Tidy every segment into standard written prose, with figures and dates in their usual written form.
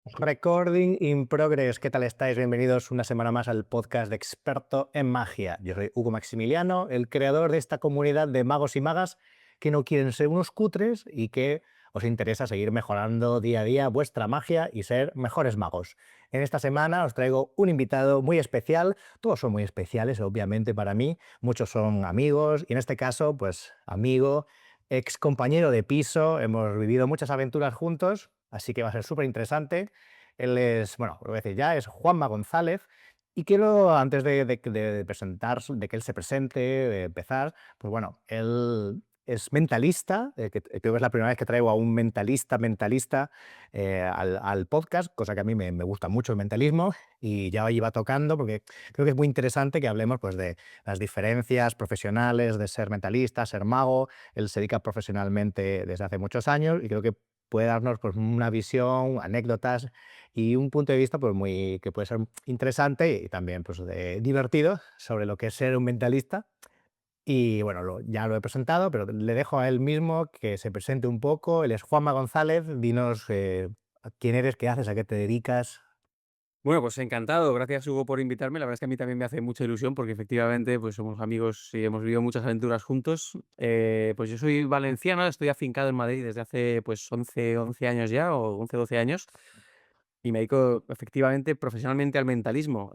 Recording in progress, ¿qué tal estáis? Bienvenidos una semana más al podcast de Experto en Magia. Yo soy Hugo Maximiliano, el creador de esta comunidad de magos y magas que no quieren ser unos cutres y que os interesa seguir mejorando día a día vuestra magia y ser mejores magos. En esta semana os traigo un invitado muy especial. Todos son muy especiales, obviamente, para mí. Muchos son amigos y en este caso, pues amigo, ex compañero de piso. Hemos vivido muchas aventuras juntos, así que va a ser súper interesante. Él es, bueno, lo voy a decir ya, es Juanma González. Y quiero, antes de presentar, de que él se presente, de empezar, pues bueno, él es mentalista, creo que es la primera vez que traigo a un mentalista al podcast, cosa que a mí me gusta mucho el mentalismo y ya iba tocando porque creo que es muy interesante que hablemos pues, de las diferencias profesionales de ser mentalista, ser mago. Él se dedica profesionalmente desde hace muchos años y creo que puede darnos pues, una visión, anécdotas y un punto de vista pues, que puede ser interesante y también pues, divertido sobre lo que es ser un mentalista. Y bueno, ya lo he presentado, pero le dejo a él mismo que se presente un poco. Él es Juanma González. Dinos quién eres, qué haces, a qué te dedicas. Bueno, pues encantado. Gracias, Hugo, por invitarme. La verdad es que a mí también me hace mucha ilusión porque efectivamente pues somos amigos y hemos vivido muchas aventuras juntos. Pues yo soy valenciano, estoy afincado en Madrid desde hace pues 11 años ya, o 11 12 años, y me dedico efectivamente profesionalmente al mentalismo.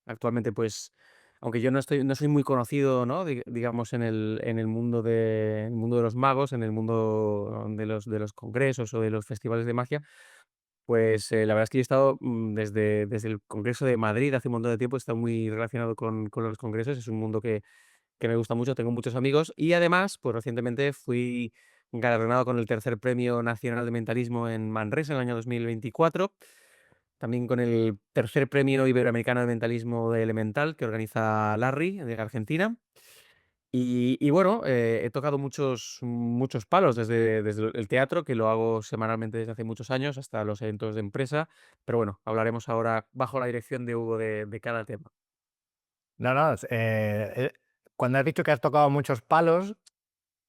Actualmente, pues, aunque yo no soy muy conocido, ¿no? Digamos, en el mundo de los magos, en el mundo de los congresos o de los festivales de magia, pues, la verdad es que yo he estado, desde el Congreso de Madrid hace un montón de tiempo, he estado muy relacionado con los congresos, es un mundo que me gusta mucho, tengo muchos amigos y además, pues recientemente fui galardonado con el tercer Premio Nacional de Mentalismo en Manresa en el año 2024, también con el tercer Premio Iberoamericano de Mentalismo de Elemental que organiza Larry de Argentina. Y bueno, he tocado muchos palos, desde el teatro, que lo hago semanalmente desde hace muchos años, hasta los eventos de empresa. Pero bueno, hablaremos ahora bajo la dirección de Hugo de cada tema. No, no, cuando has dicho que has tocado muchos palos,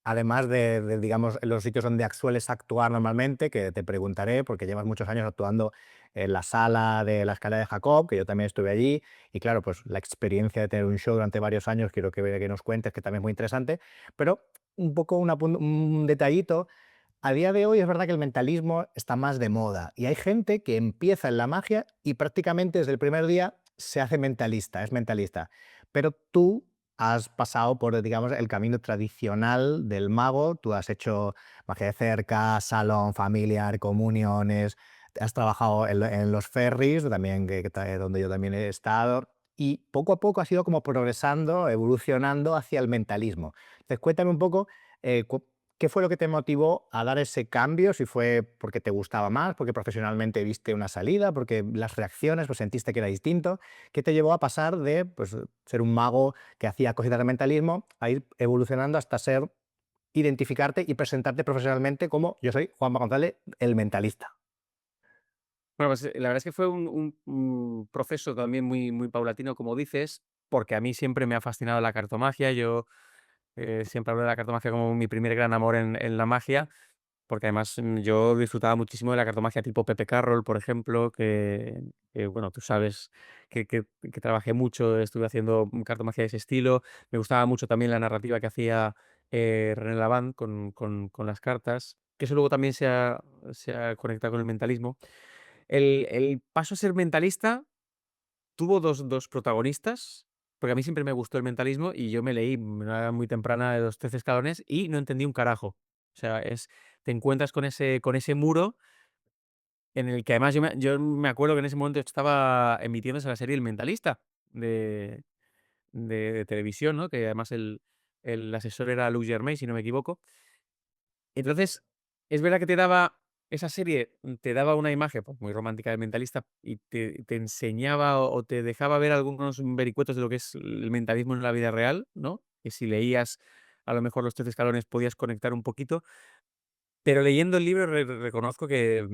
además digamos, en los sitios donde sueles actuar normalmente, que te preguntaré, porque llevas muchos años actuando en la sala de la Escala de Jacob, que yo también estuve allí, y claro, pues la experiencia de tener un show durante varios años, quiero que nos cuentes, que también es muy interesante, pero un poco un detallito. A día de hoy es verdad que el mentalismo está más de moda y hay gente que empieza en la magia y prácticamente desde el primer día se hace mentalista, es mentalista. Pero tú has pasado por, digamos, el camino tradicional del mago, tú has hecho magia de cerca, salón familiar, comuniones, has trabajado en los ferries, también donde yo también he estado, y poco a poco has ido como progresando, evolucionando hacia el mentalismo. Entonces, cuéntame un poco eh, cu- ¿qué fue lo que te motivó a dar ese cambio? Si fue porque te gustaba más, porque profesionalmente viste una salida, porque las reacciones, pues sentiste que era distinto. ¿Qué te llevó a pasar de pues, ser un mago que hacía cositas de mentalismo a ir evolucionando hasta ser, identificarte y presentarte profesionalmente como yo soy Juan González, el mentalista? Bueno, pues, la verdad es que fue un proceso también muy paulatino, como dices, porque a mí siempre me ha fascinado la cartomagia. Yo, siempre hablo de la cartomagia como mi primer gran amor en la magia. Porque además, yo disfrutaba muchísimo de la cartomagia tipo Pepe Carroll, por ejemplo, bueno, tú sabes que trabajé mucho, estuve haciendo cartomagia de ese estilo. Me gustaba mucho también la narrativa que hacía, René Lavand con las cartas, que eso luego también se ha conectado con el mentalismo. El paso a ser mentalista tuvo dos protagonistas, porque a mí siempre me gustó el mentalismo y yo me leí a una edad muy temprana de los 13 escalones y no entendí un carajo. O sea, te encuentras con ese muro en el que además yo me acuerdo que en ese momento estaba emitiéndose la serie El Mentalista de de televisión, ¿no? Que además el asesor era Luc Germain, si no me equivoco. Entonces, es verdad que esa serie te daba una imagen, pues, muy romántica del mentalista y te enseñaba o te dejaba ver algunos vericuetos de lo que es el mentalismo en la vida real, ¿no? Que si leías a lo mejor los 13 escalones podías conectar un poquito, pero leyendo el libro reconozco que,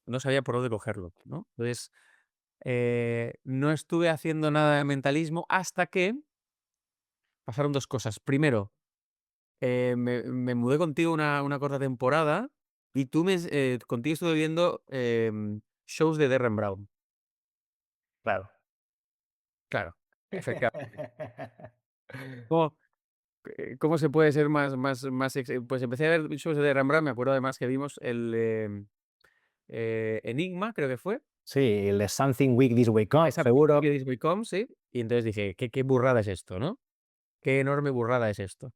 no sabía por dónde cogerlo, ¿no? Entonces, no estuve haciendo nada de mentalismo hasta que pasaron 2 cosas. Primero, me mudé contigo una corta temporada y contigo estuve viviendo, shows de Derren Brown. Claro. Claro, efectivamente. ¿Cómo, cómo se puede ser pues empecé a ver shows de Derren Brown, me acuerdo además que vimos Enigma, creo que fue. Sí, el de Something Weak This Way Comes, Esa seguro. que This Way Come, sí. Y entonces dije: "¿Qué burrada es esto?", ¿no? Qué enorme burrada es esto.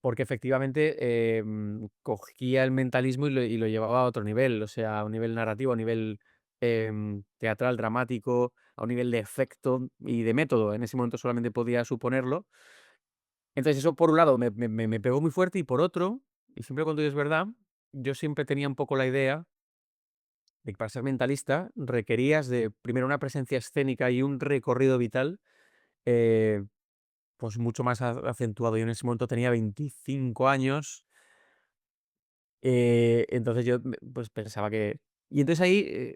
Porque efectivamente, cogía el mentalismo y lo llevaba a otro nivel, o sea, a un nivel narrativo, a un nivel, teatral, dramático, a un nivel de efecto y de método. En ese momento solamente podía suponerlo. Entonces, eso por un lado me pegó muy fuerte y por otro, y siempre cuando es verdad, yo siempre tenía un poco la idea de que para ser mentalista requerías de, primero, una presencia escénica y un recorrido vital, eh, pues mucho más acentuado. Yo en ese momento tenía 25 años. Entonces yo, pues pensaba que y entonces ahí,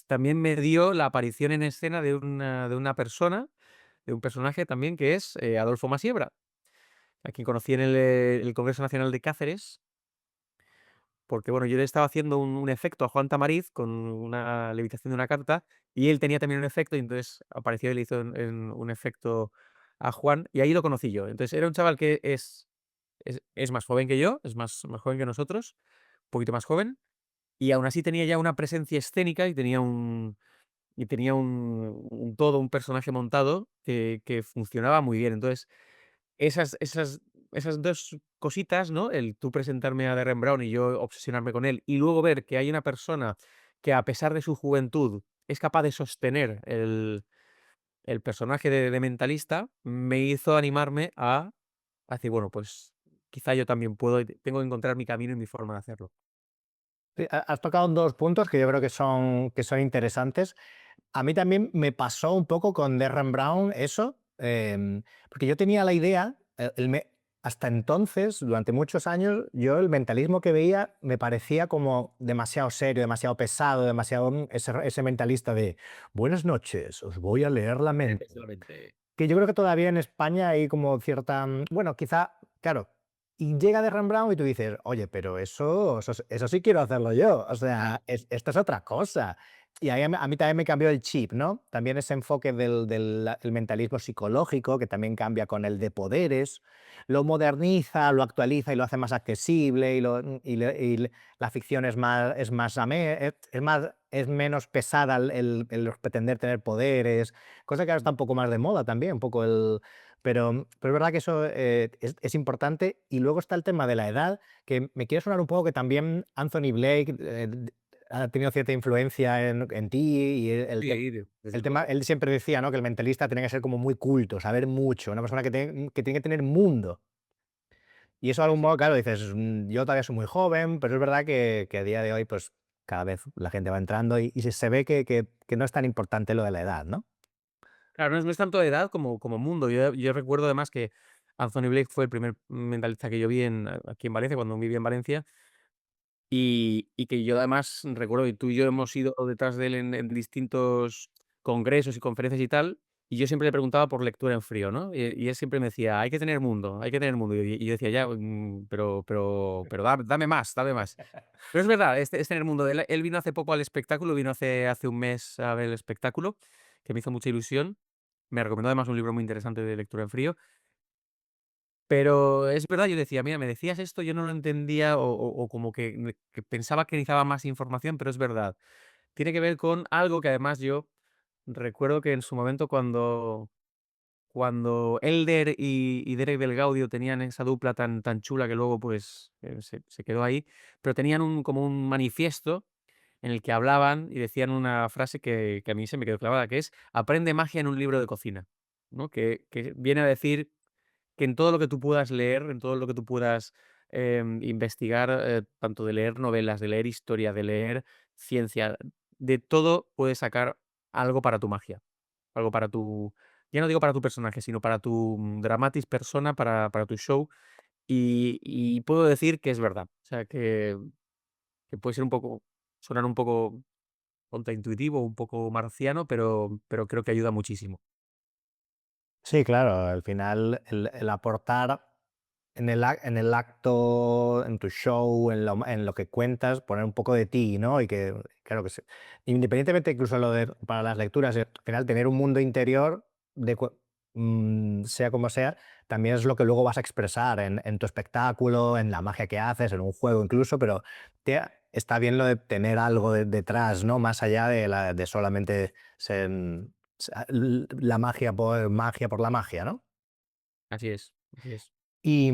también me dio la aparición en escena de una persona, de un personaje también que es, Adolfo Masiebra, a quien conocí en el Congreso Nacional de Cáceres, porque, bueno, yo le estaba haciendo un efecto a Juan Tamariz con una levitación de una carta, y él tenía también un efecto, y entonces apareció y le hizo un efecto a Juan, y ahí lo conocí yo. Entonces era un chaval que es más joven que yo, es más joven que nosotros, un poquito más joven. Y aún así tenía ya una presencia escénica y tenía un personaje montado que funcionaba muy bien. Entonces, esas 2 cositas, ¿no? El tú presentarme a Derren Brown y yo obsesionarme con él, y luego ver que hay una persona que, a pesar de su juventud, es capaz de sostener el personaje de mentalista, me hizo animarme a decir: "Bueno, pues quizá yo también puedo y tengo que encontrar mi camino y mi forma de hacerlo". Sí, has tocado 2 puntos que yo creo que son interesantes. A mí también me pasó un poco con Derren Brown eso, porque yo tenía la idea, hasta entonces, durante muchos años, yo el mentalismo que veía me parecía como demasiado serio, demasiado pesado, demasiado ese mentalista de buenas noches, os voy a leer la mente. Solamente. Que yo creo que todavía en España hay como cierta, bueno, quizá, claro, y llega de Brown y tú dices: "Oye, pero eso sí quiero hacerlo yo, o sea, esto es otra cosa". Y ahí a mí también me cambió el chip, ¿no? También ese enfoque el mentalismo psicológico, que también cambia con el de poderes, lo moderniza, lo actualiza y lo hace más accesible, la ficción es menos pesada el pretender tener poderes, cosa que ahora está un poco más de moda también, un poco pero es verdad que eso, es importante. Y luego está el tema de la edad, que me quiere sonar un poco que también Anthony Blake, ha tenido cierta influencia en ti, y Sí, desde el tema luego. él siempre decía, ¿no?, que el mentalista tenía que ser como muy culto, saber mucho, una persona que tiene que tener mundo. Y eso de algún modo, claro, dices, yo todavía soy muy joven, pero es verdad que a día de hoy, pues, cada vez la gente va entrando y se ve que no es tan importante lo de la edad, ¿no? Claro, no es tanto de edad como mundo. Yo recuerdo además que Anthony Blake fue el primer mentalista que yo vi aquí en Valencia, cuando viví en Valencia, y que yo además recuerdo que tú y yo hemos ido detrás de él en distintos congresos y conferencias y tal, y yo siempre le preguntaba por lectura en frío, ¿no? Y él siempre me decía: "Hay que tener mundo, hay que tener mundo". Y yo decía: "Ya, pero dame más, dame más". Pero es verdad, es tener mundo. Él vino hace poco al espectáculo, vino hace un mes a ver el espectáculo, que me hizo mucha ilusión. Me recomendó además un libro muy interesante de lectura en frío. Pero es verdad, yo decía: "Mira, me decías esto, yo no lo entendía", o como que pensaba que necesitaba más información, pero es verdad. Tiene que ver con algo que además yo recuerdo que en su momento cuando Elder y Derek del Gaudio tenían esa dupla tan chula que luego, pues, se quedó ahí, pero tenían como un manifiesto en el que hablaban y decían una frase que a mí se me quedó clavada, que es: "Aprende magia en un libro de cocina", ¿no? Que viene a decir que en todo lo que tú puedas leer, en todo lo que tú puedas, investigar, tanto de leer novelas, de leer historia, de leer ciencia, de todo puedes sacar algo para tu magia, algo para tu ya no digo para tu personaje, sino para tu dramatis persona, para tu show, y puedo decir que es verdad. O sea, que puede ser un poco sonar un poco contraintuitivo, un poco marciano, pero creo que ayuda muchísimo. Sí, claro, al final el aportar. en el acto, en tu show, en lo que cuentas, poner un poco de ti, ¿no? Y que, claro que independientemente incluso lo de para las lecturas, al final tener un mundo interior de sea como sea, también es lo que luego vas a expresar en tu espectáculo, en la magia que haces, en un juego incluso, pero está bien lo de tener algo detrás, ¿no? Más allá de solamente ser, la magia por la magia, ¿no? Así es, así es. Y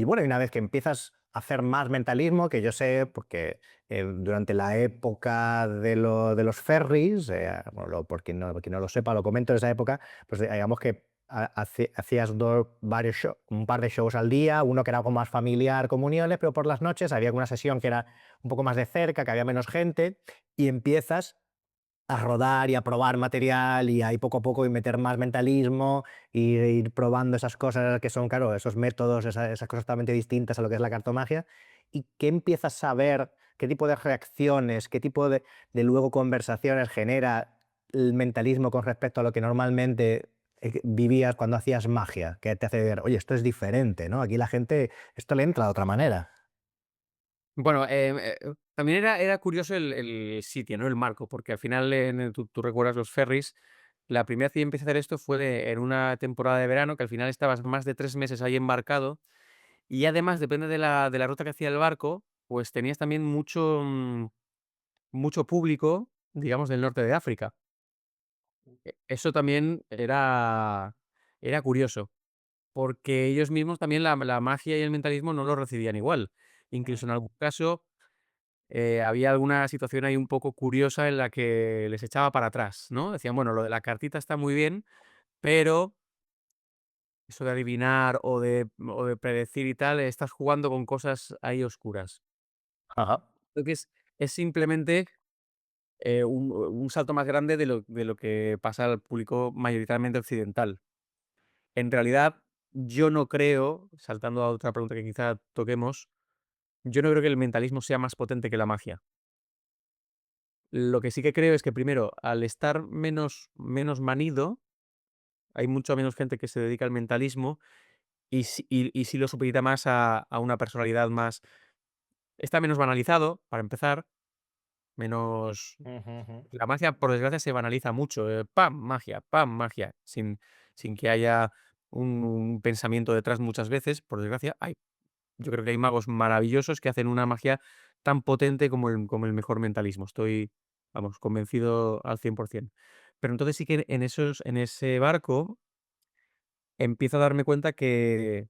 bueno, y una vez que empiezas a hacer más mentalismo, que yo sé, porque durante la época de los ferries, bueno, por quien no lo sepa, lo comento de esa época, pues digamos que hacías un par de shows al día, uno que era algo más familiar, comuniones, pero por las noches había una sesión que era un poco más de cerca, que había menos gente, y empiezas a rodar y a probar material y ahí poco a poco y meter más mentalismo y ir probando esas cosas que son, claro, esos métodos, esas cosas totalmente distintas a lo que es la cartomagia. ¿Y qué empiezas a ver? ¿Qué tipo de reacciones, qué tipo de luego conversaciones genera el mentalismo con respecto a lo que normalmente vivías cuando hacías magia? Que te hace ver, oye, esto es diferente, ¿no? Aquí la gente, esto le entra de otra manera. Bueno, también era curioso el sitio, ¿no? El marco, porque al final, tú recuerdas los ferries. La primera vez que yo empecé a hacer esto fue en una temporada de verano, que al final estabas más de 3 meses ahí embarcado, y además, depende de la ruta que hacía el barco, pues tenías también mucho público, digamos, del norte de África. Eso también era curioso, porque ellos mismos también la magia y el mentalismo no lo recibían igual. Incluso en algún caso, había alguna situación ahí un poco curiosa en la que les echaba para atrás, ¿no? Decían: "Bueno, lo de la cartita está muy bien, pero eso de adivinar o de predecir y tal, estás jugando con cosas ahí oscuras". Ajá. Entonces, es simplemente, un salto más grande de lo que pasa al público mayoritariamente occidental. En realidad, yo no creo, saltando a otra pregunta que quizá toquemos, yo no creo que el mentalismo sea más potente que la magia. Lo que sí que creo es que, primero, al estar menos manido, hay mucha menos gente que se dedica al mentalismo y sí lo supedita más a una personalidad más. Está menos banalizado, para empezar, menos. Ujú, ujú. La magia, por desgracia, se banaliza mucho, pam, magia, sin que haya un pensamiento detrás muchas veces, por desgracia. Yo creo que hay magos maravillosos que hacen una magia tan potente como el mejor mentalismo. Estoy, vamos, convencido al 100%. Pero entonces sí que en ese barco empiezo a darme cuenta que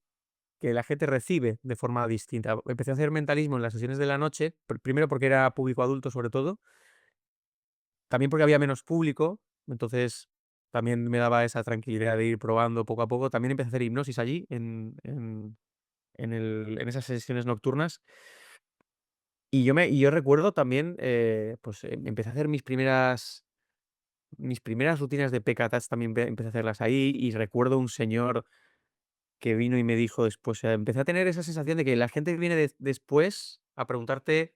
la gente recibe de forma distinta. Empecé a hacer mentalismo en las sesiones de la noche, primero porque era público adulto sobre todo, también porque había menos público, entonces también me daba esa tranquilidad de ir probando poco a poco. También empecé a hacer hipnosis allí en esas sesiones nocturnas. Y yo recuerdo también, pues, empecé a hacer mis primeras rutinas de PK también empecé a hacerlas ahí, y recuerdo un señor que vino y me dijo después, empecé a tener esa sensación de que la gente viene después a preguntarte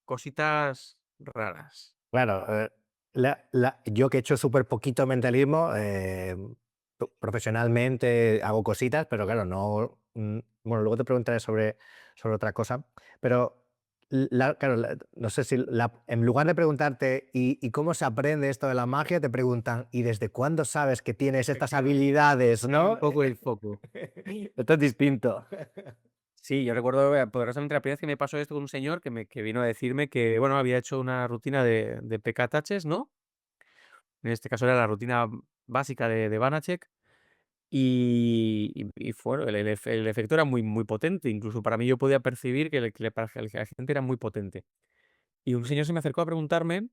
cositas raras. Claro, yo que he hecho súper poquito mentalismo, profesionalmente hago cositas, pero claro, no. Bueno, luego te preguntaré sobre otra cosa, pero claro, no sé si en lugar de preguntarte ¿y cómo se aprende esto de la magia? Te preguntan ¿y desde cuándo sabes que tienes estas Efectivamente. habilidades? Cambia un ¿No? poco el foco. Esto es distinto. Sí, yo recuerdo, poderosamente la primera vez que me pasó esto con un señor que vino a decirme que, bueno, había hecho una rutina de PK Touches, ¿no? En este caso era la rutina básica de Banachek. Y fue el efecto era muy potente, incluso para mí yo podía percibir que la gente era muy potente. Y un señor se me acercó a preguntarme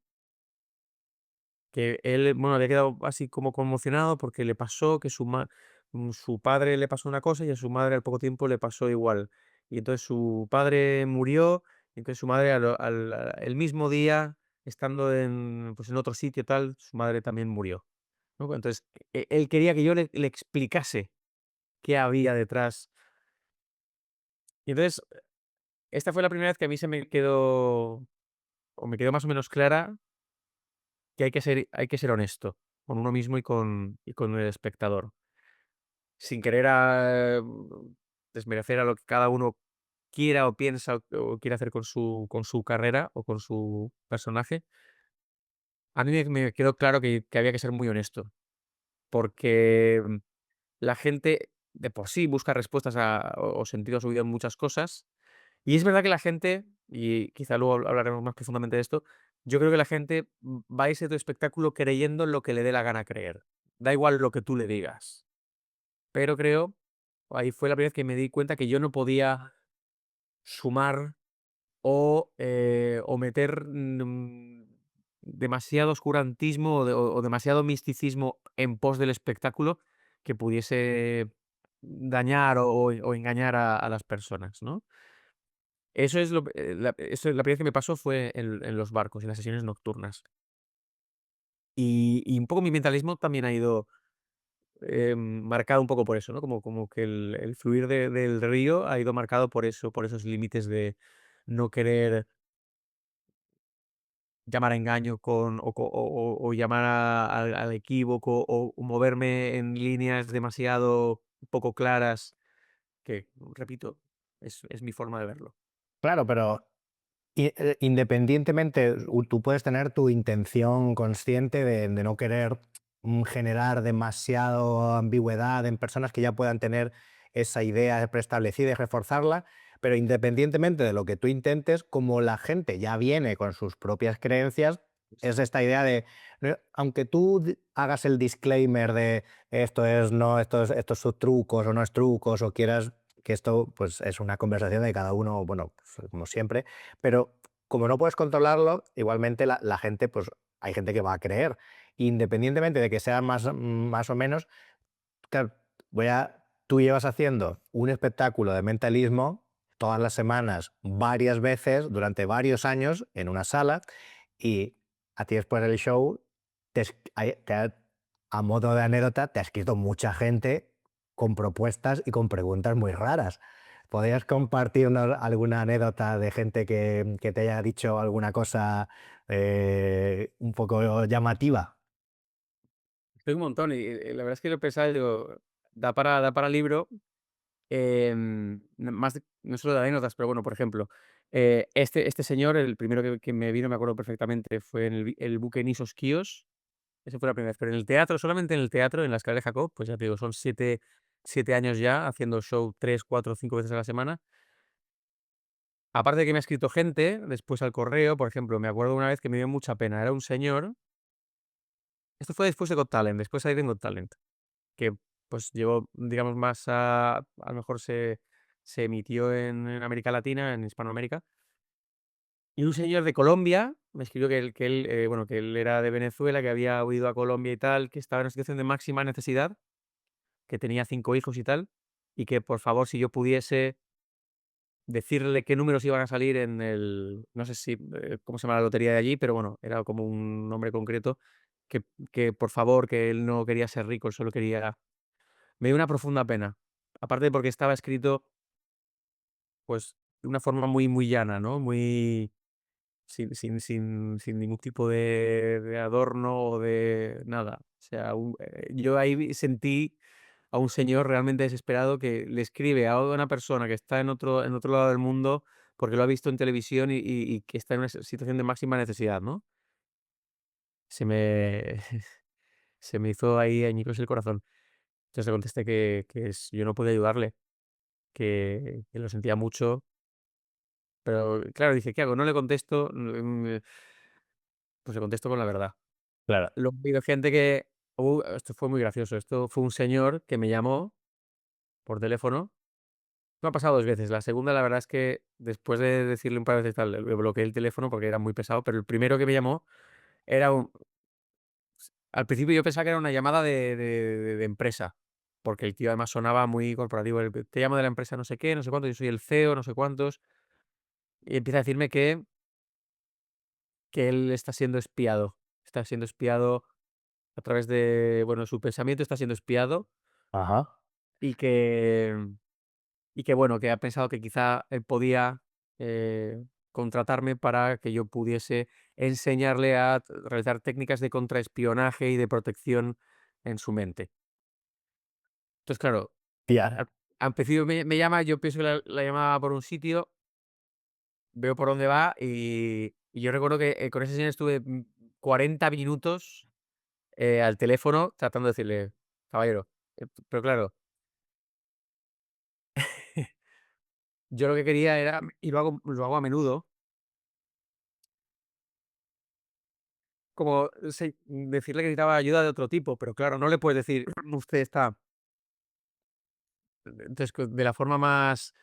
que él, bueno, había quedado así como conmocionado porque le pasó que su padre le pasó una cosa y a su madre al poco tiempo le pasó igual. Y entonces su padre murió, y entonces su madre el mismo día, estando pues en otro sitio tal, su madre también murió, ¿no? Entonces, él quería que yo le explicase qué había detrás. Y entonces, esta fue la primera vez que a mí se me quedó, o me quedó más o menos clara, que hay que ser honesto con uno mismo y con el espectador. sin querer desmerecer a lo que cada uno quiera o piensa o quiere hacer con su carrera o con su personaje, a mí me quedó claro que había que ser muy honesto, porque la gente de por sí busca respuestas o sentido a su vida en muchas cosas. Y es verdad que la gente, y quizá luego hablaremos más profundamente de esto, yo creo que la gente va a ese tu espectáculo creyendo en lo que le dé la gana creer. Da igual lo que tú le digas. Pero creo, ahí fue la primera vez que me di cuenta que yo no podía sumar o meter demasiado oscurantismo o demasiado misticismo en pos del espectáculo que pudiese dañar o engañar a las personas, ¿no? Eso es la primera vez que me pasó fue en los barcos, en las sesiones nocturnas. Y un poco mi mentalismo también ha ido, marcado un poco por eso, ¿no? Como que el fluir del río ha ido marcado por eso, por esos límites de no querer llamar a engaño o llamar al equívoco o moverme en líneas demasiado poco claras, que, repito, es mi forma de verlo. Claro, pero independientemente, tú puedes tener tu intención consciente de no querer generar demasiado ambigüedad en personas que ya puedan tener esa idea preestablecida y reforzarla, pero independientemente de lo que tú intentes, como la gente ya viene con sus propias creencias, es esta idea de, aunque tú hagas el disclaimer de esto es no, estos son trucos o no es trucos, o quieras que esto pues es una conversación de cada uno, bueno, pues, como siempre, pero como no puedes controlarlo, igualmente la gente, pues hay gente que va a creer. Independientemente de que sea más o menos, claro, tú llevas haciendo un espectáculo de mentalismo todas las semanas, varias veces, durante varios años, en una sala, y a ti después del show, a modo de anécdota, te ha escrito mucha gente con propuestas y con preguntas muy raras. ¿Podrías compartir alguna anécdota de gente que te haya dicho alguna cosa un poco llamativa? Hay un montón, y la verdad es que lo pensaba y digo, da para libro, más no solo de anécdotas, pero bueno, por ejemplo, este señor, el primero que me vino, me acuerdo perfectamente, fue en el buque Nisos Quíos. Esa fue la primera vez, pero en el teatro, solamente en el teatro, en la Escala de Jacob, pues ya te digo, son 7 años ya haciendo show 3, 4, 5 veces a la semana. Aparte de que me ha escrito gente después al correo, por ejemplo, me acuerdo una vez que me dio mucha pena, era un señor, esto fue después de Got Talent, después de ir en Got Talent, que pues llegó, digamos, más a lo mejor se emitió en América Latina, en Hispanoamérica, y un señor de Colombia me escribió bueno, que él era de Venezuela, que había huido a Colombia y tal, que estaba en una situación de máxima necesidad, que tenía 5 hijos y tal, y que por favor, si yo pudiese decirle qué números iban a salir en no sé si, cómo se llama la lotería de allí, pero bueno, era como un nombre concreto, que por favor, que él no quería ser rico, él solo quería. Me dio una profunda pena. Aparte porque estaba escrito, pues, de una forma muy, muy llana, ¿no? Muy sin ningún tipo de adorno o de nada. O sea, yo ahí sentí a un señor realmente desesperado que le escribe a una persona que está en otro lado del mundo porque lo ha visto en televisión y que está en una situación de máxima necesidad, ¿no? Se me se me hizo ahí añicos el corazón. Entonces le contesté que yo no podía ayudarle, que lo sentía mucho, pero claro, dice: "¿Qué hago? No le contesto", pues le contesto con la verdad. Claro. Luego ha habido gente esto fue muy gracioso, esto fue un señor que me llamó por teléfono. Me ha pasado 2 veces. La segunda, la verdad es que después de decirle un par de veces tal, le bloqueé el teléfono porque era muy pesado, pero el primero que me llamó era un al principio yo pensaba que era una llamada de empresa, porque el tío además sonaba muy corporativo. Te llamo de la empresa no sé qué, no sé cuánto, yo soy el CEO, no sé cuántos, y empieza a decirme que él está siendo espiado a través de, bueno, su pensamiento está siendo espiado Ajá. y que bueno, que ha pensado que quizá él podía, contratarme para que yo pudiese enseñarle a realizar técnicas de contraespionaje y de protección en su mente. Entonces, claro, Tía. al al principio me llama, yo pienso que la llamaba por un sitio, veo por dónde va y yo recuerdo que, con ese señor estuve, 40 minutos, al teléfono tratando de decirle: "Caballero", pero claro, yo lo que quería era y lo hago a menudo, como decirle que necesitaba ayuda de otro tipo, pero claro, no le puedes decir: "Usted está". Entonces, de la forma más,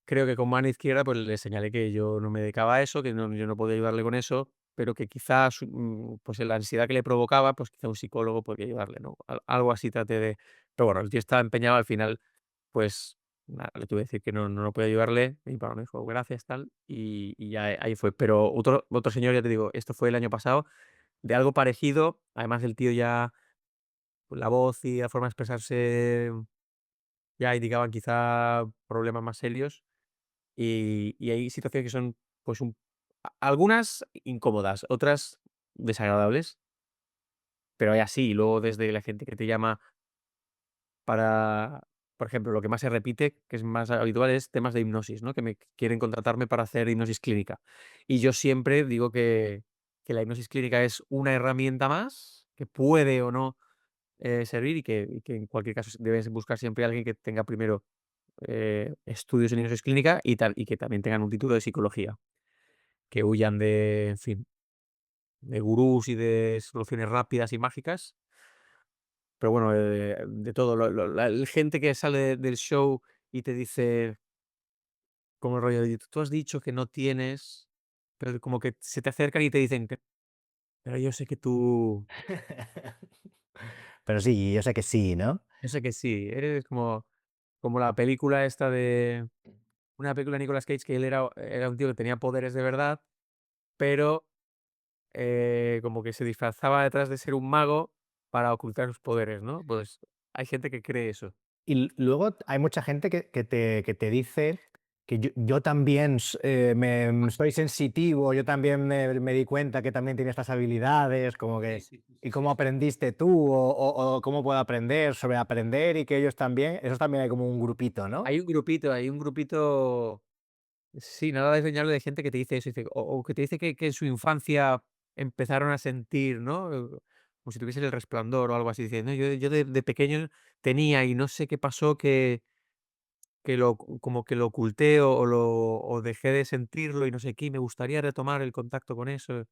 creo que con mano izquierda, pues le señalé que yo no me dedicaba a eso, que yo no podía ayudarle con eso, pero que quizás, pues la ansiedad que le provocaba, pues quizá un psicólogo podría ayudarle, ¿no? Algo así traté de. Pero bueno, el tío estaba empeñado al final, pues nada, le tuve que decir que no podía ayudarle, y bueno, me dijo gracias, tal, y ya ahí fue. Pero otro señor, ya te digo, esto fue el año pasado, de algo parecido, además el tío ya, pues, la voz y la forma de expresarse ya indicaban quizá problemas más serios. Y hay situaciones que son, pues, algunas incómodas, otras desagradables, pero hay así. Y luego desde la gente que te llama para, por ejemplo, lo que más se repite, que es más habitual, es temas de hipnosis, ¿no? Que me quieren contratarme para hacer hipnosis clínica. Y yo siempre digo que la hipnosis clínica es una herramienta más, que puede o no, servir y que en cualquier caso debes buscar siempre a alguien que tenga primero, estudios en hipnosis clínica y que también tengan un título de psicología. Que huyan de, en fin, de gurús y de soluciones rápidas y mágicas, pero bueno, de todo, la el gente que sale del show y te dice como el rollo de: "Tú has dicho que no tienes", pero como que se te acercan y te dicen que: "Pero yo sé que tú, Pero sí, yo sé que sí, ¿no? yo sé que sí, eres como la película esta de una película de Nicolas Cage, que él era un tío que tenía poderes de verdad, pero como que se disfrazaba detrás de ser un mago para ocultar sus poderes, ¿no? Pues hay gente que cree eso. Y luego hay mucha gente que te dice que yo también soy sensitivo, yo también me di cuenta que también tiene estas habilidades, como Sí, que, sí, sí, ¿y sí, sí, cómo sí. aprendiste tú? O cómo puedo aprender, sobre aprender y que ellos también, eso también hay como un grupito, ¿no? Hay un grupito, sí, nada desdeñable de gente que te dice eso, dice, o que te dice que en su infancia empezaron a sentir, ¿no? Como si tuviesen El Resplandor o algo así, dice: "No, yo de pequeño tenía y no sé qué pasó como que lo oculté o dejé de sentirlo y no sé qué, y me gustaría retomar el contacto con eso".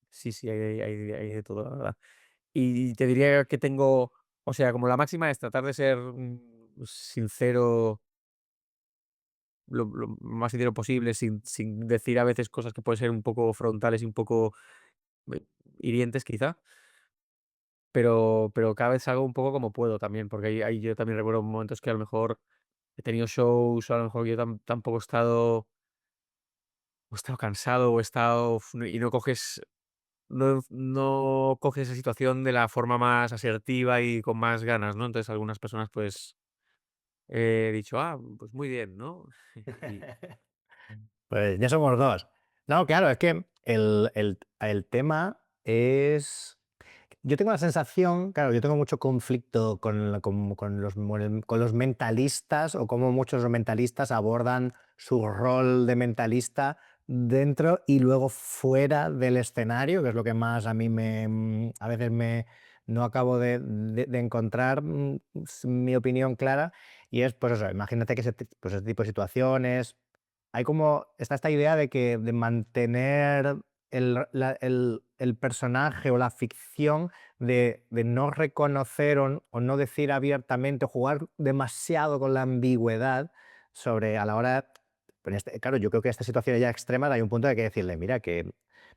Sí, sí, hay de todo, la verdad. Y te diría que tengo, o sea, como la máxima es tratar de ser, sincero, lo más sincero posible, sin decir a veces cosas que pueden ser un poco frontales y un poco, eh, hirientes quizá, pero cada vez hago un poco como puedo también, porque ahí yo también recuerdo momentos que a lo mejor he tenido shows, o a lo mejor yo tampoco he estado cansado o he estado y no coges esa situación de la forma más asertiva y con más ganas, ¿no? Entonces, algunas personas, pues, he dicho: "Ah, pues muy bien", ¿no? Y Pues ya somos dos. No, claro, es que el tema es. Yo tengo la sensación, claro, yo tengo mucho conflicto con los mentalistas o cómo muchos mentalistas abordan su rol de mentalista dentro y luego fuera del escenario, que es lo que más a mí a veces no acabo de encontrar mi opinión clara. Y es, pues eso, imagínate que pues ese tipo de situaciones, hay como, está esta idea de mantener el personaje o la ficción de no reconocer o no decir abiertamente o jugar demasiado con la ambigüedad sobre a la hora. Pero claro, yo creo que en estas situaciones ya extremas hay un punto que hay que decirle, mira, que,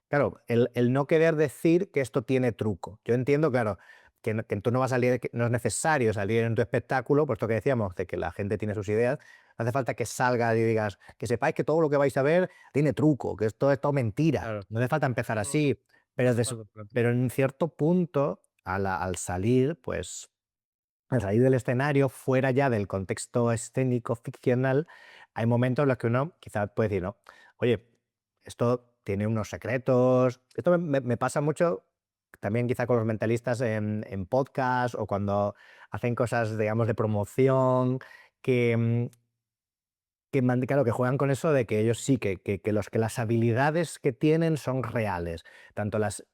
claro, el no querer decir que esto tiene truco. Yo entiendo, claro, que tú no vas a salir, que no es necesario salir en tu espectáculo, puesto que decíamos de que la gente tiene sus ideas, no hace falta que salgas y digas, que sepáis que todo lo que vais a ver tiene truco, que esto es todo mentira. claro. No hace falta empezar No, no, así, no pero, hace falta tanto. pero en cierto punto, al salir, pues al salir del escenario, fuera ya del contexto escénico ficcional, hay momentos en los que uno quizás puede decir, no, oye, esto tiene unos secretos. Esto me pasa mucho, también quizá con los mentalistas en podcast o cuando hacen cosas, digamos, de promoción, que, claro, que juegan con eso de que ellos sí, que las habilidades que tienen son reales. Tanto las,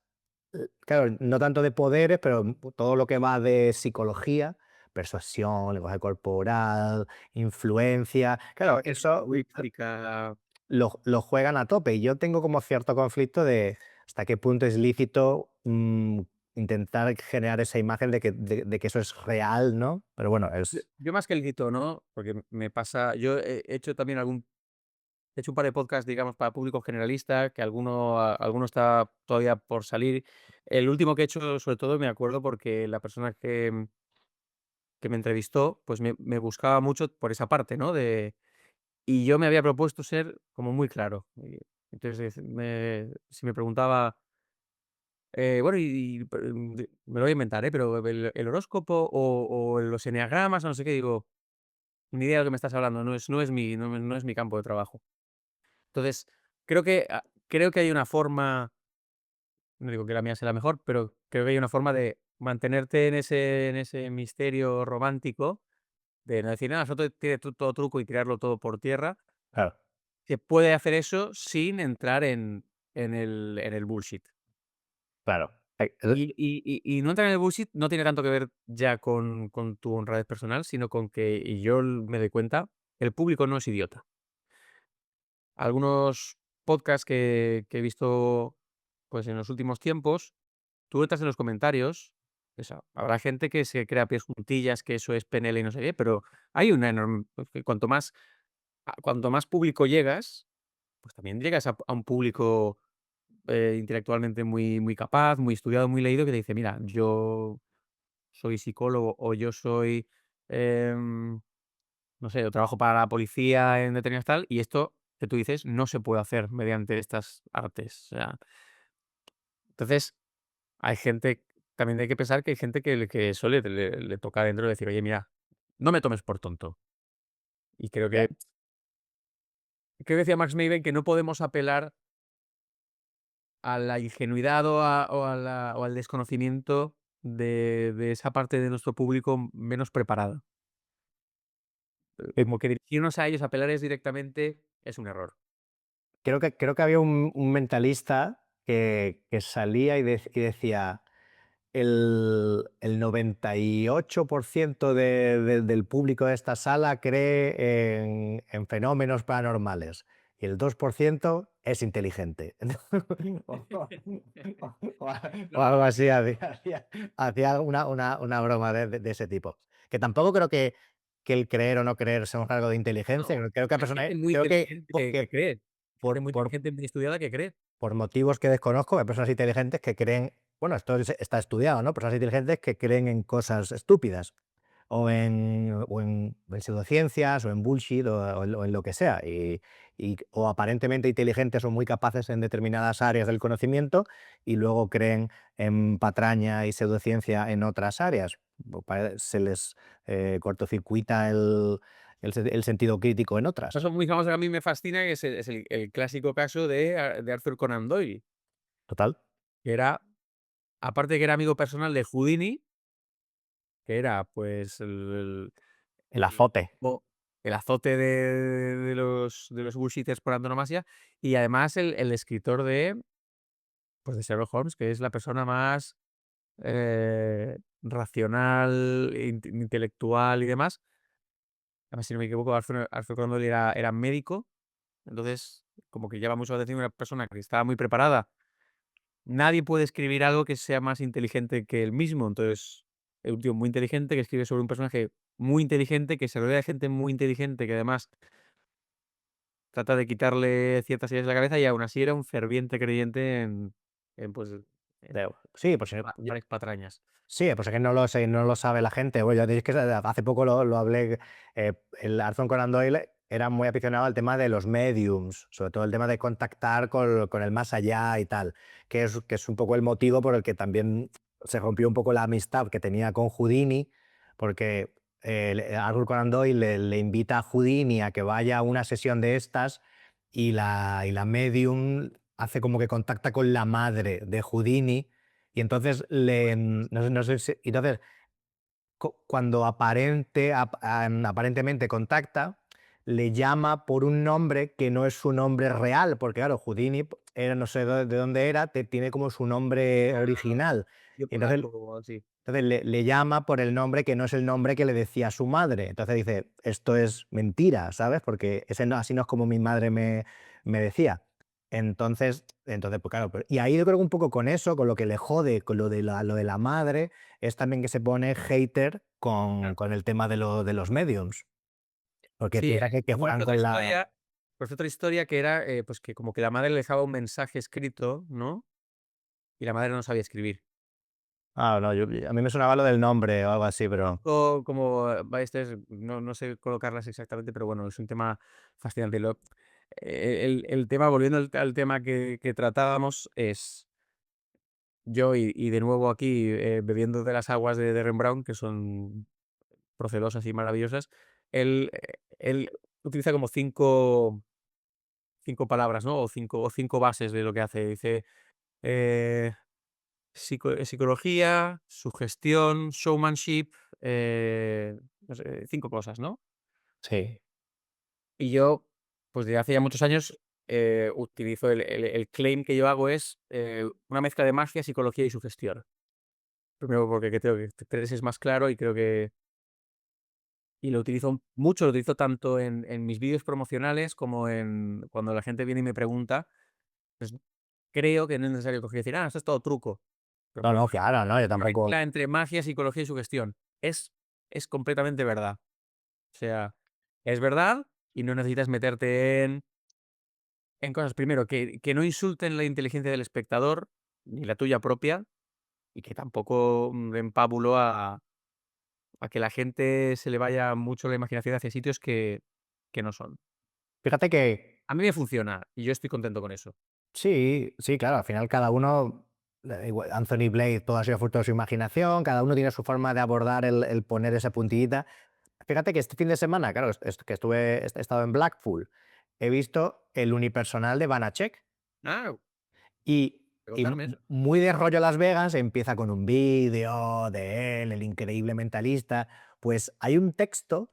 claro, no tanto de poderes, pero todo lo que va de psicología, persuasión, lenguaje corporal, influencia. Claro, eso Heurística. lo juegan a tope. Y yo tengo como cierto conflicto de hasta qué punto es lícito intentar generar esa imagen de que eso es real, ¿no? Pero bueno, es. Yo más que el grito, ¿no? Porque me pasa, yo he hecho también he hecho un par de podcasts, digamos, para público generalista, que alguno está todavía por salir. El último que he hecho, sobre todo, me acuerdo porque la persona que me entrevistó, pues me buscaba mucho por esa parte, ¿no? Y yo me había propuesto ser como muy claro. Entonces, si me preguntaba, bueno, me lo voy a inventar, pero el horóscopo o los eneagramas o no sé qué, digo, ni idea de lo que me estás hablando, no es mi campo de trabajo. Entonces, creo que hay una forma, no digo que la mía sea la mejor, pero creo que hay una forma de mantenerte en ese misterio romántico, de no decir: "Nada, eso tiene todo truco", y tirarlo todo por tierra. Claro, Se puede hacer eso sin entrar en el bullshit. claro. Y no entrar en el bullshit no tiene tanto que ver ya con tu honradez personal, sino con que, y yo me doy cuenta, el público no es idiota. Algunos podcasts que he visto, pues, en los últimos tiempos, tú entras en los comentarios, habrá gente que se crea a pies juntillas, que eso es PNL y no sé qué, pero hay una enorme, pues, que cuanto más público llegas, pues también llegas a un público, intelectualmente muy capaz, muy estudiado, muy leído, que te dice: "Mira, yo soy psicólogo", o "Yo soy, em, no sé, o trabajo para la policía en determinadas tal, y esto que tú dices no se puede hacer mediante estas artes". O sea, entonces, hay gente, también hay que pensar que hay gente que eso le toca dentro decir: "Oye, mira, no me tomes por tonto". Y Ya. creo que decía Max Maven que no podemos apelar a la ingenuidad o al desconocimiento de esa parte de nuestro público menos preparada. Eh, Como que dirigirnos a ellos, apelarles directamente, es un error. creo que había un mentalista que salía y decía: el 98% del público de esta sala cree en fenómenos paranormales y el 2% es inteligente. O o algo así, hacía una broma de ese tipo. Que tampoco creo que el creer o no creer sea un rasgo de inteligencia, No, creo que hay gente muy creo inteligente que que cree. Gente por muy por inteligente, muy estudiada que cree. por motivos que desconozco, hay personas inteligentes que creen, bueno, está estudiado, ¿no? Personas inteligentes que creen en cosas estúpidas, o en pseudociencias, o en bullshit, o en lo que sea, o aparentemente inteligentes o muy capaces en determinadas áreas del conocimiento, y luego creen en patraña y pseudociencia en otras áreas. Se les cortocircuita el sentido crítico en otras. Caso muy famoso que a mí me fascina, que es el clásico caso de Arthur Conan Doyle, Total. que era, aparte de que era amigo personal de Houdini, que era, pues, El el azote. bo el azote de los bullshitters por antonomasia, y además el escritor pues, de Sherlock Holmes, que es la persona más, racional, intelectual y demás. Además, si no me equivoco, Arthur Conan Doyle era médico, entonces, como que llama mucho la atención una persona que estaba muy preparada. Nadie puede escribir algo que sea más inteligente que él mismo. Entonces, es un tío muy inteligente que escribe sobre un personaje muy inteligente, que se rodea de gente muy inteligente, que además trata de quitarle ciertas ideas de la cabeza, y aún así era un ferviente creyente pues, Sí, pues tales patrañas. sí, pues es que no lo sé, no lo sabe la gente. Bueno, ya tenéis que hace poco lo hablé. El Arthur Conan Doyle era muy aficionado al tema de los mediums, sobre todo el tema de contactar con el más allá y tal, que es un poco el motivo por el que también se rompió un poco la amistad que tenía con Houdini, porque Arthur Conan Doyle le invita a Houdini a que vaya a una sesión de estas, y la medium hace como que contacta con la madre de Houdini, Y entonces, no sé entonces, cuando aparentemente contacta, le llama por un nombre que no es su nombre real, porque claro, Houdini era, no sé de dónde era, tiene como su nombre original. Yo Y entonces, polaco o así. le llama por el nombre que no es el nombre que le decía su madre. Entonces dice, esto es mentira, ¿sabes? Porque así no es como mi madre me decía. Entonces, pues claro, y ahí yo creo que un poco con eso, con lo que le jode, con lo de la madre, es también que se pone hater Claro. con el tema de los mediums. Porque Sí, piensa que luego juegan con la... pues otra historia que era, pues que como que la madre le dejaba un mensaje escrito, ¿no? Y la madre no sabía escribir. Ah, no, a mí me sonaba lo del nombre o algo así, pero... O como, no sé colocarlas exactamente, pero bueno, es un tema fascinante. El tema, volviendo al tema que tratábamos, es yo y de nuevo aquí bebiendo de las aguas de Rembrandt, que son procelosas y maravillosas. Él utiliza como cinco palabras, ¿no? O cinco bases de lo que hace. Dice eh, psicología, sugestión, showmanship, no sé, cinco cosas, ¿no? Sí. Y yo, pues desde hace ya muchos años, utilizo el claim que yo hago es una mezcla de magia, psicología y sugestión. Primero porque creo que tres es más claro y creo que y lo utilizo mucho, lo utilizo tanto en mis vídeos promocionales como en cuando la gente viene y me pregunta, pues creo que no es necesario coger y decir, esto es todo truco. Pero No, porque no, claro, no, yo la tampoco... mezcla entre magia, psicología y sugestión es completamente verdad. O sea, es verdad y no necesitas meterte en cosas, primero, que no insulten la inteligencia del espectador, ni la tuya propia, y que tampoco den pábulo a que la gente se le vaya mucho la imaginación hacia sitios que no son. Fíjate que A mí me funciona y yo estoy contento con eso. sí, sí, claro, al final cada uno, Anthony Blake, todo ha sido fruto de su imaginación, cada uno tiene su forma de abordar el poner esa puntillita. Fíjate que este fin de semana, claro, que he estado en Blackpool, he visto el unipersonal de Banachek. Ah, Y contarme eso. muy de rollo Las Vegas, empieza con un vídeo de él, el increíble mentalista. Pues hay un texto,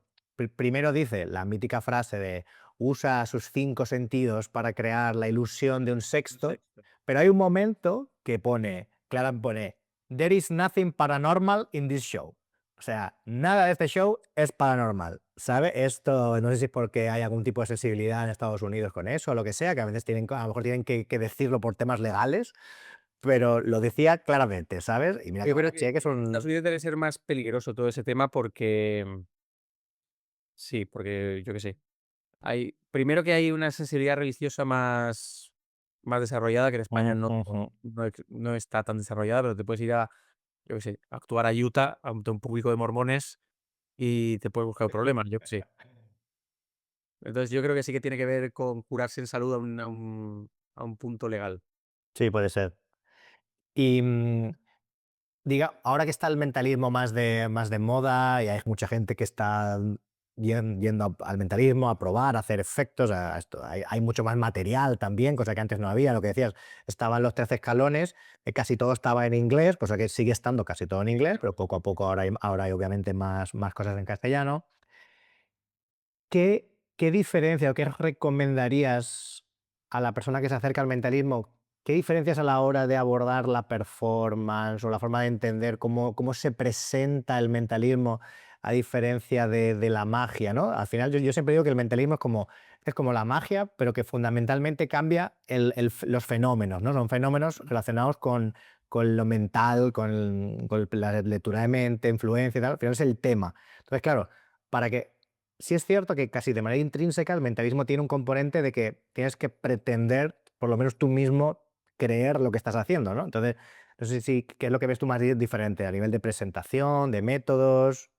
primero dice la mítica frase de usa sus cinco sentidos para crear la ilusión de un Un sexto, sexto. pero hay un momento que pone, Clara pone, there is nothing paranormal in this show. O sea, nada de este show es paranormal, ¿sabe? Esto no sé si es porque hay algún tipo de sensibilidad en Estados Unidos con eso o lo que sea, que a veces a lo mejor tienen que decirlo por temas legales, pero lo decía claramente, ¿sabes? Y mira que Yo creo que Banachek es en Estados un... Unidos debe ser más peligroso todo ese tema porque, sí, porque yo qué sé. Primero que hay una sensibilidad religiosa más desarrollada, que en España Ujú. no está tan desarrollada, pero te puedes ir yo qué sé, a actuar a Utah ante un público de mormones y te puedes buscar problemas, yo qué sé. Entonces yo creo que sí que tiene que ver con curarse en salud a un punto legal. Sí, puede ser. Y diga, ahora que está el mentalismo más de moda y hay mucha gente que está yendo al mentalismo, a probar, a hacer efectos, hay mucho más material también, cosa que antes no había, lo que decías, estaban los 13 escalones, casi todo estaba en inglés, cosa que sigue estando casi todo en inglés, pero poco a poco ahora hay obviamente más cosas en castellano. ¿Qué diferencia o qué recomendarías a la persona que se acerca al mentalismo? ¿Qué diferencias a la hora de abordar la performance o la forma de entender cómo se presenta el mentalismo a diferencia de la magia, ¿no? Al final yo siempre digo que el mentalismo es como la magia, pero que fundamentalmente cambia los fenómenos, ¿no? Son fenómenos relacionados con lo mental, con la lectura de mente, influencia y tal. Al final es el tema. Entonces, claro, para que sí es cierto que casi de manera intrínseca el mentalismo tiene un componente de que tienes que pretender, por lo menos tú mismo, creer lo que estás haciendo, ¿no? Entonces, no sé si qué es lo que ves tú más diferente a nivel de presentación, de métodos.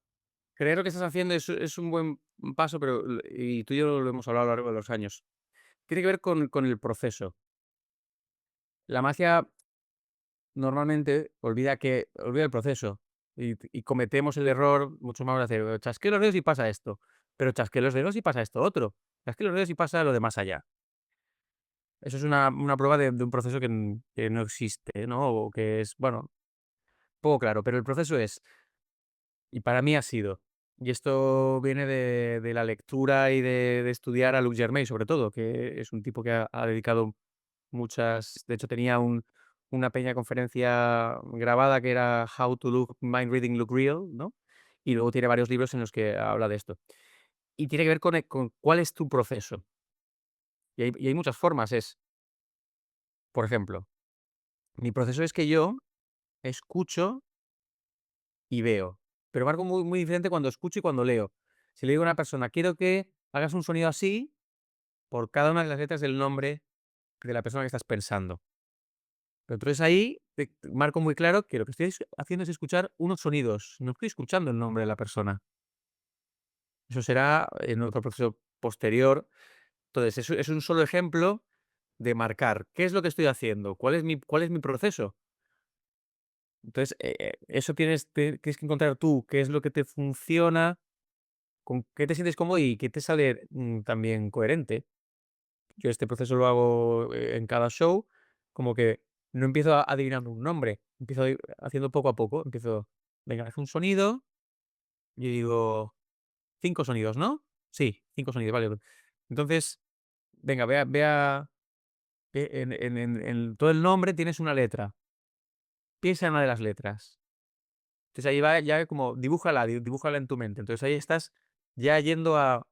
Creer lo que estás haciendo es un buen paso, pero y tú y yo lo hemos hablado a lo largo de los años. Tiene que ver con el proceso. La magia normalmente olvida el proceso y cometemos el error mucho más de hacer, chasqueo los dedos y pasa esto, pero chasqueo los dedos y pasa esto otro, chasqueo los dedos y pasa lo de más allá. eso es una prueba de un proceso que no existe, ¿no? O que es, bueno, poco claro, pero el proceso es, y para mí ha sido, y esto viene de la lectura y de estudiar a Luc Germain, sobre todo, que es un tipo que ha dedicado muchas, de hecho tenía una pequeña conferencia grabada que era How to Look Mind Reading Look Real, ¿no? Y luego tiene varios libros en los que habla de esto. Y tiene que ver con cuál es tu proceso. Y hay muchas formas. Es, por ejemplo, mi proceso es que yo escucho y veo, pero es algo muy, muy diferente cuando escucho y cuando leo. Si le digo a una persona, quiero que hagas un sonido así por cada una de las letras del nombre de la persona que estás pensando. Pero entonces ahí marco muy claro que lo que estoy haciendo es escuchar unos sonidos, no estoy escuchando el nombre de la persona. Eso será en otro proceso posterior. Entonces, eso es un solo ejemplo de marcar qué es lo que estoy haciendo, cuál es mi proceso. Entonces, eso tienes que encontrar tú qué es lo que te funciona, con qué te sientes cómodo y qué te sale también coherente. Yo este proceso lo hago en cada show, como que no empiezo adivinando un nombre, empiezo haciendo poco a poco, empiezo, venga, haz un sonido, y digo, 5 sonidos, ¿no? Sí, 5 sonidos, vale. Entonces, venga, en todo el nombre tienes una letra, piensa en una de las letras. Entonces ahí va ya como dibújala en tu mente. Entonces ahí estás ya yendo a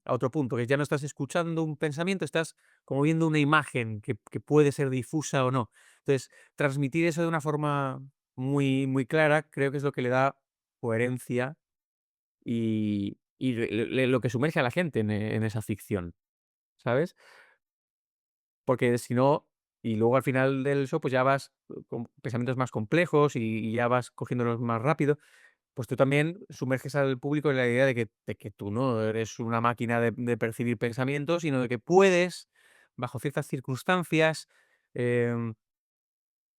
otro punto, que ya no estás escuchando un pensamiento, estás como viendo una imagen que puede ser difusa o no. Entonces, transmitir eso de una forma muy, muy clara, creo que es lo que le da coherencia y lo que sumerge a la gente en esa ficción, ¿sabes? Porque si no, y luego al final del show, pues ya vas con pensamientos más complejos y ya vas cogiéndolos más rápido. Pues tú también sumerges al público en la idea de que tú no eres una máquina de percibir pensamientos, sino de que puedes, bajo ciertas circunstancias, em,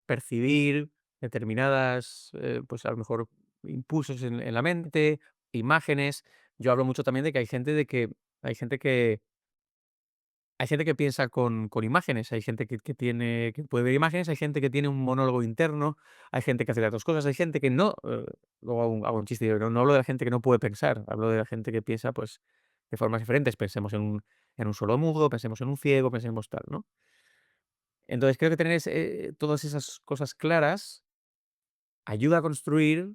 percibir determinadas, pues a lo mejor impulsos en la mente, imágenes. Yo hablo mucho también de que hay gente que hay gente que piensa con imágenes, hay gente que puede ver imágenes, hay gente que tiene un monólogo interno, hay gente que hace las 2 cosas, hay gente que no, luego hago un chiste, digo, no hablo de la gente que no puede pensar, hablo de la gente que piensa, pues, de formas diferentes. Pensemos en un sordomudo, pensemos en un ciego, pensemos tal, ¿no? Entonces, creo que tener todas esas cosas claras ayuda a construir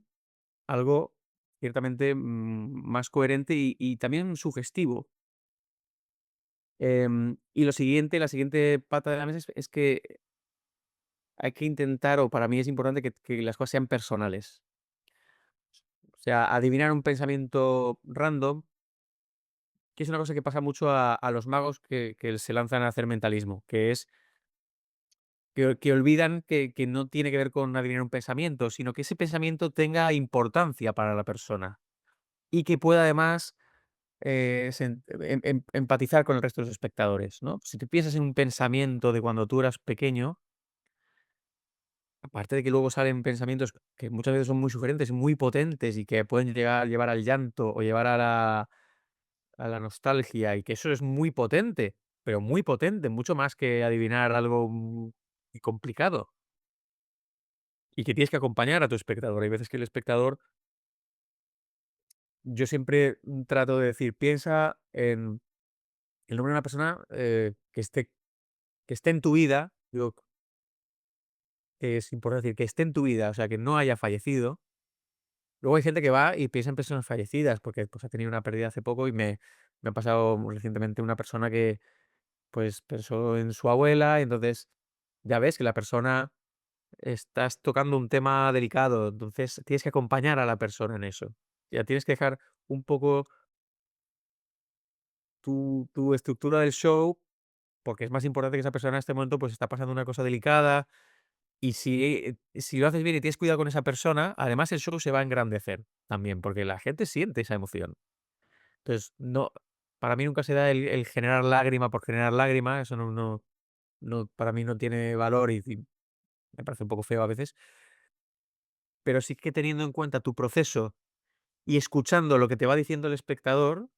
algo ciertamente, más coherente y también sugestivo. Y la siguiente pata de la mesa es que hay que intentar, o para mí es importante que las cosas sean personales. O sea, adivinar un pensamiento random, que es una cosa que pasa mucho a los magos que se lanzan a hacer mentalismo, que es que olvidan que no tiene que ver con adivinar un pensamiento, sino que ese pensamiento tenga importancia para la persona y que pueda además empatizar con el resto de los espectadores, ¿no? Si tú piensas en un pensamiento de cuando tú eras pequeño, aparte de que luego salen pensamientos que muchas veces son muy sugerentes, muy potentes y que pueden llevar al llanto o llevar a la nostalgia y que eso es muy potente, pero muy potente, mucho más que adivinar algo muy complicado y que tienes que acompañar a tu espectador. Hay veces que el espectador, yo siempre trato de decir, piensa en el nombre de una persona que esté en tu vida, digo, que es importante decir, que esté en tu vida, o sea, que no haya fallecido. Luego hay gente que va y piensa en personas fallecidas, porque, pues, ha tenido una pérdida hace poco y me ha pasado muy recientemente una persona que, pues, pensó en su abuela, y entonces ya ves que la persona estás tocando un tema delicado, entonces tienes que acompañar a la persona en eso. Ya tienes que dejar un poco tu estructura del show, porque es más importante que esa persona en este momento, pues, está pasando una cosa delicada, y si lo haces bien y tienes cuidado con esa persona, además el show se va a engrandecer también, porque la gente siente esa emoción. Entonces, no, para mí nunca se da el generar lágrima por generar lágrima, eso para mí no tiene valor y me parece un poco feo a veces, pero sí que teniendo en cuenta tu proceso y escuchando lo que te va diciendo el espectador,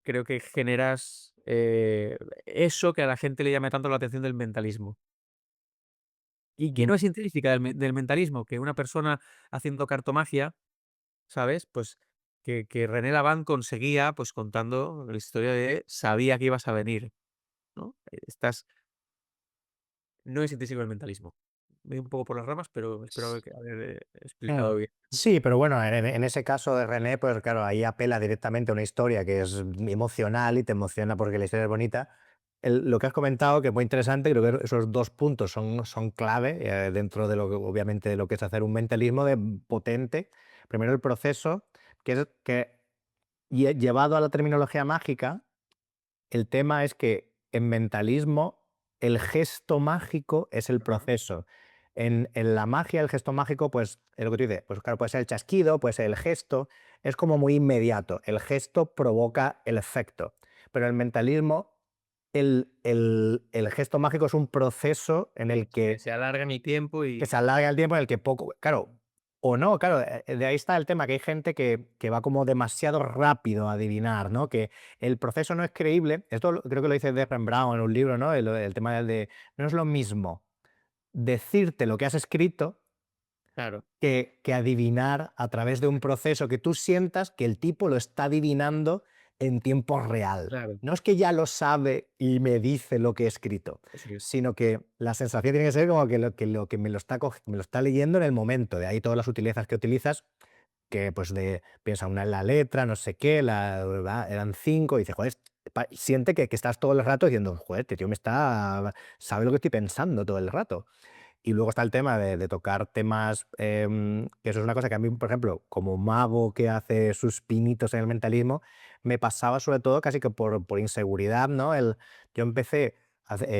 creo que generas eh, eso que a la gente le llama tanto la atención del mentalismo. Y que Mm, no es intrínseca del mentalismo, que una persona haciendo cartomagia, ¿sabes? Pues que René Lavand conseguía, pues contando la historia de sabía que ibas a venir, ¿no? No es intrínseco del mentalismo. Me he ido un poco por las ramas, pero espero haber explicado claro. bien. Sí, pero bueno, en ese caso de René, pues claro, ahí apela directamente a una historia que es emocional y te emociona porque la historia es bonita. Lo que has comentado, que es muy interesante, creo que esos 2 puntos son clave, dentro de lo que obviamente de lo que es hacer un mentalismo de potente. Primero el proceso, que es que llevado a la terminología mágica, el tema es que en mentalismo el gesto mágico es el Ajá. proceso. En la magia, el gesto mágico, pues es lo que tú dices, pues claro, puede ser el chasquido, puede ser el gesto, es como muy inmediato. El gesto provoca el efecto. Pero el mentalismo, el gesto mágico es un proceso en Sí, el que se alarga en el tiempo que se y alarga el tiempo, en el que poco, claro, o no, claro, de ahí está el tema, que hay gente que va como demasiado rápido a adivinar, ¿no? Que el proceso no es creíble. Esto creo que lo dice Derren Brown en un libro, ¿no? El tema del de no es lo mismo decirte lo que has escrito claro, que adivinar a través de un proceso que tú sientas que el tipo lo está adivinando en tiempo real. claro, No es que ya lo sabe y me dice lo que he escrito, eso es. sino que la sensación tiene que ser como que me lo está leyendo en el momento. De ahí todas las sutilezas que utilizas, que pues piensa una en la letra, no sé qué, eran 5, y dice, joder, siente que estás todo el rato diciendo, joder, este tío sabe lo que estoy pensando todo el rato. Y luego está el tema de tocar temas, que eso es una cosa que a mí, por ejemplo, como mago que hace sus pinitos en el mentalismo, me pasaba sobre todo casi que por inseguridad, ¿no? Yo empecé,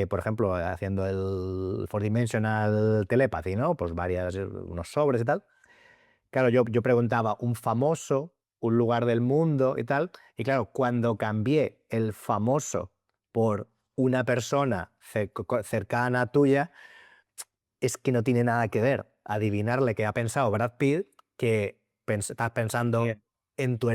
por ejemplo, haciendo el Four Dimensional Telepathy, ¿no? Pues unos sobres y tal. Claro, yo preguntaba un famoso, un lugar del mundo y tal. Y claro, cuando cambié el famoso por una persona cercana tuya, es que no tiene nada que ver adivinarle qué ha pensado Brad Pitt, que estás pensando Bien.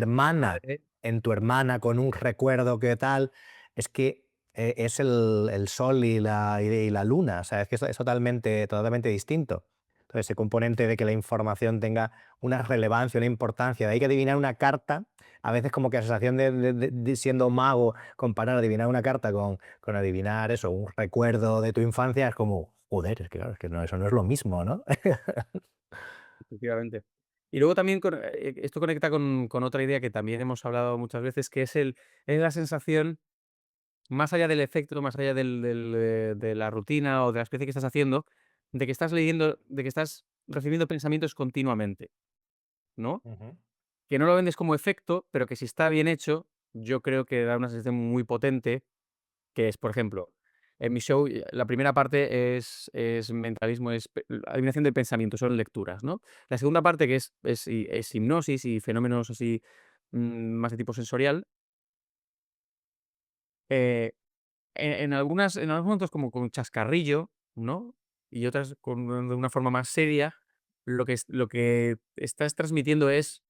Madre, en tu hermana con un recuerdo que tal, es que es el sol y la luna, o sea, es que es totalmente distinto. Entonces, ese componente de que la información tenga una relevancia, una importancia, de ahí que adivinar una carta, a veces como que la sensación de siendo mago, comparar adivinar una carta con adivinar eso, un recuerdo de tu infancia, es como, joder, es que claro, es que no, eso no es lo mismo, ¿no? efectivamente. Y luego también esto conecta con otra idea que también hemos hablado muchas veces, que es la sensación, más allá del efecto, más allá de la rutina o de la especie que estás haciendo, de que estás leyendo, de que estás recibiendo pensamientos continuamente, ¿no? Ujú. Que no lo vendes como efecto, pero que si está bien hecho, yo creo que da una sensación muy potente, que es, por ejemplo, en mi show, la primera parte es mentalismo, es adivinación de pensamientos, son lecturas, ¿no? La segunda parte, que es hipnosis y fenómenos así, más de tipo sensorial, eh, en algunos momentos como con chascarrillo, ¿no? Y otras de una forma más seria, lo que estás transmitiendo es: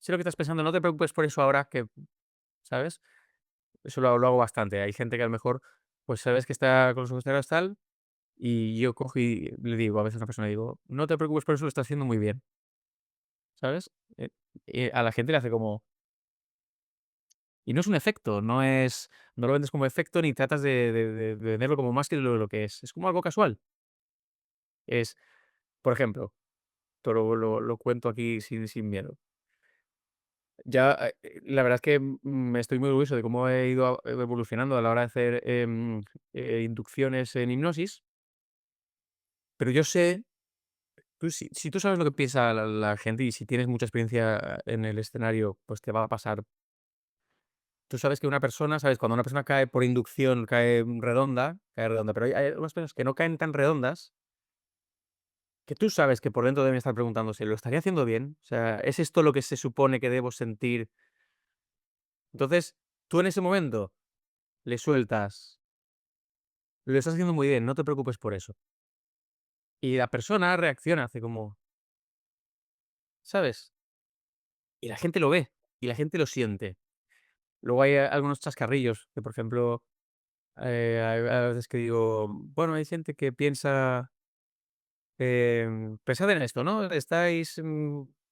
"Sé lo que estás pensando, no te preocupes por eso ahora que", ¿sabes? Eso lo hago bastante. Hay gente que a lo mejor, pues, sabes que está con los ojos cerrados, tal, y yo cojo y le digo a veces a una persona, digo: "No te preocupes por eso, lo estás haciendo muy bien", ¿sabes? A la gente le hace como, y no es un efecto, no lo vendes como efecto ni tratas de venderlo como más que lo que es. Es como algo casual. Es, por ejemplo, te lo cuento aquí sin miedo. Ya, la verdad es que, estoy muy orgulloso de cómo he ido evolucionando a la hora de hacer, inducciones en hipnosis, pero yo sé, si tú sabes lo que piensa la gente y si tienes mucha experiencia en el escenario, pues te va a pasar. Tú sabes que una persona, ¿sabes? Cuando una persona cae por inducción, cae redonda, pero hay algunas personas que no caen tan redondas, que tú sabes que por dentro deben estar preguntándose: "¿Lo estaría haciendo bien? O sea, ¿es esto lo que se supone que debo sentir?". Entonces, tú en ese momento le sueltas: "Lo estás haciendo muy bien, no te preocupes por eso". Y la persona reacciona, hace como, ¿sabes? Y la gente lo ve, y la gente lo siente. Luego hay algunos chascarrillos que, por ejemplo, hay a veces que digo, bueno, hay gente que piensa, pensad en esto, ¿no? Estáis,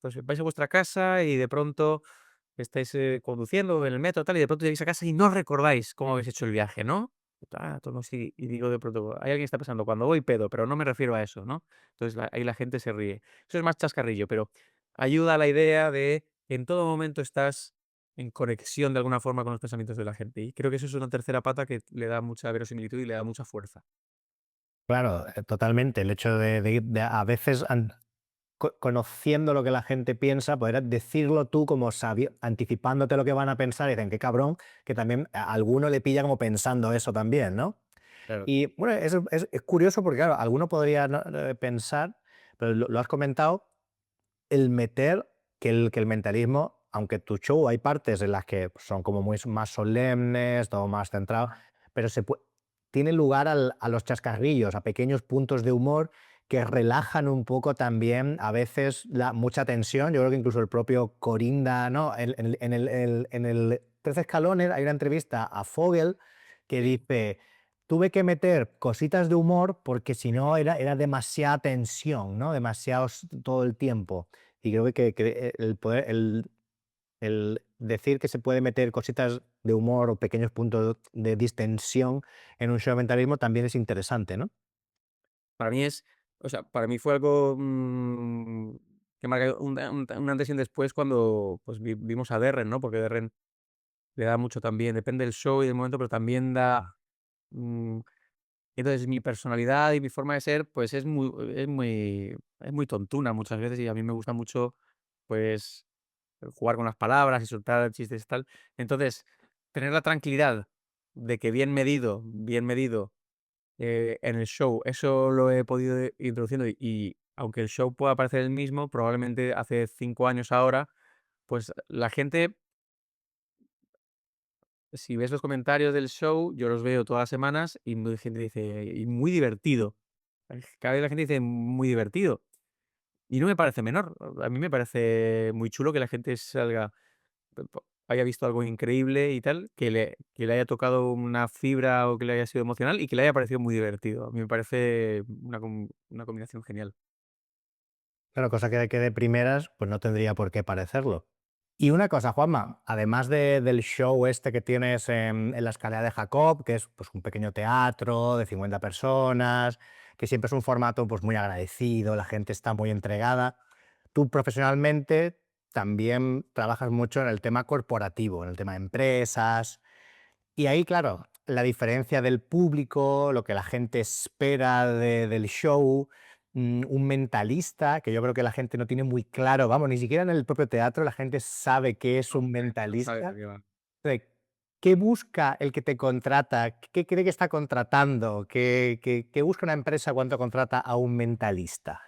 pues vais a vuestra casa y de pronto estáis conduciendo en el metro tal y de pronto llegáis a casa y no recordáis cómo habéis hecho el viaje, ¿no? Todo así, y digo de pronto, hay alguien que está pensando, cuando voy pedo, pero no me refiero a eso, ¿no? Entonces ahí la gente se ríe. Eso es más chascarrillo, pero ayuda a la idea de que en todo momento estás en conexión de alguna forma con los pensamientos de la gente. Y creo que eso es una tercera pata que le da mucha verosimilitud y le da mucha fuerza. Claro, totalmente. El hecho de ir a veces conociendo lo que la gente piensa, poder decirlo tú como anticipándote lo que van a pensar, y dicen, qué cabrón, que también a alguno le pilla como pensando eso también, ¿no? Claro. Y bueno, es curioso porque, claro, alguno podría ¿no? Pensar, pero lo has comentado, el meter que el mentalismo, aunque tu show hay partes en las que son como muy más solemnes, todo más centrado, pero tiene lugar a los chascarrillos, a pequeños puntos de humor que relajan un poco también a veces mucha tensión. Yo creo que incluso el propio Corinda, ¿no? En el 13 escalones hay una entrevista a Fogel que dice, tuve que meter cositas de humor porque si no era demasiada tensión, ¿no? Demasiados todo el tiempo. Y creo que el decir que se puede meter cositas de humor o pequeños puntos de distensión en un show de mentalismo también es interesante, ¿no? Para mí o sea, para mí fue algo, que marca un antes y un después cuando, pues, vimos a Derren, ¿no? Porque Derren le da mucho también, depende del show y del momento, pero también da, mm, entonces mi personalidad y mi forma de ser, pues, es muy tontuna muchas veces y a mí me gusta mucho, pues, jugar con las palabras y soltar chistes y tal. Entonces, tener la tranquilidad de que bien medido en el show, eso lo he podido ir introduciendo y aunque el show pueda parecer el mismo, probablemente hace 5 años ahora, pues la gente, si ves los comentarios del show, yo los veo todas las semanas y mucha gente dice: "Y muy divertido". Cada vez la gente dice: "Muy divertido". Y no me parece menor. A mí me parece muy chulo que la gente haya visto algo increíble y tal, que le haya tocado una fibra o que le haya sido emocional y que le haya parecido muy divertido. A mí me parece una combinación genial. Claro, cosa que de primeras, pues no tendría por qué parecerlo. Y una cosa, Juanma, además del show este que tienes en la Escalera de Jacob, que es pues, un pequeño teatro de 50 personas, que siempre es un formato pues, muy agradecido, la gente está muy entregada, tú profesionalmente también trabajas mucho en el tema corporativo, en el tema de empresas, y ahí, claro, la diferencia del público, lo que la gente espera del show, un mentalista, que yo creo que la gente no tiene muy claro, vamos, ni siquiera en el propio teatro la gente sabe qué es No, un no sabes a mentalista. qué va. De ¿Qué busca el que te contrata? ¿Qué cree que está contratando? ¿Qué busca una empresa cuando contrata a un mentalista?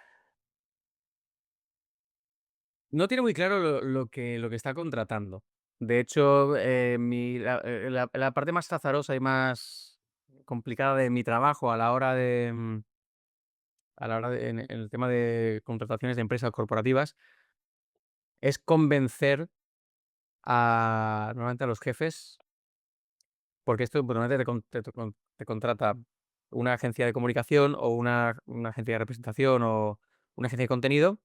No tiene muy claro lo que está contratando. De hecho, la parte más azarosa y más complicada de mi trabajo a la hora de en el tema de contrataciones de empresas corporativas, es convencer normalmente a los jefes, porque esto pues, normalmente te contrata una agencia de comunicación o una agencia de representación o una agencia de contenido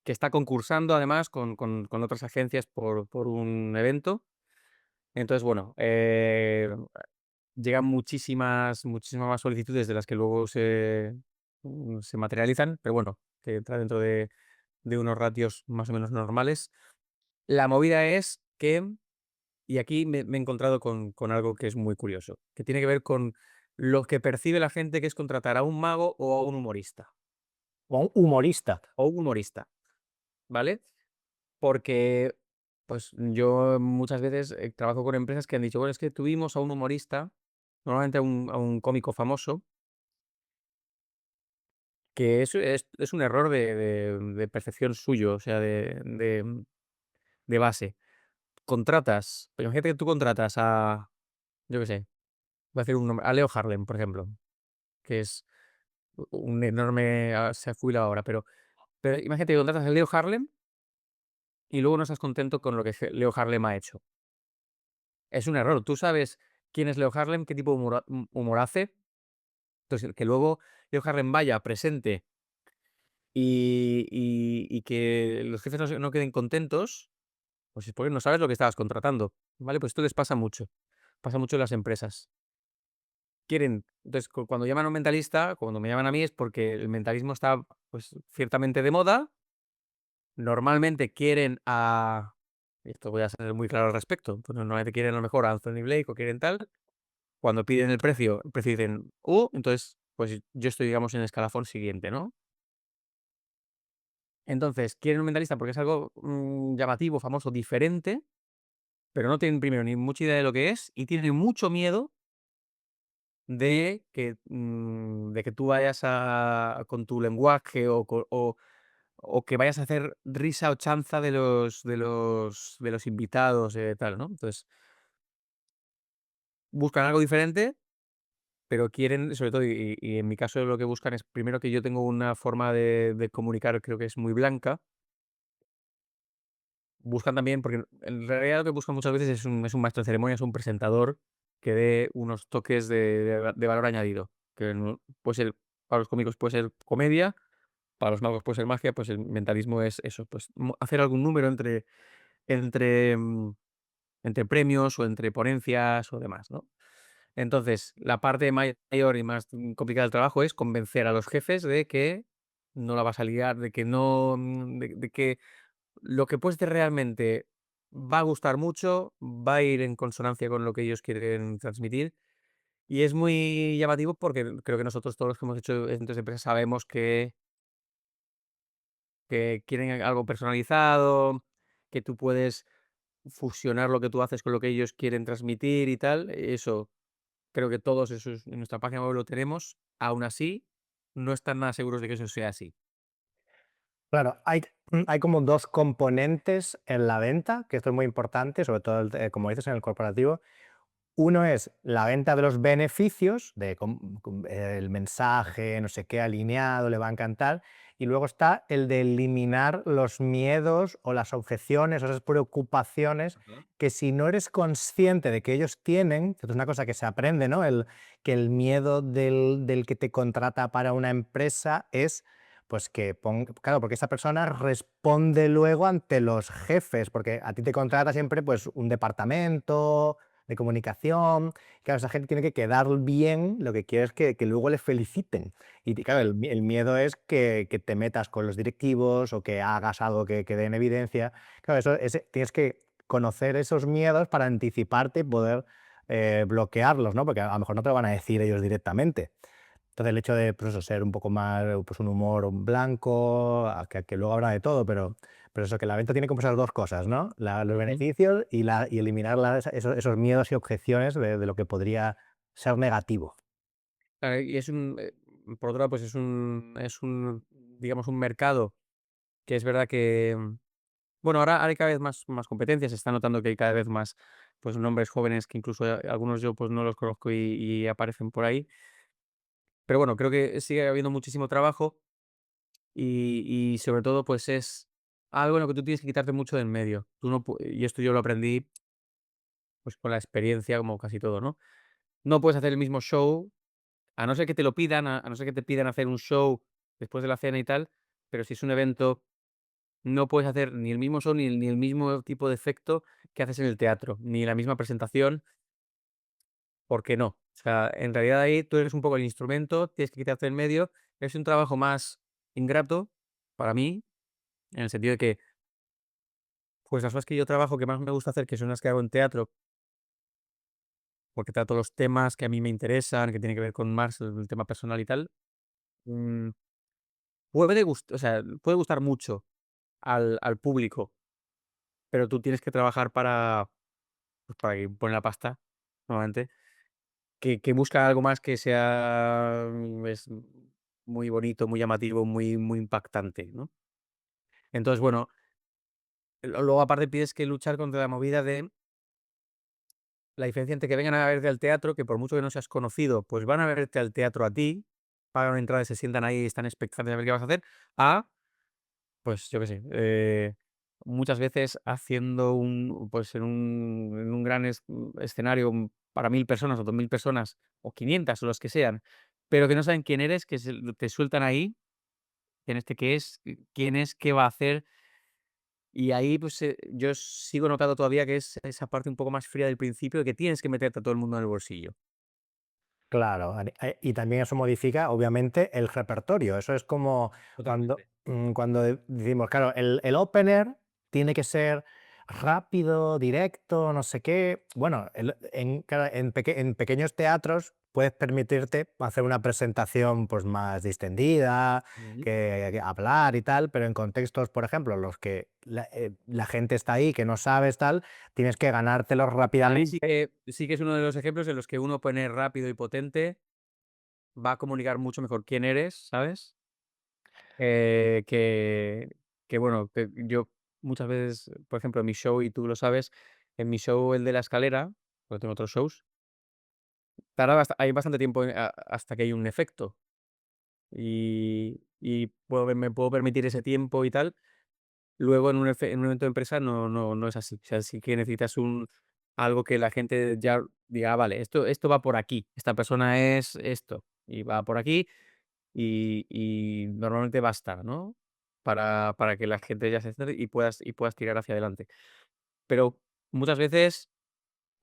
que está concursando además con otras agencias por un evento. Entonces, bueno, llegan muchísimas más solicitudes de las que luego se materializan, pero bueno, que entra dentro de unos ratios más o menos normales. La movida es que, y aquí me he encontrado con algo que es muy curioso, que tiene que ver con lo que percibe la gente que es contratar a un mago o a un humorista, O un humorista. ¿vale? Porque, pues, yo muchas veces, trabajo con empresas que han dicho: "Bueno, es que tuvimos a un humorista, normalmente a un cómico famoso, que es un error de percepción suyo, o sea, de base". Imagínate que tú contratas yo qué sé, voy a decir un nombre, a Leo Harlem, por ejemplo, que es un enorme se ha jubilado ahora, pero imagínate que contratas a Leo Harlem y luego no estás contento con lo que Leo Harlem ha hecho. es un error. Tú sabes quién es Leo Harlem, qué tipo de humor hace. Entonces, que luego Leo Harlem vaya, presente y que los jefes no queden contentos, pues es porque no sabes lo que estabas contratando, ¿vale? Pues esto les pasa mucho en las empresas. Entonces, cuando llaman a un mentalista, cuando me llaman a mí es porque el mentalismo está, pues, ciertamente de moda. Normalmente quieren y esto voy a ser muy claro al respecto, pues normalmente quieren a lo mejor a Anthony Blake o quieren tal. Cuando piden el precio dicen: entonces, pues yo estoy, digamos, en el escalafón siguiente, ¿no? Entonces, quieren un mentalista porque es algo, llamativo, famoso, diferente, pero no tienen primero ni mucha idea de lo que es y tienen mucho miedo de que tú vayas con tu lenguaje o que vayas a hacer risa o chanza de los invitados, tal, ¿no? Entonces, buscan algo diferente, pero quieren, sobre todo, y en mi caso lo que buscan es, primero, que yo tengo una forma de comunicar, creo que es muy blanca. Buscan también, porque en realidad lo que buscan muchas veces es un maestro de ceremonias, un presentador que dé unos toques de valor añadido, que no puede ser, para los cómicos puede ser comedia, para los magos puede ser magia, pues el mentalismo es eso, pues hacer algún número entre, mm, entre premios o entre ponencias o demás, ¿no? Entonces, la parte mayor y más complicada del trabajo es convencer a los jefes de que no la vas a liar, de que no, de que lo que puedes hacer realmente va a gustar mucho, va a ir en consonancia con lo que ellos quieren transmitir. Y es muy llamativo porque creo que nosotros todos los que hemos hecho eventos de empresa sabemos que quieren algo personalizado, que tú puedes fusionar lo que tú haces con lo que ellos quieren transmitir y tal. Eso, creo que todos esos en nuestra página web lo tenemos. Aún así, no están nada seguros de que eso sea así. Claro, hay como dos componentes en la venta, que esto es muy importante, sobre todo, como dices, en el corporativo. Uno es la venta de los beneficios, el mensaje, no sé qué, alineado, le va a encantar. Y luego está el de eliminar los miedos o las objeciones o esas preocupaciones Ajá. que, si no eres consciente de que ellos tienen, que es una cosa que se aprende, ¿no? Que el miedo del que te contrata para una empresa es, pues, claro, porque esa persona responde luego ante los jefes, porque a ti te contrata siempre, pues, un departamento de comunicación. Claro, esa gente tiene que quedar bien, lo que quiere es que luego le feliciten. Y claro, el miedo es que te metas con los directivos o que hagas algo que dé en evidencia. Claro, tienes que conocer esos miedos para anticiparte y poder bloquearlos, ¿no? Porque a lo mejor no te lo van a decir ellos directamente. Entonces, el hecho de, pues eso, ser un poco más, pues, un humor blanco, que luego habrá de todo, pero eso, que la venta tiene como esas dos cosas, ¿no? Los Ujú. beneficios y eliminar esos miedos y objeciones de lo que podría ser negativo. Y por otro lado, pues digamos, un mercado que es verdad que, bueno, ahora hay cada vez más competencias. Se está notando que hay cada vez más, pues, nombres jóvenes que incluso algunos yo, pues, no los conozco y aparecen por ahí. Pero bueno, creo que sigue habiendo muchísimo trabajo y sobre todo, pues, es algo en lo que tú tienes que quitarte mucho de en medio. Tú no pue Y esto yo lo aprendí, pues, con la experiencia, como casi todo, ¿no? No puedes hacer el mismo show, a no ser que te lo pidan, a no ser que te pidan hacer un show después de la cena y tal, pero si es un evento, no puedes hacer ni el mismo show, ni el mismo tipo de efecto que haces en el teatro, ni la misma presentación, porque no. O sea, en realidad ahí tú eres un poco el instrumento, tienes que quitarte en medio. Es un trabajo más ingrato para mí, en el sentido de que, pues, las cosas que yo trabajo, que más me gusta hacer, que son las que hago en teatro, porque trato los temas que a mí me interesan, que tienen que ver con más el tema personal y tal, mm, o sea, puede gustar mucho al público, pero tú tienes que trabajar para que pone la pasta, normalmente, que busca algo más que sea, muy bonito, muy llamativo, muy impactante, ¿no? Entonces, bueno, luego aparte tienes que luchar contra la movida de la diferencia entre que vengan a verte al teatro, que por mucho que no seas conocido, pues van a verte al teatro a ti, pagan una entrada y se sientan ahí y están expectantes de ver qué vas a hacer, a, pues, yo qué sé, muchas veces haciendo pues en un gran escenario para 1000 personas o 2000 personas o 500 o los que sean, pero que no saben quién eres, que te sueltan ahí, quién qué es, quién es, qué va a hacer. Y ahí, pues, yo sigo notando todavía que es esa parte un poco más fría del principio, de que tienes que meterte a todo el mundo en el bolsillo. Claro, y también eso modifica, obviamente, el repertorio. Eso es como cuando, Totalmente. cuando decimos, claro, el opener tiene que ser rápido, directo, no sé qué. Bueno, claro, en pequeños teatros puedes permitirte hacer una presentación pues, más distendida, Ujú. que hablar y tal, pero en contextos, por ejemplo, los que la gente está ahí, que no sabes tal, tienes que ganártelos Ahí rápidamente. sí que es uno de los ejemplos en los que uno pone rápido y potente, va a comunicar mucho mejor quién eres, ¿sabes? Eh, que bueno, que yo muchas veces, por ejemplo, en mi show, y tú lo sabes, en mi show, el de La Escalera, porque tengo otros shows, hay bastante tiempo hasta que hay un efecto, y me puedo permitir ese tiempo y tal. Luego en un evento de empresa no es así. O sea, sí que necesitas algo que la gente ya diga: "Ah, vale, esto va por aquí, esta persona es esto, y va por aquí", y normalmente basta, ¿no? Para que la gente ya se centre y puedas tirar hacia adelante. Pero muchas veces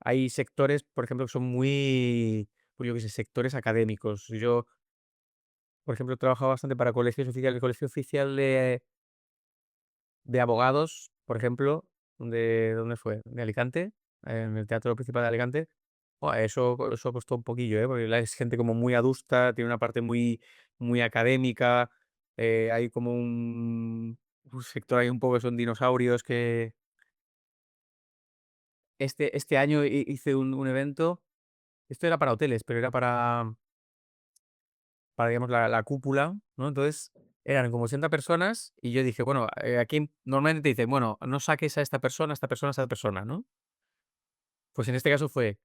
hay sectores, por ejemplo, que son muy, pues yo qué sé, sectores académicos. Yo, por ejemplo, he trabajado bastante para colegios oficiales. El colegio oficial de abogados, por ejemplo, ¿dónde fue? De Alicante, en el Teatro Principal de Alicante. Buah, eso costó un poquillo, ¿eh? Porque es gente como muy adusta, tiene una parte muy académica, hay como un sector ahí un poco que son dinosaurios que este año hice un evento, esto era para hoteles, pero era para digamos, la cúpula, ¿no? Entonces, eran como 80 personas y yo dije: "Bueno, aquí normalmente te dicen, bueno, no saques a esta persona, a esta persona", ¿no? Pues en este caso fue,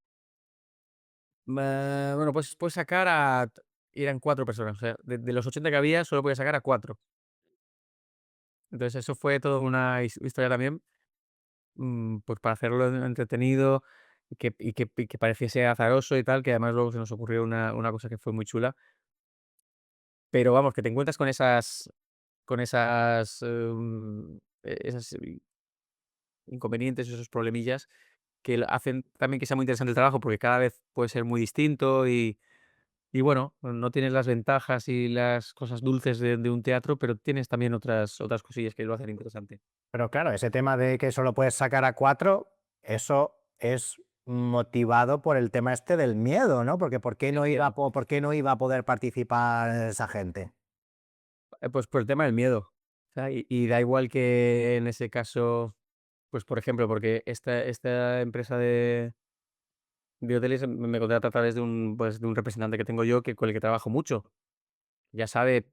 bueno, pues puedes sacar y eran 4 personas, o sea, de los 80 que había, solo podía sacar a 4. Entonces, eso fue toda una historia también, pues para hacerlo entretenido y que pareciese azaroso y tal, que además luego se nos ocurrió una cosa que fue muy chula. Pero vamos, que te encuentras con esas, esas inconvenientes, esos problemillas que hacen también que sea muy interesante el trabajo, porque cada vez puede ser muy distinto y bueno, no tienes las ventajas y las cosas dulces de un teatro, pero tienes también otras cosillas que lo hacen interesante. Pero claro, ese tema de que solo puedes sacar a 4, eso es motivado por el tema este del miedo, ¿no? Porque El miedo. ¿por qué no iba a poder participar esa gente? Pues por el tema del miedo. O sea, y da igual que en ese caso, pues por ejemplo, porque esta empresa de hoteles me contrata a través de un representante que tengo yo con el que trabajo mucho. Ya sabe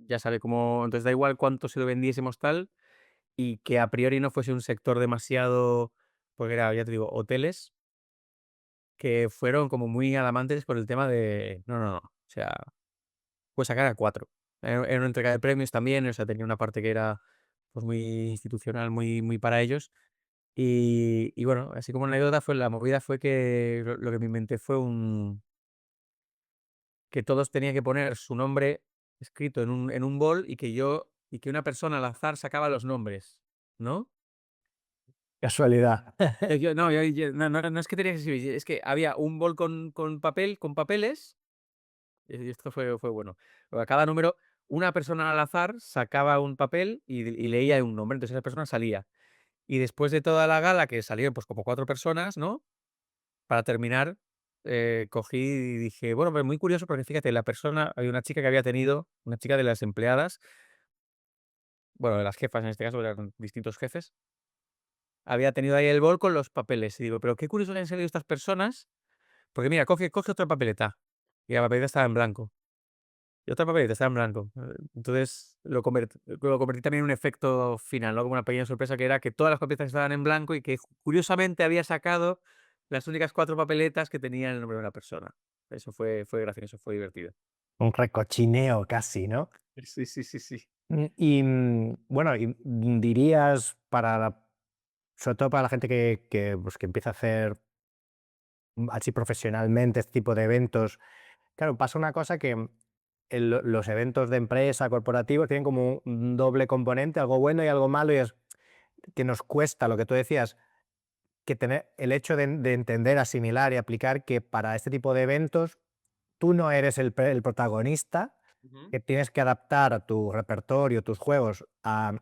ya sabe cómo, entonces da igual cuánto se lo vendiésemos tal, y que a priori no fuese un sector demasiado, porque era, ya te digo, hoteles que fueron como muy adamantes por el tema de: "No, no, no, o sea, puedes sacar a 4". Era una entrega de premios también, o sea, tenía una parte que era, pues, muy institucional, muy para ellos. Y bueno, así como anécdota la movida fue que lo que me inventé fue que todos tenían que poner su nombre escrito en un bol y que una persona al azar sacaba los nombres, ¿no? Casualidad. No es que tenía que escribir, es que había un bol con papeles, y esto fue bueno. A cada número, una persona al azar sacaba un papel y leía un nombre, entonces esa persona salía. Y después de toda la gala, que salieron, pues, como 4 personas, ¿no? Para terminar, cogí y dije: "Bueno, pues muy curioso", porque fíjate, había una chica que había tenido, una chica de las empleadas, bueno, de las jefas en este caso, eran distintos jefes, había tenido ahí el bol con los papeles. Y digo: "Pero qué curioso que han salido estas personas, porque mira, coge otra papeleta". Y la papeleta estaba en blanco. Y otra papeleta estaba en blanco. Entonces lo convertí también en un efecto final, ¿no? Como una pequeña sorpresa, que era que todas las papeletas estaban en blanco y que curiosamente había sacado las únicas 4 papeletas que tenían el nombre de una persona. Eso fue gracioso, fue divertido. Un recochineo casi, ¿no? Sí, sí, sí, sí. Bueno, dirías sobre todo para la gente pues, que empieza a hacer así profesionalmente este tipo de eventos. Claro, pasa una cosa que los eventos de empresa, corporativos, tienen como un doble componente, algo bueno y algo malo, y es que nos cuesta, lo que tú decías, que tener el hecho de entender, asimilar y aplicar que para este tipo de eventos tú no eres el protagonista, Ujú. que tienes que adaptar tu repertorio, tus juegos a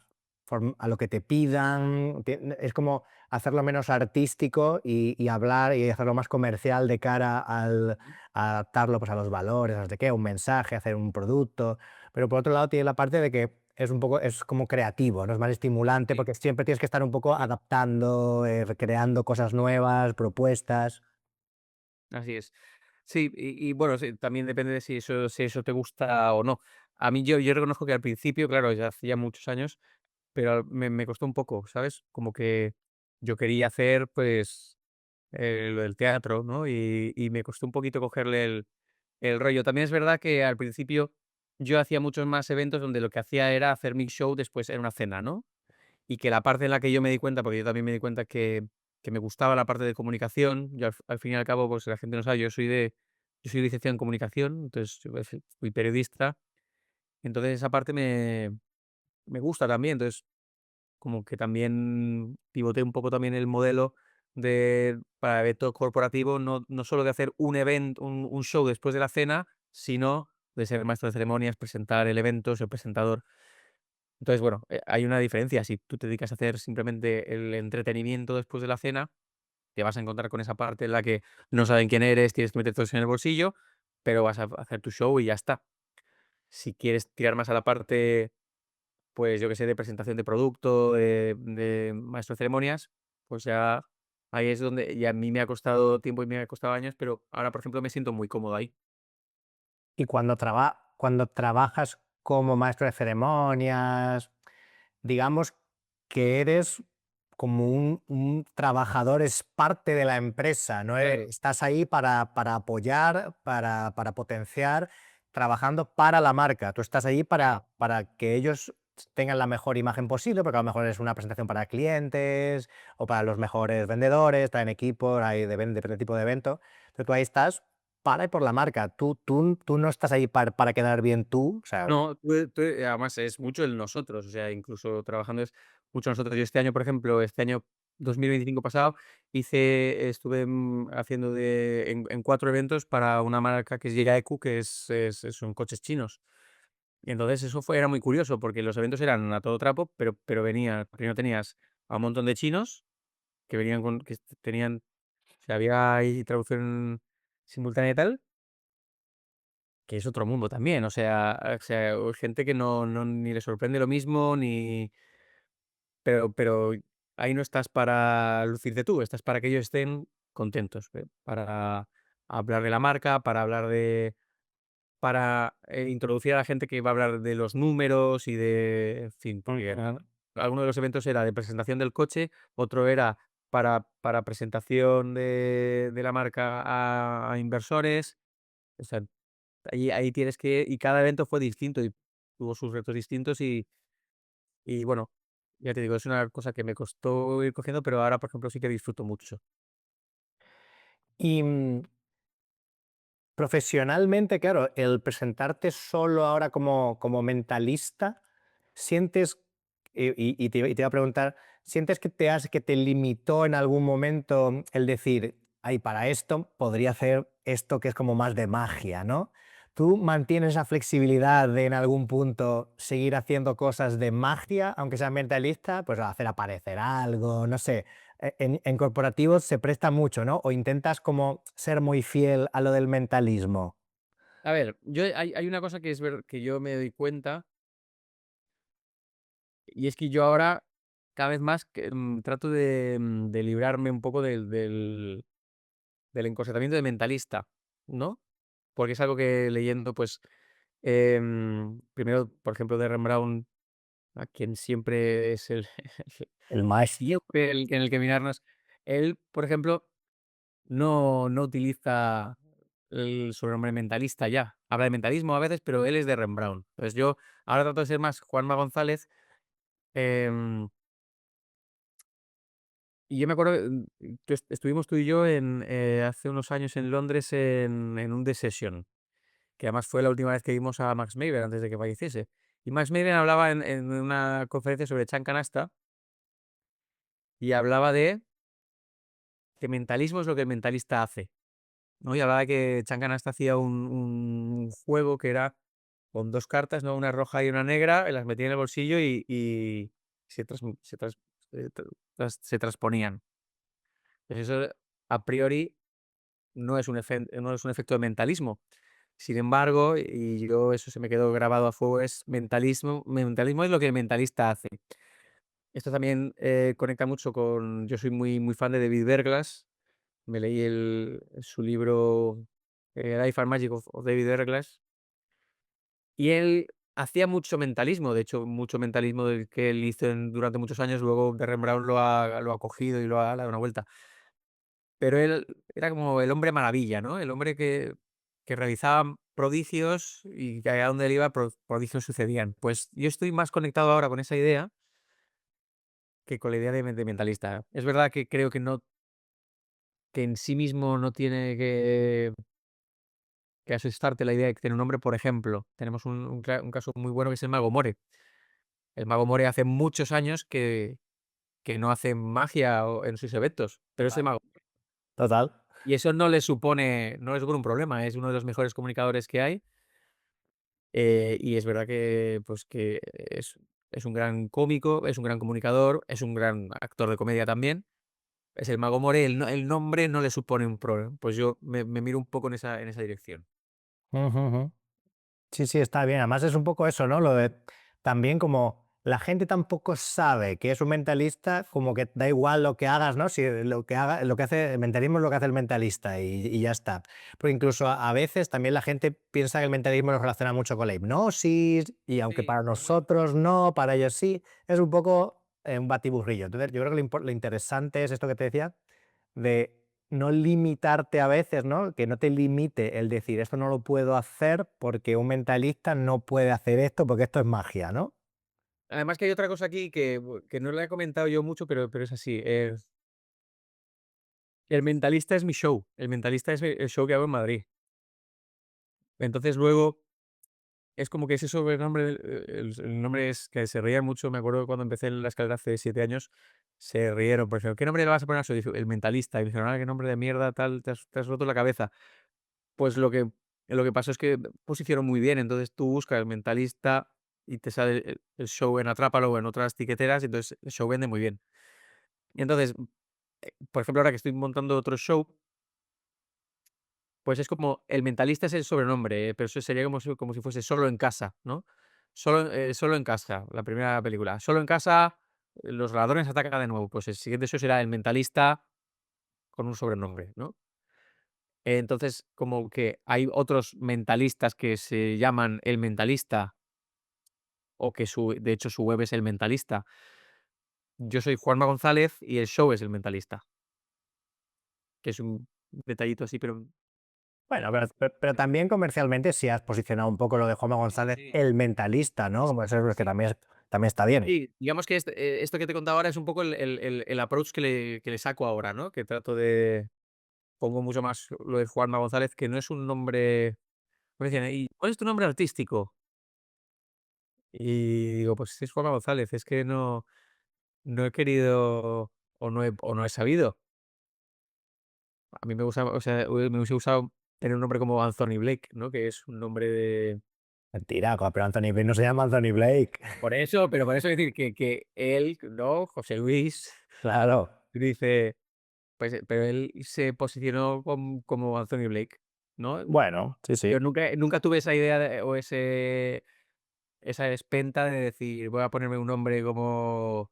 lo que te pidan. Es como hacerlo menos artístico y hablar y hacerlo más comercial de cara Ujú. a adaptarlo pues, a los valores, a qué, un mensaje, hacer un producto. Pero por otro lado tiene la parte de que es como creativo, ¿no? Es más estimulante Sí, porque siempre tienes que estar un poco adaptando, creando cosas nuevas, propuestas. así es. Sí, y bueno, sí, también depende de si eso te gusta o no. A mí yo reconozco que al principio, claro, ya hacía muchos años, pero me costó un poco, ¿sabes? Como que yo quería hacer, pues, lo del teatro, ¿no? Y me costó un poquito cogerle el rollo. También es verdad que al principio yo hacía muchos más eventos donde lo que hacía era hacer mi show después en una cena, ¿no? Y que la parte en la que yo me di cuenta, porque yo también me di cuenta que me gustaba la parte de comunicación, yo al fin y al cabo, pues la gente no sabe, yo soy licenciado en comunicación, entonces yo fui periodista, entonces esa parte me gusta también, entonces como que también pivoté un poco también el modelo para eventos corporativos, no solo de hacer un evento, un show después de la cena, sino de ser maestro de ceremonias, presentar el evento, ser presentador. Entonces, bueno, hay una diferencia. Si tú te dedicas a hacer simplemente el entretenimiento después de la cena, te vas a encontrar con esa parte en la que no saben quién eres, tienes que meter todo eso en el bolsillo, pero vas a hacer tu show y ya está. Si quieres tirar más a la parte, pues yo que sé, de presentación de producto, de maestro de ceremonias, pues ya ahí es donde y a mí me ha costado tiempo y me ha costado años, pero ahora, por ejemplo, me siento muy cómodo ahí. Y cuando trabajas como maestro de ceremonias, digamos que eres como un trabajador, es parte de la empresa, ¿no? Claro. Estás ahí para apoyar, para potenciar, trabajando para la marca. Tú estás ahí para que ellos tengan la mejor imagen posible, porque a lo mejor es una presentación para clientes o para los mejores vendedores, traen equipos, hay depende del tipo de evento. Entonces tú ahí estás para y por la marca. Tú no estás ahí para quedar bien tú, o sea, No, además es mucho el nosotros, o sea, incluso trabajando es mucho nosotros. Yo este año, por ejemplo, este año 2025 pasado, estuve, haciendo en 4 eventos para una marca que es Gigaecu, que son coches chinos. Y entonces era muy curioso, porque los eventos eran a todo trapo, pero primero tenías a un montón de chinos que venían tenían, o sea, había ahí traducción simultánea y tal, que es otro mundo también, o gente que ni le sorprende lo mismo, pero ahí no estás para lucirte tú, estás para que ellos estén contentos, para hablar de la marca, para, introducir a la gente que va a hablar de los números y en fin, porque alguno de los eventos era de presentación del coche, otro era para presentación de la marca a inversores, o sea, ahí tienes y cada evento fue distinto y tuvo sus retos distintos y bueno, ya te digo, es una cosa que me costó ir cogiendo, pero ahora, por ejemplo, sí que disfruto mucho. y, profesionalmente, claro, el presentarte solo ahora como mentalista, sientes, y te iba a preguntar, ¿sientes que te limitó en algún momento el decir, ay, para esto podría hacer esto que es como más de magia, ¿no? ¿Tú mantienes esa flexibilidad de en algún punto seguir haciendo cosas de magia, aunque seas mentalista, pues hacer aparecer algo, no sé? En corporativos se presta mucho, ¿no? O intentas como ser muy fiel a lo del mentalismo. A ver, hay una cosa que que yo me doy cuenta, y es que yo ahora, cada vez más, trato de librarme un poco del encorsetamiento de mentalista, ¿no? Porque es algo que leyendo, pues, primero, por ejemplo, de Ren Brown, a quien siempre es El maestro. siempre en el que mirarnos, él, por ejemplo, no utiliza. el sobrenombre mentalista ya. Habla de mentalismo a veces, pero él es de Rembrandt. Entonces yo ahora trato de ser más Juanma González. em, y yo me acuerdo, estuvimos tú y yo hace unos años en Londres en un The Session, que además fue la última vez que vimos a Max Maver antes de que falleciese. Y Max Maver hablaba en una conferencia sobre Chan Canasta y hablaba de que mentalismo es lo que el mentalista hace, ¿no? Y hablaba de que Chan Canasta hacía un juego que era con 2 cartas, ¿no? Una roja y una negra, las metía en el bolsillo y se transmu se transponían. Pues eso, a priori, no es un efecto de mentalismo. Sin embargo, y yo eso se me quedó grabado a fuego, es mentalismo es lo que el mentalista hace. Esto también, conecta mucho con yo soy muy fan de David Berglas, me leí su libro, Life and Magic of David Berglas. Y él hacía mucho mentalismo, de hecho, mucho mentalismo del que él hizo durante muchos años, luego de Rembrandt lo ha cogido y le ha dado una vuelta. Pero él era como el hombre maravilla, ¿no? El hombre que realizaba prodigios y que allá donde él iba, prodigios sucedían. Pues yo estoy más conectado ahora con esa idea que con la idea de mentalista. Es verdad que creo que en sí mismo no tiene que asustarte la idea de que tiene un nombre. Por ejemplo, tenemos un caso muy bueno que es el Mago More. El Mago More hace muchos años que no hace magia en sus eventos, pero es el Mago. Total. Y eso no le supone un problema, es uno de los mejores comunicadores que hay, y es verdad que, pues, que es un gran cómico, es un gran comunicador, es un gran actor de comedia también. Es el Mago More, el nombre no le supone un problema. Pues yo me miro un poco en esa dirección. Ujú, ujú. Sí, sí, está bien. Además es un poco eso, ¿no? Lo de también como la gente tampoco sabe que es un mentalista, como que da igual lo que hagas, ¿no? Si lo que haga, lo que hace el mentalismo es lo que hace el mentalista y ya está. Pero incluso a veces también la gente piensa que el mentalismo lo relaciona mucho con la hipnosis y aunque Sí, para muy bueno. nosotros no, para ellos sí, es un poco un batiburrillo. Entonces yo creo que lo interesante es esto que te decía de no limitarte a veces, ¿no? Que no te limite el decir, esto no lo puedo hacer porque un mentalista no puede hacer esto porque esto es magia, ¿no? Además que hay otra cosa aquí que no la he comentado yo mucho, pero es así, el mentalista es mi show, el mentalista es el show que hago en Madrid. Entonces luego es como que ese sobrenombre, el nombre es que se reían mucho, me acuerdo cuando empecé en la escalera hace 7 años, se rieron, por ejemplo, ¿qué nombre le vas a poner a eso? Dije, el mentalista, y me dijeron: "Ah, qué nombre de mierda, tal, te has roto la cabeza". Pues lo que pasó es que pusieron muy bien, entonces tú buscas el mentalista y te sale el show en Atrápalo o en otras tiqueteras, y entonces el show vende muy bien. Y entonces, por ejemplo, ahora que estoy montando otro show, pues es como el mentalista es el sobrenombre, pero eso sería como si fuese Solo en casa, ¿no? Solo en casa, la primera película. Solo en casa, los ladrones atacan de nuevo. Pues el siguiente show será el mentalista con un sobrenombre, ¿no? Entonces, como que hay otros mentalistas que se llaman El Mentalista o que de hecho su web es El Mentalista. Yo soy Juanma González y el show es El Mentalista, que es un detallito así, pero Bueno, pero también comercialmente sí has posicionado un poco lo de Juanma González, sí. el mentalista, ¿no? Como eso es que Sí. también, también está bien. Sí, digamos que esto que te he contado ahora es un poco el approach que le saco ahora, ¿no? Que trato de pongo mucho más lo de Juanma González, que no es un nombre me decían: "¿Y cuál es tu nombre artístico?". Y digo: "Pues es Juanma González, es que no he querido o no he sabido". A mí me gusta, o sea, me hubiese gustado tener un nombre como Anthony Blake, ¿no? Que es un nombre de Mentira, pero Anthony Blake no se llama Anthony Blake. por eso decir que él, ¿no? José Luis, Claro. dice pues, pero él se posicionó como Anthony Blake, ¿no? Bueno, sí, sí. Yo nunca tuve esa idea o esa espenta de decir: "Voy a ponerme un nombre como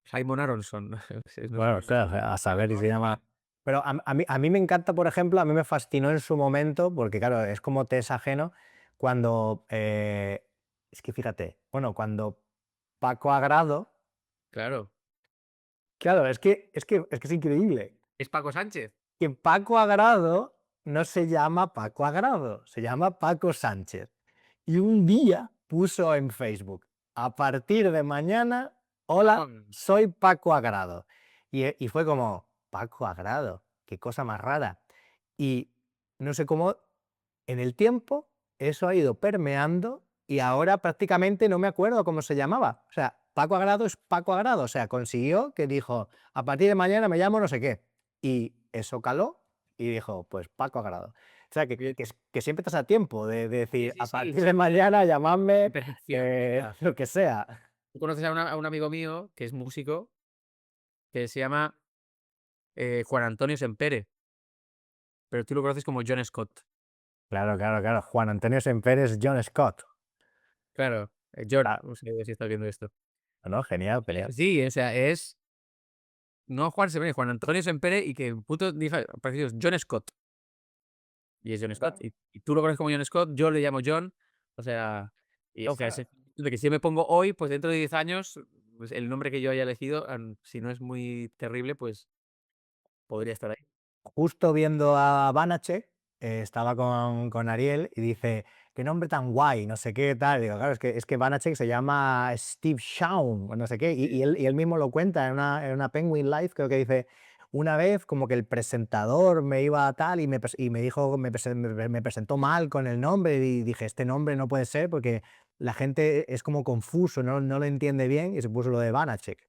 Simon Aronson". No sé. Bueno, claro, a saber y se llama. Pero a mí me encanta, por ejemplo, a mí me fascinó en su momento, porque claro, es como te es ajeno, cuando, es que fíjate, bueno, cuando Paco Agrado, Claro. claro, es que es increíble, ¿Es Paco Sánchez? que Paco Agrado no se llama Paco Agrado, se llama Paco Sánchez. Y un día puso en Facebook, a partir de mañana, hola, soy Paco Agrado. Y fue como, Paco Agrado, qué cosa más rara. Y no sé cómo, en el tiempo, eso ha ido permeando y ahora prácticamente no me acuerdo cómo se llamaba. O sea, Paco Agrado es Paco Agrado. O sea, consiguió que dijo, a partir de mañana me llamo no sé qué. Y eso caló y dijo, pues Paco Agrado. O sea, Bien. que siempre estás a tiempo de Sí, decir, sí, a sí, partir de siempre mañana llamadme perfección. Ya. lo que sea. Tú conoces a un amigo mío que es músico, que se llama Juan Antonio Sempere, pero tú lo conoces como John Scott. Claro, claro, claro. Juan Antonio Semper John Scott. Claro, John, Ah, no sé si estás viendo esto. no, genial, genial. Sí, o sea, es no Juan Sempere, Juan Antonio Sempere y que puto dice parecidos, John Scott. Y es John Scott. Y tú lo conoces como John Scott, yo le llamo John. O sea, o sea, de que si yo me pongo hoy, pues dentro de 10 años, pues el nombre que yo haya elegido, si no es muy terrible, pues podría estar ahí. Justo viendo a Banachek, estaba con Ariel y dice, qué nombre tan guay, no sé qué tal. Digo, claro, es que Banachek se llama Steve Shaun, o no sé qué, y él mismo lo cuenta en una Penguin Live, creo que dice, una vez como que el presentador me iba a tal y me dijo, me presentó mal con el nombre y dije, este nombre no puede ser porque la gente es como confuso, no lo entiende bien y se puso lo de Banachek.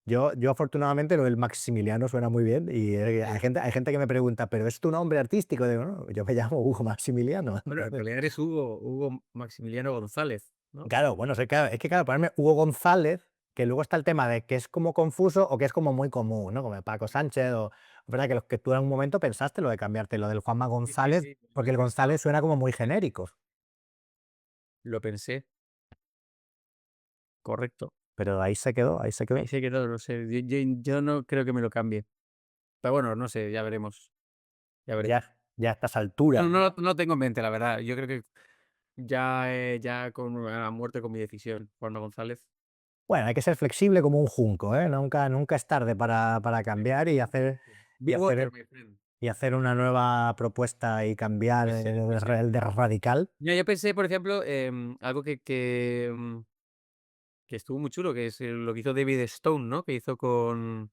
Yo afortunadamente lo del Maximiliano suena muy bien y hay Sí. gente que me pregunta, ¿pero es tu nombre artístico? Digo, no, yo me llamo Hugo Maximiliano. Bueno, en Entonces, realidad eres Hugo Maximiliano González, ¿no? claro, bueno, es que claro, ponerme Hugo González, que luego está el tema de que es como confuso o que es como muy común, ¿no? Como Paco Sánchez o... Es verdad que, que tú en un momento pensaste lo de cambiarte lo del Juanma Sí, sí, González, sí, porque el lo he González pensado. suena como muy genérico, Lo pensé, correcto. pero ahí se quedó, ahí se Ahí quedó. sé que todo, no sé. Yo no creo que me lo cambie. Pero bueno, no sé, ya veremos. Ya veremos. Ya a estas No, alturas. no tengo en mente, la verdad. Yo creo que ya con a muerte con mi decisión, Juanma González. Bueno, hay que ser flexible como un junco, ¿eh? Nunca es tarde para cambiar y hacer, y Be water, hacer my friend. y hacer una nueva propuesta y cambiar Pues sí, de, pues sí. de radical. Mira, yo pensé, por ejemplo, algo que estuvo muy chulo, que es lo que hizo David Stone, ¿no? Que hizo con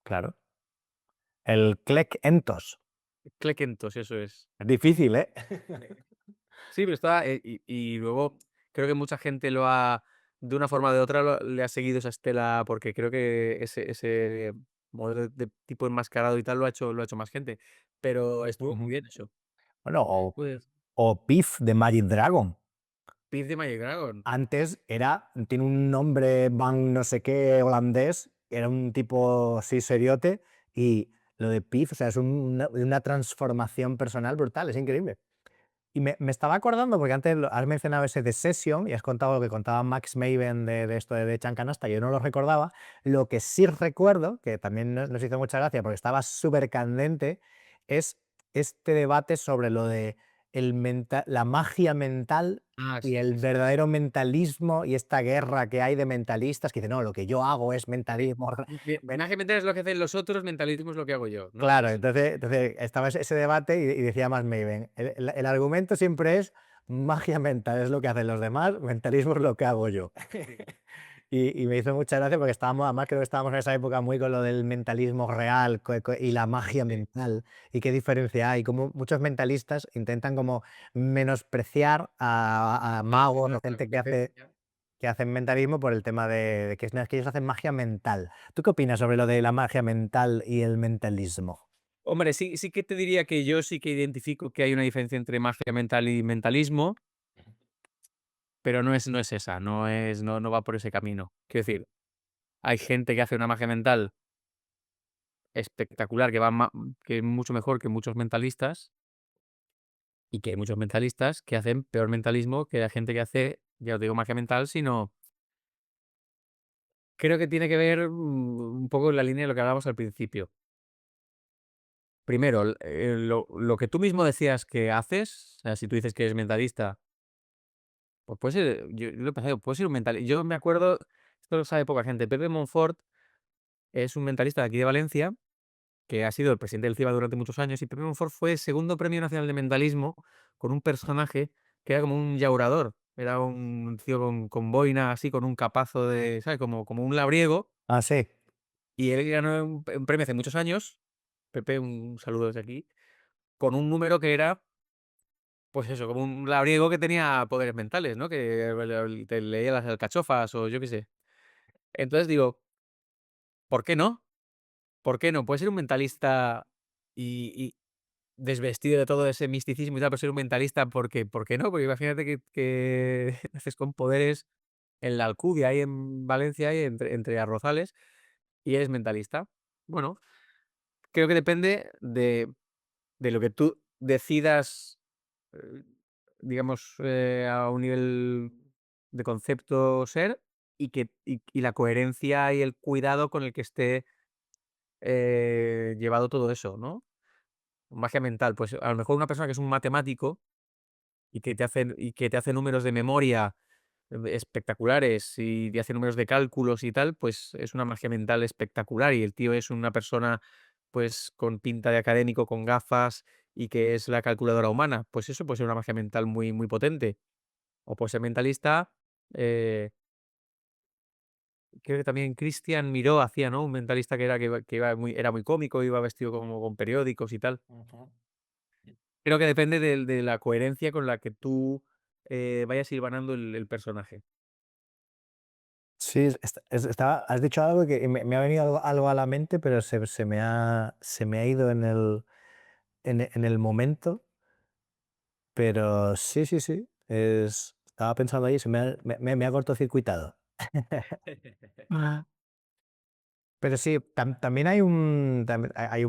Claro. El Clec Entos. Clequentos, eso es. Es difícil, ¿eh? Sí, pero está, y luego creo que mucha gente de una forma o de otra, le ha seguido esa estela, porque creo que ese modelo de tipo enmascarado y tal lo ha hecho más gente, pero estuvo muy bien eso. Bueno, Pues, o Piff de Magic Dragon. Piz de Magic Dragon. Antes tiene un nombre van no sé qué holandés, era un tipo así seriote, y lo de Piff, o sea, es una transformación personal brutal, es increíble. Y me estaba acordando, porque antes has mencionado ese de Session y has contado lo que contaba Max Maven de esto de Chancanasta, yo no lo recordaba. Lo que sí recuerdo, que también nos hizo mucha gracia porque estaba súper candente, es este debate sobre lo de la magia mental Ah, y sí, el sí, sí. verdadero mentalismo y esta guerra que hay de mentalistas que dicen, no, lo que yo hago es mentalismo. Magia mental es lo que hacen los otros, mentalismo es lo que hago yo, ¿no? Claro, entonces estaba ese debate y decía más Maven, el argumento siempre es magia mental, es lo que hacen los demás, mentalismo es lo que hago yo. Sí, Y me hizo mucha gracia porque estábamos, además creo que estábamos en esa época muy con lo del mentalismo real y la magia sí. mental y qué diferencia hay, como muchos mentalistas intentan como menospreciar a magos o La gente competencia. que hacen mentalismo por el tema de que, no, es que ellos hacen magia mental. ¿Tú qué opinas sobre lo de la magia mental y el mentalismo? Hombre, sí que te diría que yo sí que identifico que hay una diferencia entre magia mental y mentalismo, pero no es esa, no va por ese camino. Quiero decir, hay gente que hace una magia mental espectacular, que es mucho mejor que muchos mentalistas, y que hay muchos mentalistas que hacen peor mentalismo que la gente que hace, ya no digo magia mental, sino creo que tiene que ver, un poco en la línea de lo que hablábamos al principio. Primero, lo que tú mismo decías que haces, o sea, si tú dices que eres mentalista, pues puede ser, yo lo he pensado, puede ser un mentalista. Yo me acuerdo, esto lo sabe poca gente, Pepe Monfort es un mentalista de aquí de Valencia, que ha sido el presidente del CIBA durante muchos años, y Pepe Monfort fue segundo Premio Nacional de Mentalismo con un personaje que era como un llaurador. Era un tío con boina, así, con un capazo de, ¿sabes? Como un labriego, Ah, sí. y él ganó un premio hace muchos años, Pepe, un saludo desde aquí, con un número que era, pues eso, como un labriego que tenía poderes mentales, ¿no? Que te leía las alcachofas o yo qué sé. Entonces digo, ¿por qué no? ¿Por qué no? Puede ser un mentalista y desvestido de todo ese misticismo y tal, pero ser un mentalista, ¿por qué no? Porque imagínate que naces con poderes en la Alcudia, ahí en Valencia, ahí entre arrozales, y eres mentalista. Bueno, creo que depende de lo que tú decidas, eh, digamos, a un nivel de concepto ser, y la coherencia y el cuidado con el que esté llevado todo eso, ¿no? Magia mental, pues a lo mejor una persona que es un matemático y que te hace números de memoria espectaculares y te hace números de cálculos y tal, pues es una magia mental espectacular. Y el tío es una persona, pues, con pinta de académico, con gafas y que es la calculadora humana. Pues eso puede ser una magia mental muy, muy potente. O puede ser mentalista. eh, Creo que también Christian Miró hacía, ¿no? Un mentalista era muy cómico, iba vestido como con periódicos y tal. Ujú. Creo que depende de la coherencia con la que tú vayas hilvanando el personaje. Sí, has dicho algo que me ha venido algo a la mente, pero se me ha ido en el momento. Pero sí, sí, sí. Estaba pensando ahí, se me ha cortocircuitado. Ah. Pero sí, también hay un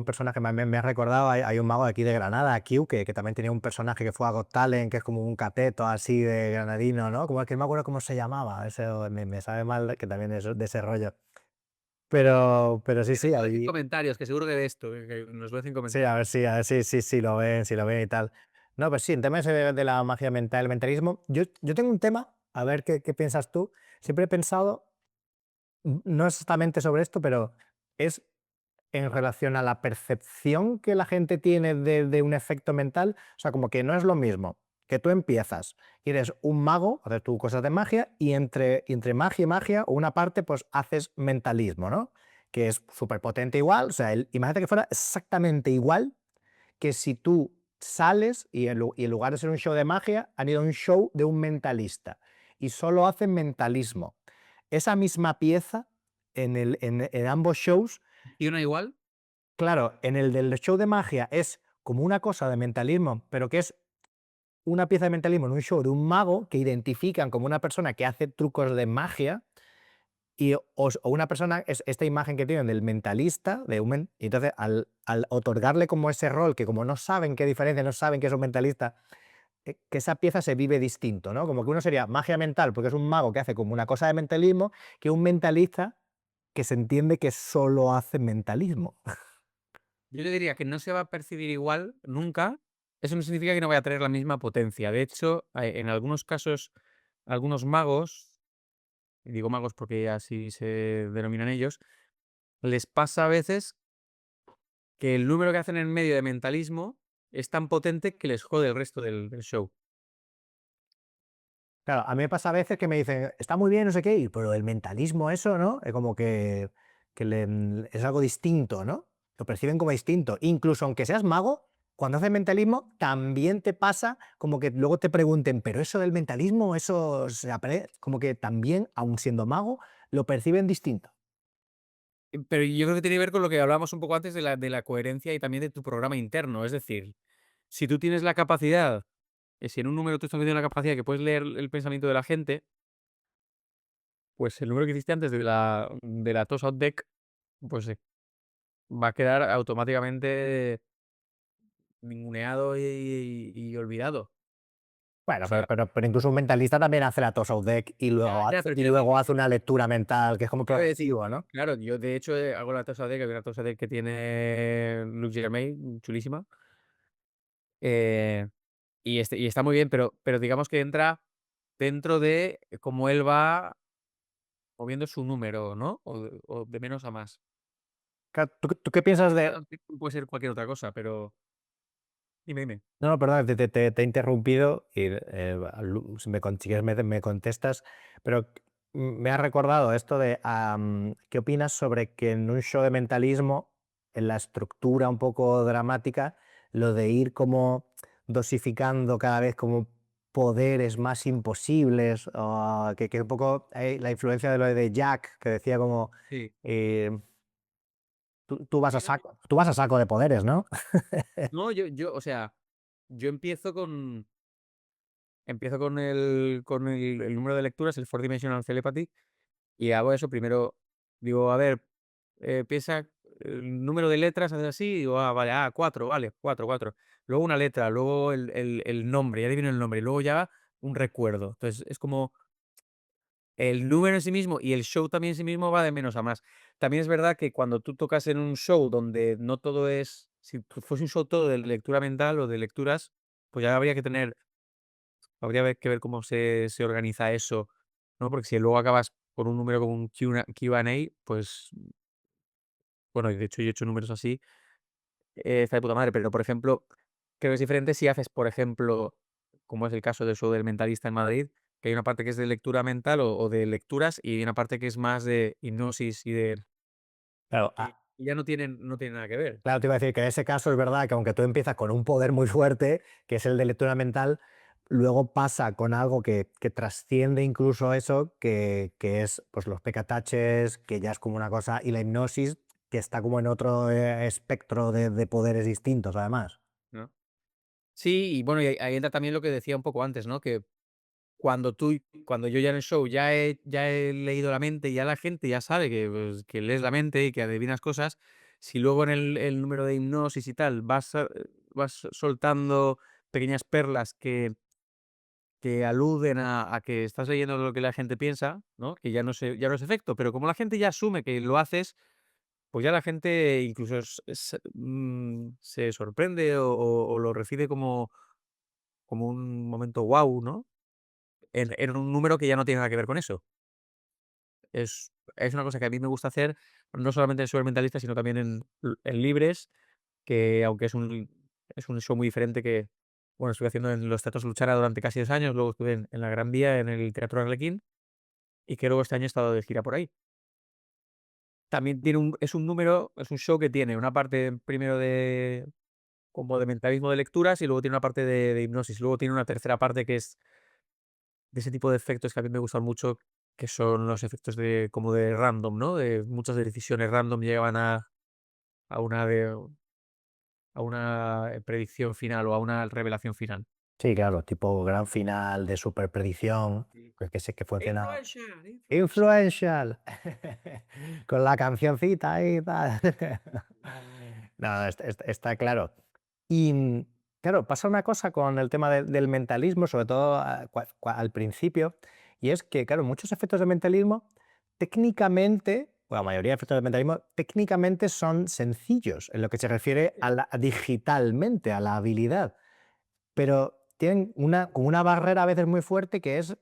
personaje que me ha recordado, hay un mago de aquí de Granada, Q, que también tenía un personaje que fue a Got Talent, que es como un cateto así de granadino, ¿no? Como que no me acuerdo cómo se llamaba, eso me sabe mal que también es de ese rollo. Pero sí, Que nos sí, lo dejen en ahí, comentarios, que seguro que de esto, que nos lo dejen en sí, comentarios. a ver si lo ven y tal. No, pues sí, en temas de la magia mental, el mentalismo, yo tengo un tema, a ver qué piensas tú. Siempre he pensado, no exactamente sobre esto, pero es en relación a la percepción que la gente tiene de un efecto mental. O sea, como que no es lo mismo que tú empiezas y eres un mago, haces tus cosas de magia, y entre magia y magia, o una parte, pues haces mentalismo, ¿no? Que es súper potente igual. O sea, imagínate que fuera exactamente igual que si tú sales y en lugar de ser un show de magia, han ido a un show de un mentalista y solo hacen mentalismo. Esa misma pieza en ambos shows. ¿Y una igual? Claro, en el del show de magia es como una cosa de mentalismo, pero que es una pieza de mentalismo en un show de un mago que identifican como una persona que hace trucos de magia, o una persona, es esta imagen que tienen del mentalista, y entonces al otorgarle como ese rol, que como no saben qué diferencia, no saben que es un mentalista, que esa pieza se vive distinto, ¿no? Como que uno sería magia mental, porque es un mago que hace como una cosa de mentalismo, que un mentalista que se entiende que solo hace mentalismo. Yo le diría que no se va a percibir igual nunca. Eso no significa que no vaya a tener la misma potencia. De hecho, en algunos casos, algunos magos, y digo magos porque así se denominan ellos, les pasa a veces que el número que hacen en medio de mentalismo es tan potente que les jode el resto del show. Claro, a mí me pasa a veces que me dicen: "Está muy bien, no sé qué", pero el mentalismo eso, ¿no? Es como que es algo distinto, ¿no? Lo perciben como distinto. Incluso aunque seas mago, cuando haces mentalismo también te pasa como que luego te pregunten: "Pero eso del mentalismo, eso se aprende", como que también, aun siendo mago, lo perciben distinto. Pero yo creo que tiene que ver con lo que hablábamos un poco antes de la coherencia y también de tu programa interno. Es decir, si tú tienes la capacidad, si en un número tú estás metiendo la capacidad que puedes leer el pensamiento de la gente, pues el número que hiciste antes de la Toss Out Deck, pues va a quedar automáticamente ninguneado y olvidado. O Bueno, pero sea, pero pero incluso un mentalista también hace la Toss Out Deck y ya, luego ya, hace pero y quiero decir, luego hace una lectura mental que es como quiero decir, progresivo, ¿no? claro, yo de hecho hago la Toss Out Deck, hay una Toss Out Deck que tiene Luke Germain, chulísima. eh, y está muy bien, pero digamos que entra dentro de cómo él va moviendo su número, ¿no? O de menos a más. Claro, ¿tú qué piensas de...? Puede ser cualquier otra cosa, pero dime, dime. No, no, perdona, te he interrumpido y si si quieres me contestas, pero me ha recordado esto de ¿qué opinas sobre que en un show de mentalismo, en la estructura un poco dramática, lo de ir como dosificando cada vez como poderes más imposibles, o que un poco la influencia de lo de Jack, que decía como Sí. eh, tú vas a Sí, no, saco, tú vas a saco de poderes, ¿no? no, o sea, yo empiezo con el número de lecturas, el Four Dimensional Telepathy, y hago eso. Primero digo, a ver, piensa el número de letras, haces así, y digo, vale, 4, vale, 4, 4. Luego una letra, luego el nombre, ya adivino el nombre, y luego ya un recuerdo. Entonces, es como el número en sí mismo y el show también en sí mismo va de menos a más. También es verdad que cuando tú tocas en un show donde no todo es, si fuese un show todo de lectura mental o de lecturas, pues ya habría que ver cómo se organiza eso, ¿no? Porque si luego acabas con un número como un Q&A, pues, bueno, y de hecho yo he hecho números así, está de puta madre. Pero, por ejemplo, creo que es diferente si haces, por ejemplo, como es el caso del show del Mentalista en Madrid, que hay una parte que es de lectura mental o de lecturas, y hay una parte que es más de hipnosis y de Claro, que ya no tiene nada que ver, claro, te iba a decir que en ese caso es verdad que aunque tú empiezas con un poder muy fuerte, que es el de lectura mental, luego pasa con algo que trasciende incluso eso, que es pues, los pecataches, que ya es como una cosa, y la hipnosis, que está como en otro espectro de poderes distintos, además. ¿no? Sí, y bueno, y ahí entra también lo que decía un poco antes, ¿no? Que cuando yo ya en el show ya he leído la mente, y ya la gente ya sabe que, pues, que lees la mente y que adivinas cosas. Si luego en el número de hipnosis y tal vas soltando pequeñas perlas que aluden a que estás leyendo lo que la gente piensa, ¿no? Que ya no es efecto, pero como la gente ya asume que lo haces, pues ya la gente incluso se sorprende o lo recibe como un momento guau, ¿no? En un número que ya no tiene nada que ver con eso. Es una cosa que a mí me gusta hacer, no solamente en Mentalista, sino también en Libres, que aunque es un show muy diferente que, bueno, estuve haciendo en los Teatros Luchana durante casi 2 años, luego estuve en la Gran Vía, en el Teatro Arlequín, y que luego este año he estado de gira por ahí. También es un show que tiene una parte primero como de mentalismo de lecturas, y luego tiene una parte de hipnosis. Luego tiene una tercera parte que es de ese tipo de efectos que a mí me gustan mucho, que son los efectos como de random, ¿no? De muchas decisiones random llevan a una predicción final o a una revelación final. Sí, claro, tipo gran final de super predicción, Sí. que sé que funciona. Influential, influential. Influential. Con la cancioncita ahí y tal. No, está claro. Y, claro, pasa una cosa con el tema del mentalismo, sobre todo al principio, y es que, claro, muchos efectos de mentalismo técnicamente, o la mayoría de efectos de mentalismo, técnicamente son sencillos en lo que se refiere digitalmente, a la habilidad, pero tienen como una barrera a veces muy fuerte que es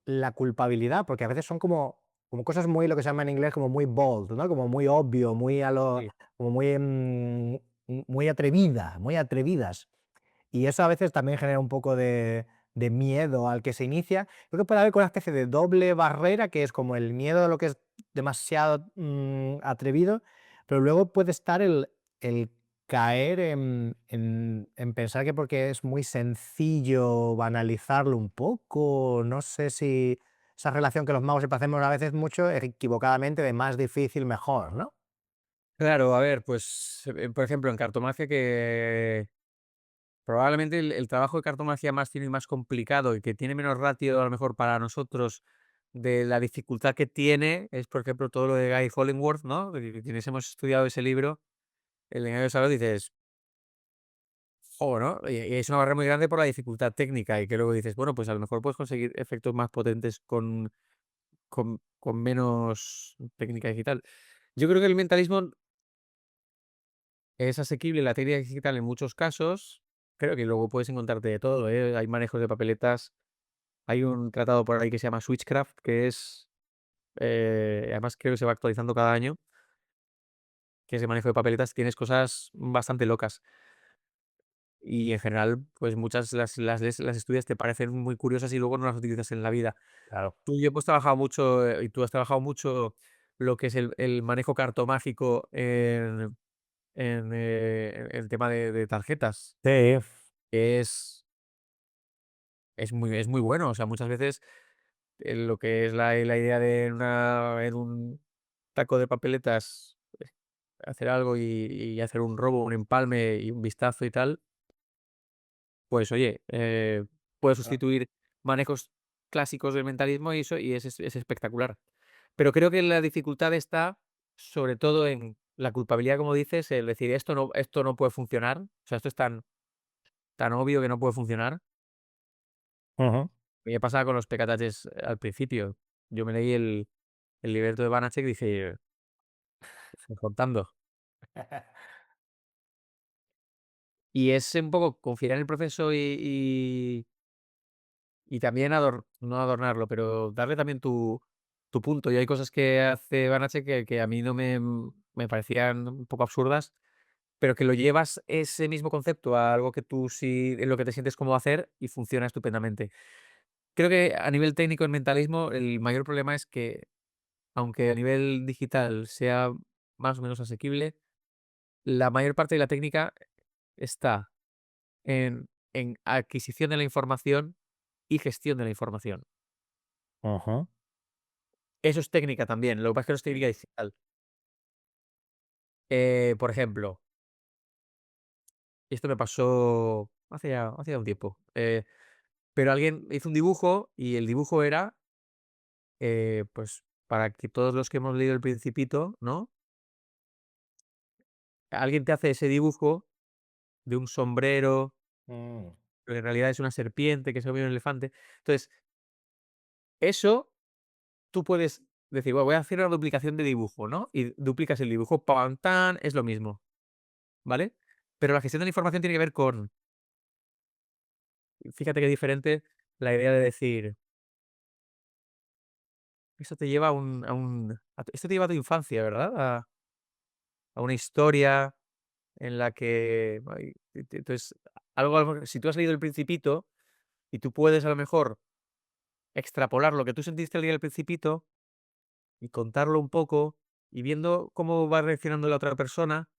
la culpabilidad, porque a veces son como cosas muy, lo que se llama en inglés, como muy bold, ¿no? Como muy obvio, muy a lo Sí. como muy, muy atrevidas. Y eso a veces también genera un poco de miedo al que se inicia. Creo que puede haber como una especie de doble barrera, que es como el miedo a lo que es demasiado, atrevido, pero luego puede estar el caer en pensar que porque es muy sencillo banalizarlo un poco. No sé si esa relación que los magos siempre hacemos a veces mucho equivocadamente de más difícil, mejor, ¿no? Claro, a ver, pues, por ejemplo, en cartomancia, que probablemente el trabajo de cartomancia más fino y más complicado y que tiene menos ratio, a lo mejor, para nosotros, de la dificultad que tiene, es, por ejemplo, todo lo de Guy Hollingworth, ¿no? Quienes hemos estudiado ese libro, El engaño de Salud, dices: "Jo", ¿no? Y es una barrera muy grande por la dificultad técnica, y que luego dices: "Bueno, pues a lo mejor puedes conseguir efectos más potentes con menos técnica digital". Yo creo que el mentalismo es asequible, la técnica digital, en muchos casos. Creo que luego puedes encontrarte de todo, ¿eh? Hay manejos de papeletas. Hay un tratado por ahí que se llama Switchcraft, que es, además creo que se va actualizando cada año, que es el manejo de papeletas, tienes cosas bastante locas. Y en general, pues muchas las estudias, te parecen muy curiosas y luego no las utilizas en la vida. Claro. Tú y yo hemos trabajado mucho, y tú has trabajado mucho lo que es el manejo cartomágico en el tema de tarjetas, Sí. que es muy bueno. O sea, muchas veces, lo que es la idea de en un taco de papeletas, hacer algo y hacer un robo, un empalme y un vistazo y tal, pues oye, puedes Ah. sustituir manejos clásicos del mentalismo y eso, y es espectacular. Pero creo que la dificultad está sobre todo en la culpabilidad, como dices, el decir: esto no puede funcionar". O sea, esto es tan obvio que no puede funcionar. Ujú. Me pasaba con los pecataches al principio. Yo me leí el libreto de Banachek y dije: "Contando". Y es un poco confiar en el proceso y también no adornarlo, pero darle también tu punto. Y hay cosas que hace Banachek que a mí no me parecían un poco absurdas, pero que lo llevas ese mismo concepto a algo que tú sí en lo que te sientes cómodo hacer y funciona estupendamente. Creo que a nivel técnico en mentalismo el mayor problema es que, aunque a nivel digital sea más o menos asequible, la mayor parte de la técnica está en adquisición de la información y gestión de la información. Ujú. Eso es técnica también, lo que pasa es que no es técnica digital. Por ejemplo, y esto me pasó hace ya un tiempo, pero alguien hizo un dibujo y el dibujo era, pues, para que todos los que hemos leído El Principito, ¿no? Alguien te hace ese dibujo de un sombrero, Mm. pero en realidad es una serpiente que se come un elefante. Entonces, eso tú puedes decir: "Bueno, voy a hacer una duplicación de dibujo", ¿no? Y duplicas el dibujo, pam, tan, es lo mismo, ¿vale? Pero la gestión de la información tiene que ver con, fíjate qué diferente la idea de decir, eso te lleva esto te lleva a tu infancia, ¿verdad? A una historia en la que ay, entonces, algo si tú has leído El Principito y tú puedes a lo mejor extrapolar lo que tú sentiste al leer El Principito y contarlo un poco, y viendo cómo va reaccionando la otra persona,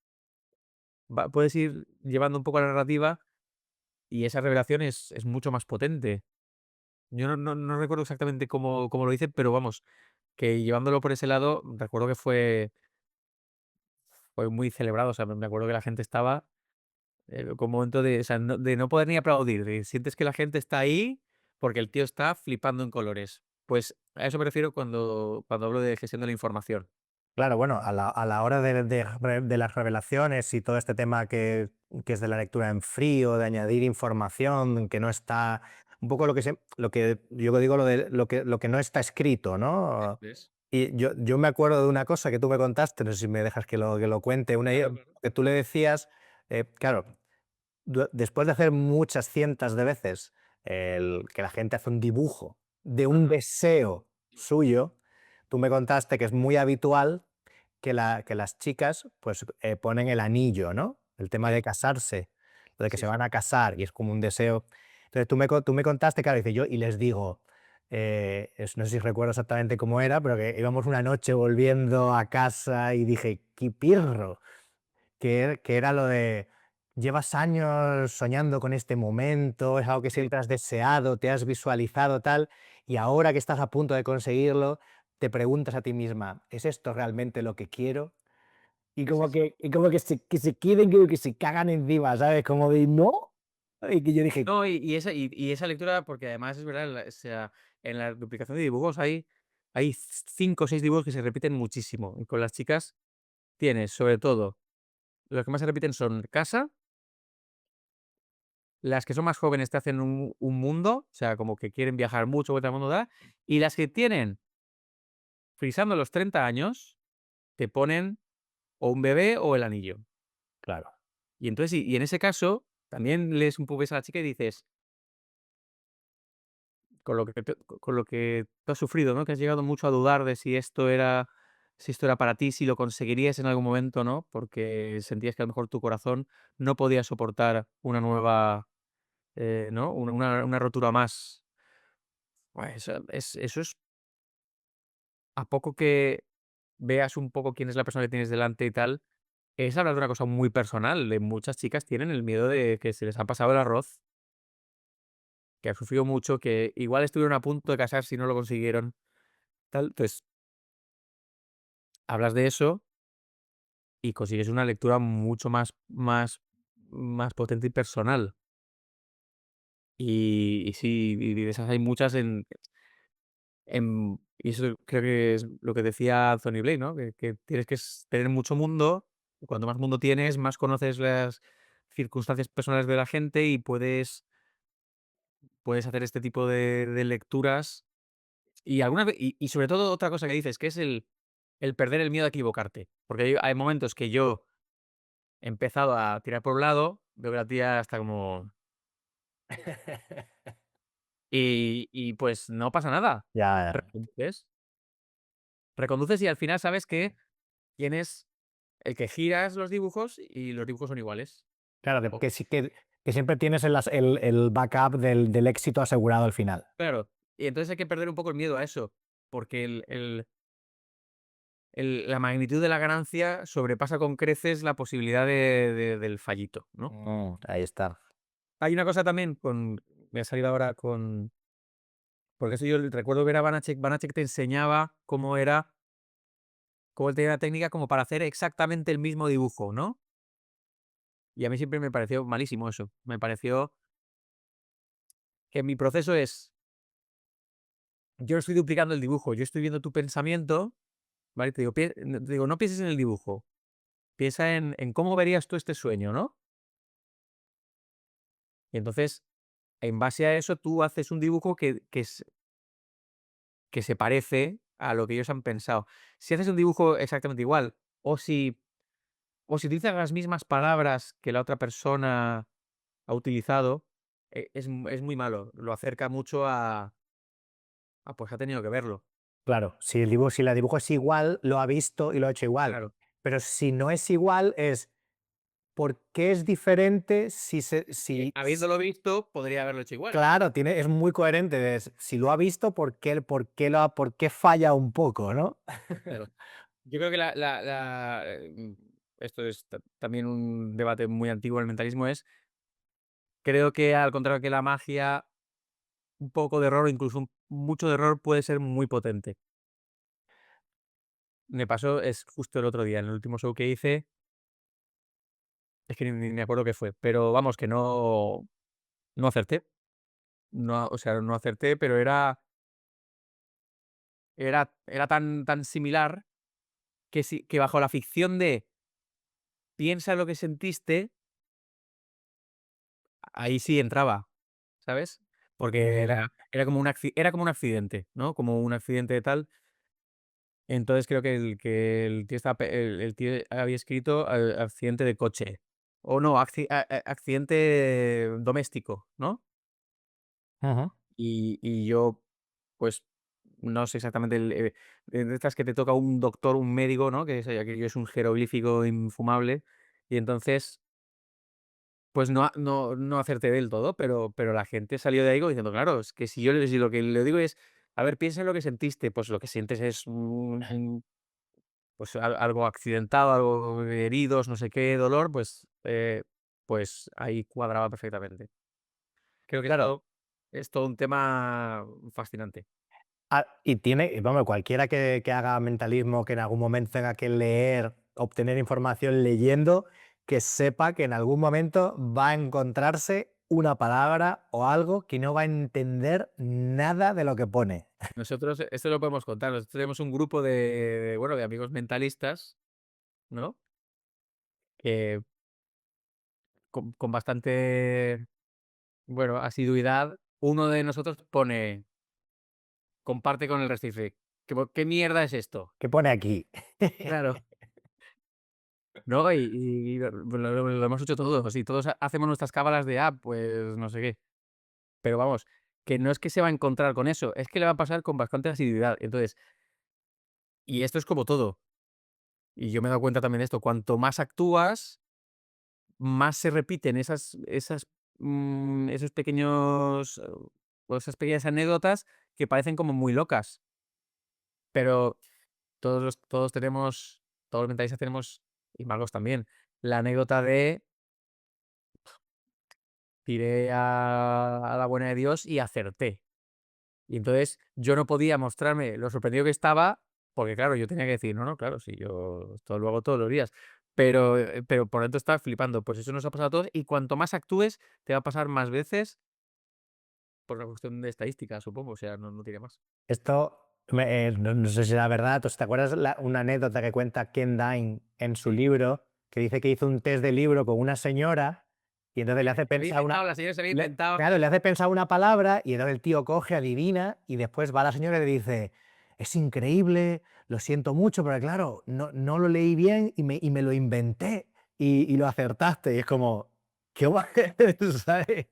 puedes ir llevando un poco la narrativa y esa revelación es mucho más potente. Yo no recuerdo exactamente cómo lo hice, pero vamos, que llevándolo por ese lado, recuerdo que fue muy celebrado. O sea, me acuerdo que la gente estaba, con un momento de, o sea, de no poder ni aplaudir, de sientes que la gente está ahí porque el tío está flipando en colores. Pues a eso me refiero cuando hablo de gestión de la información. Claro, bueno, a la hora de las revelaciones y todo este tema que es de la lectura en frío, de añadir información que no está, un poco lo que yo digo, lo que no está escrito, ¿no? ¿Ves? Y yo me acuerdo de una cosa que tú me contaste, no sé si me dejas que lo cuente, Claro, claro. que tú le decías, claro, después de hacer muchas cientos de veces que la gente hace un dibujo de un Ajá. deseo suyo, tú me contaste que es muy habitual que las chicas pues ponen el anillo, ¿no? El tema Sí, de casarse, lo de que sí, se sí. van a casar y es como un deseo. Entonces tú me contaste, claro, dice yo, y les digo, no sé si recuerdo exactamente cómo era, pero que íbamos una noche volviendo a casa y dije, ¡qué pirro! Que era lo de, llevas años soñando con este momento, es algo que Sí, siempre has deseado, te has visualizado tal, y ahora que estás a punto de conseguirlo, te preguntas a ti misma, ¿es esto realmente lo que quiero? es eso. Y como que se quieren, que se cagan encima, ¿sabes? Como de, ¿no? Y que yo dije, No, y esa lectura, porque además es verdad, o sea, en la duplicación de dibujos hay 5 o 6 dibujos que se repiten muchísimo. Y con las chicas tienes, sobre todo, los que más se repiten son casa, las que son más jóvenes te hacen un mundo, o sea, como que quieren viajar mucho, vuelta al mundo, da, y las que tienen, frisando los 30 años, te ponen o un bebé o el anillo. claro, Y entonces, y en ese caso, también lees un poco esa a la chica y dices, con lo que tú has sufrido, ¿no? Que has llegado mucho a dudar de si esto era si esto era para ti, si lo conseguirías en algún momento, ¿no? Porque sentías que a lo mejor tu corazón no podía soportar una nueva, ¿no? Una rotura más. Pues eso es a poco que veas un poco quién es la persona que tienes delante y tal, es hablar de una cosa muy personal. De muchas chicas tienen el miedo de que se les ha pasado el arroz, que han sufrido mucho, que igual estuvieron a punto de casarse y no lo consiguieron, tal. Entonces, hablas de eso y consigues una lectura mucho más potente y personal. Y sí, y de esas hay muchas y eso creo que es lo que decía Anthony Blake, ¿no? Que tienes que tener mucho mundo. Y cuanto más mundo tienes, más conoces las circunstancias personales de la gente y puedes hacer este tipo de lecturas. Y algunas y sobre todo otra cosa que dices, que es el perder el miedo a equivocarte. Porque hay momentos que yo he empezado a tirar por un lado, veo que la tía está como y pues no pasa nada. Ya, Reconduces, reconduces y al final sabes que tienes el que giras los dibujos y los dibujos son iguales. claro, O que sí que siempre tienes el backup del éxito asegurado al final. claro, y entonces hay que perder un poco el miedo a eso, porque la magnitud de la ganancia sobrepasa con creces la posibilidad del fallito, ¿no? Ahí está. Hay una cosa también me ha salido ahora porque eso yo recuerdo ver a Banachek. Banachek te enseñaba cómo él tenía una técnica como para hacer exactamente el mismo dibujo, ¿no? Y a mí siempre me pareció malísimo eso. Me pareció que mi proceso es, yo no estoy duplicando el dibujo, yo estoy viendo tu pensamiento, ¿vale? Te digo, te digo, no pienses en el dibujo, piensa en cómo verías tú este sueño, ¿no? Y entonces, en base a eso, tú haces un dibujo que se parece a lo que ellos han pensado. Si haces un dibujo exactamente igual, o si utilizas las mismas palabras que la otra persona ha utilizado, es muy malo. Lo acerca mucho pues ha tenido que verlo. Claro, si la dibujo es igual, lo ha visto y lo ha hecho igual. Claro. Pero si no es igual, es ¿por qué es diferente Habiéndolo visto, podría haberlo hecho igual. claro, es muy coherente, si lo ha visto, por qué falla un poco, ¿no? Claro. Yo creo que esto es también un debate muy antiguo, el mentalismo es, creo que al contrario que la magia, un poco de error, o incluso mucho de error puede ser muy potente. Me pasó, es justo el otro día, en el último show que hice, es que ni me acuerdo qué fue, pero vamos, que no acerté. No, o sea, no acerté, pero era tan similar que bajo la ficción de piensa lo que sentiste, ahí sí entraba, ¿sabes? Porque era como un accidente, ¿no? Como un accidente de tal. Entonces creo que el tío estaba el tío había escrito accidente de coche. O no, accidente doméstico, ¿no? Ujú. Y yo, pues, no sé exactamente de estas que te toca un doctor, un médico, ¿no? Que es aquello es un jeroglífico infumable. Y entonces, pues no acerté del todo, pero la gente salió de ahí como diciendo: "Claro, es que si lo que le digo es, a ver, piensa en lo que sentiste", pues lo que sientes es pues algo accidentado, algo heridos, no sé qué, dolor, pues ahí cuadraba perfectamente. Creo que Claro, esto es todo un tema fascinante. y vamos, cualquiera que haga mentalismo, que en algún momento tenga que leer, obtener información leyendo, que sepa que en algún momento va a encontrarse una palabra o algo que no va a entender nada de lo que pone. Nosotros, esto lo podemos contar, nosotros tenemos un grupo bueno, de amigos mentalistas, ¿no? Que con bastante, bueno, asiduidad, uno de nosotros comparte con el resto y dice: ¿Qué mierda es esto? ¿Qué pone aquí? Claro. ¿No? Y lo hemos hecho todos, y todos hacemos nuestras cábalas de, pues no sé qué. Pero vamos, que no es que se va a encontrar con eso, es que le va a pasar con bastante asiduidad. Entonces, y esto es como todo. y yo me he dado cuenta también de esto, cuanto más actúas, más se repiten esos pequeños, o esas pequeñas anécdotas que parecen como muy locas, pero todos los mentalistas tenemos, y magos también, la anécdota de tiré a la buena de Dios y acerté. Y entonces yo no podía mostrarme lo sorprendido que estaba, porque claro, yo tenía que decir, no, no, claro, sí, yo esto lo hago todos los días. Pero por dentro estaba flipando. Pues eso nos ha pasado a todos y cuanto más actúes, te va a pasar más veces por una cuestión de estadística, supongo. O sea, no tiene más. Esto, no sé si era verdad, ¿te acuerdas una anécdota que cuenta Ken Dine en su libro, que dice que hizo un test de libro con una señora y entonces le hace Se había pensar inventado, la señora se había inventado. claro, le hace pensar una palabra y entonces el tío coge, adivina y después va a la señora y le dice, es increíble, lo siento mucho, pero claro, no lo leí bien y me lo inventé y lo acertaste. Y es como, qué guay, ¿sabes?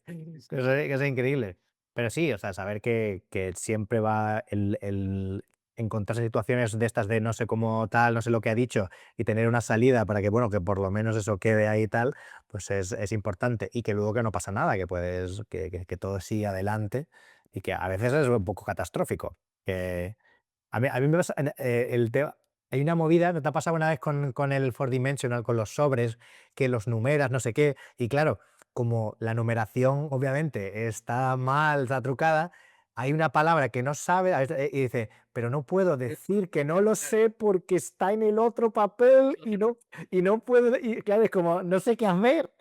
Que es increíble. Pero sí, o sea, saber que siempre va el encontrarse situaciones de estas de no sé cómo tal, no sé lo que ha dicho, y tener una salida para que, bueno, que por lo menos eso quede ahí y tal, pues es importante. Y que luego que no pasa nada, que puedes, que todo sigue adelante y que a veces es un poco catastrófico. Que a mí me pasa, el tema, hay una movida, ¿no te ha pasado una vez con el Four Dimensional, con los sobres, que los numeras, no sé qué? Y claro, como la numeración obviamente está mal, está trucada, hay una palabra que no sabe y dice, pero no puedo decir que no lo sé porque está en el otro papel y no puedo, y claro, es como, no sé qué hacer.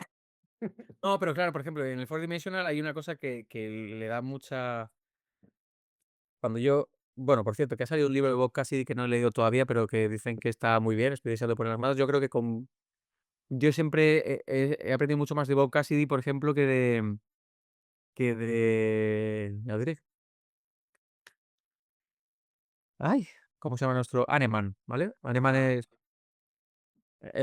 No, pero claro, por ejemplo, en el Four Dimensional hay una cosa que le da mucha. Cuando yo. Bueno, por cierto, que ha salido un libro de Bob Cassidy que no he leído todavía, pero que dicen que está muy bien, estoy deseando poner las manos. Yo creo que yo siempre he aprendido mucho más de Bob Cassidy, por ejemplo, ya diré. Ay, ¿cómo se llama nuestro? Hahnemann, ¿vale? Hahnemann es,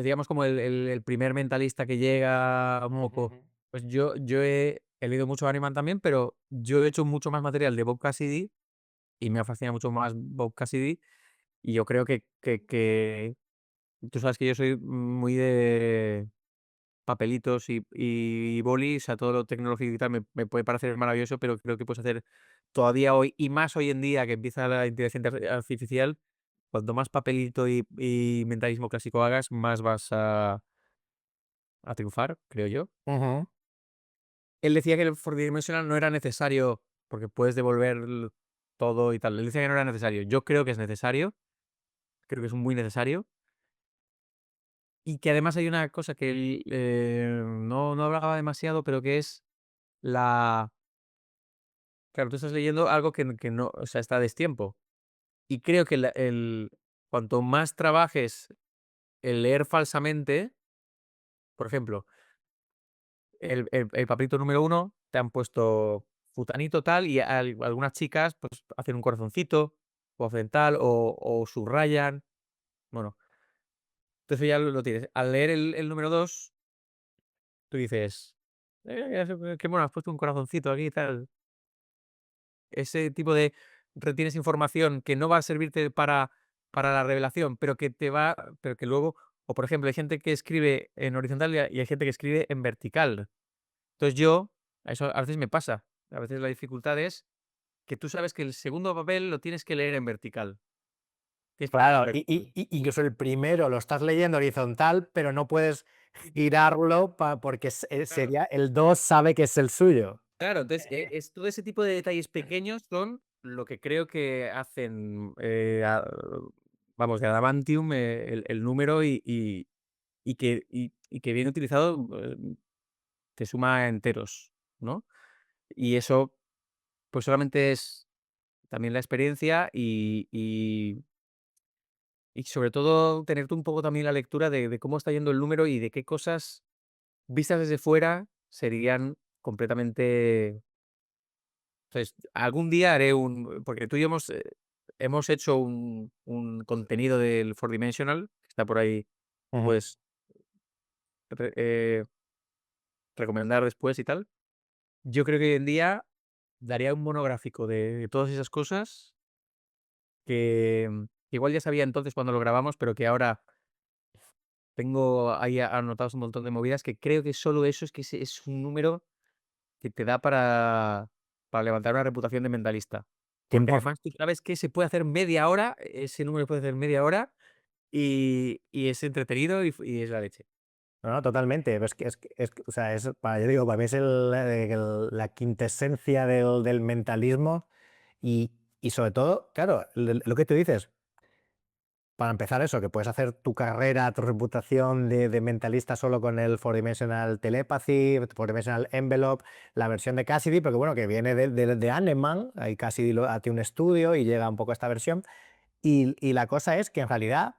digamos, como el primer mentalista que llega un poco. Ujú. Pues yo he leído mucho Hahnemann también, pero yo he hecho mucho más material de Bob Cassidy y me ha fascinado mucho más Bob Cassidy. Y yo creo que tú sabes que yo soy muy de papelitos y bolis, a todo lo tecnológico y tal, me puede parecer maravilloso, pero creo que puedes hacer todavía hoy, y más hoy en día que empieza la inteligencia artificial, cuanto más papelito y mentalismo clásico hagas, más vas a triunfar, creo yo. Ujú. Él decía que el fourdimensional no era necesario porque puedes devolver todo y tal. Él decía que no era necesario. Yo creo que es necesario, creo que es muy necesario. Y que además hay una cosa que él no hablaba demasiado, pero que es la. Claro, tú estás leyendo algo que no, o sea, está a destiempo. Y creo que cuanto más trabajes el leer falsamente, por ejemplo, el papelito número uno te han puesto futanito tal y algunas chicas pues hacen un corazoncito o hacen tal o subrayan. Bueno, entonces ya lo tienes. Al leer el número dos, tú dices, qué bueno, has puesto un corazoncito aquí y tal. Ese tipo de retienes información que no va a servirte para la revelación, pero que luego, o por ejemplo, hay gente que escribe en horizontal y hay gente que escribe en vertical. Entonces eso a veces me pasa. A veces la dificultad es que tú sabes que el segundo papel lo tienes que leer en vertical. Tienes que Claro, ver. incluso el primero lo estás leyendo horizontal, pero no puedes girarlo porque Claro, sería el 2 sabe que es el suyo. claro, entonces es todo ese tipo de detalles pequeños son lo que creo que hacen, vamos, de Adamantium el número y que bien utilizado, te suma enteros, ¿no? Y eso, pues, solamente es también la experiencia y sobre todo tenerte un poco también la lectura de cómo está yendo el número y de qué cosas vistas desde fuera serían completamente. Entonces, algún día haré porque tú y yo hemos hecho un contenido del Four Dimensional, que está por ahí, Ujú. pues, recomendar después y tal. Yo creo que hoy en día daría un monográfico de todas esas cosas que igual ya sabía entonces cuando lo grabamos, pero que ahora tengo ahí anotados un montón de movidas que creo que solo eso es que es un número que te da para levantar una reputación de mentalista. Porque Tiempo. además tú sabes que se puede hacer media hora, ese número puede hacer media hora y es entretenido y es la leche. No, no, totalmente. Pero o sea, yo digo, para mí es la quintesencia del mentalismo y, y sobre todo, claro, lo que tú dices, para empezar eso, que puedes hacer tu carrera, tu reputación de mentalista solo con el Four Dimensional Telepathy, Four Dimensional Envelope, la versión de Cassidy, porque bueno, que viene de Kahneman, ahí Cassidy hace un estudio y llega un poco a esta versión, y la cosa es que en realidad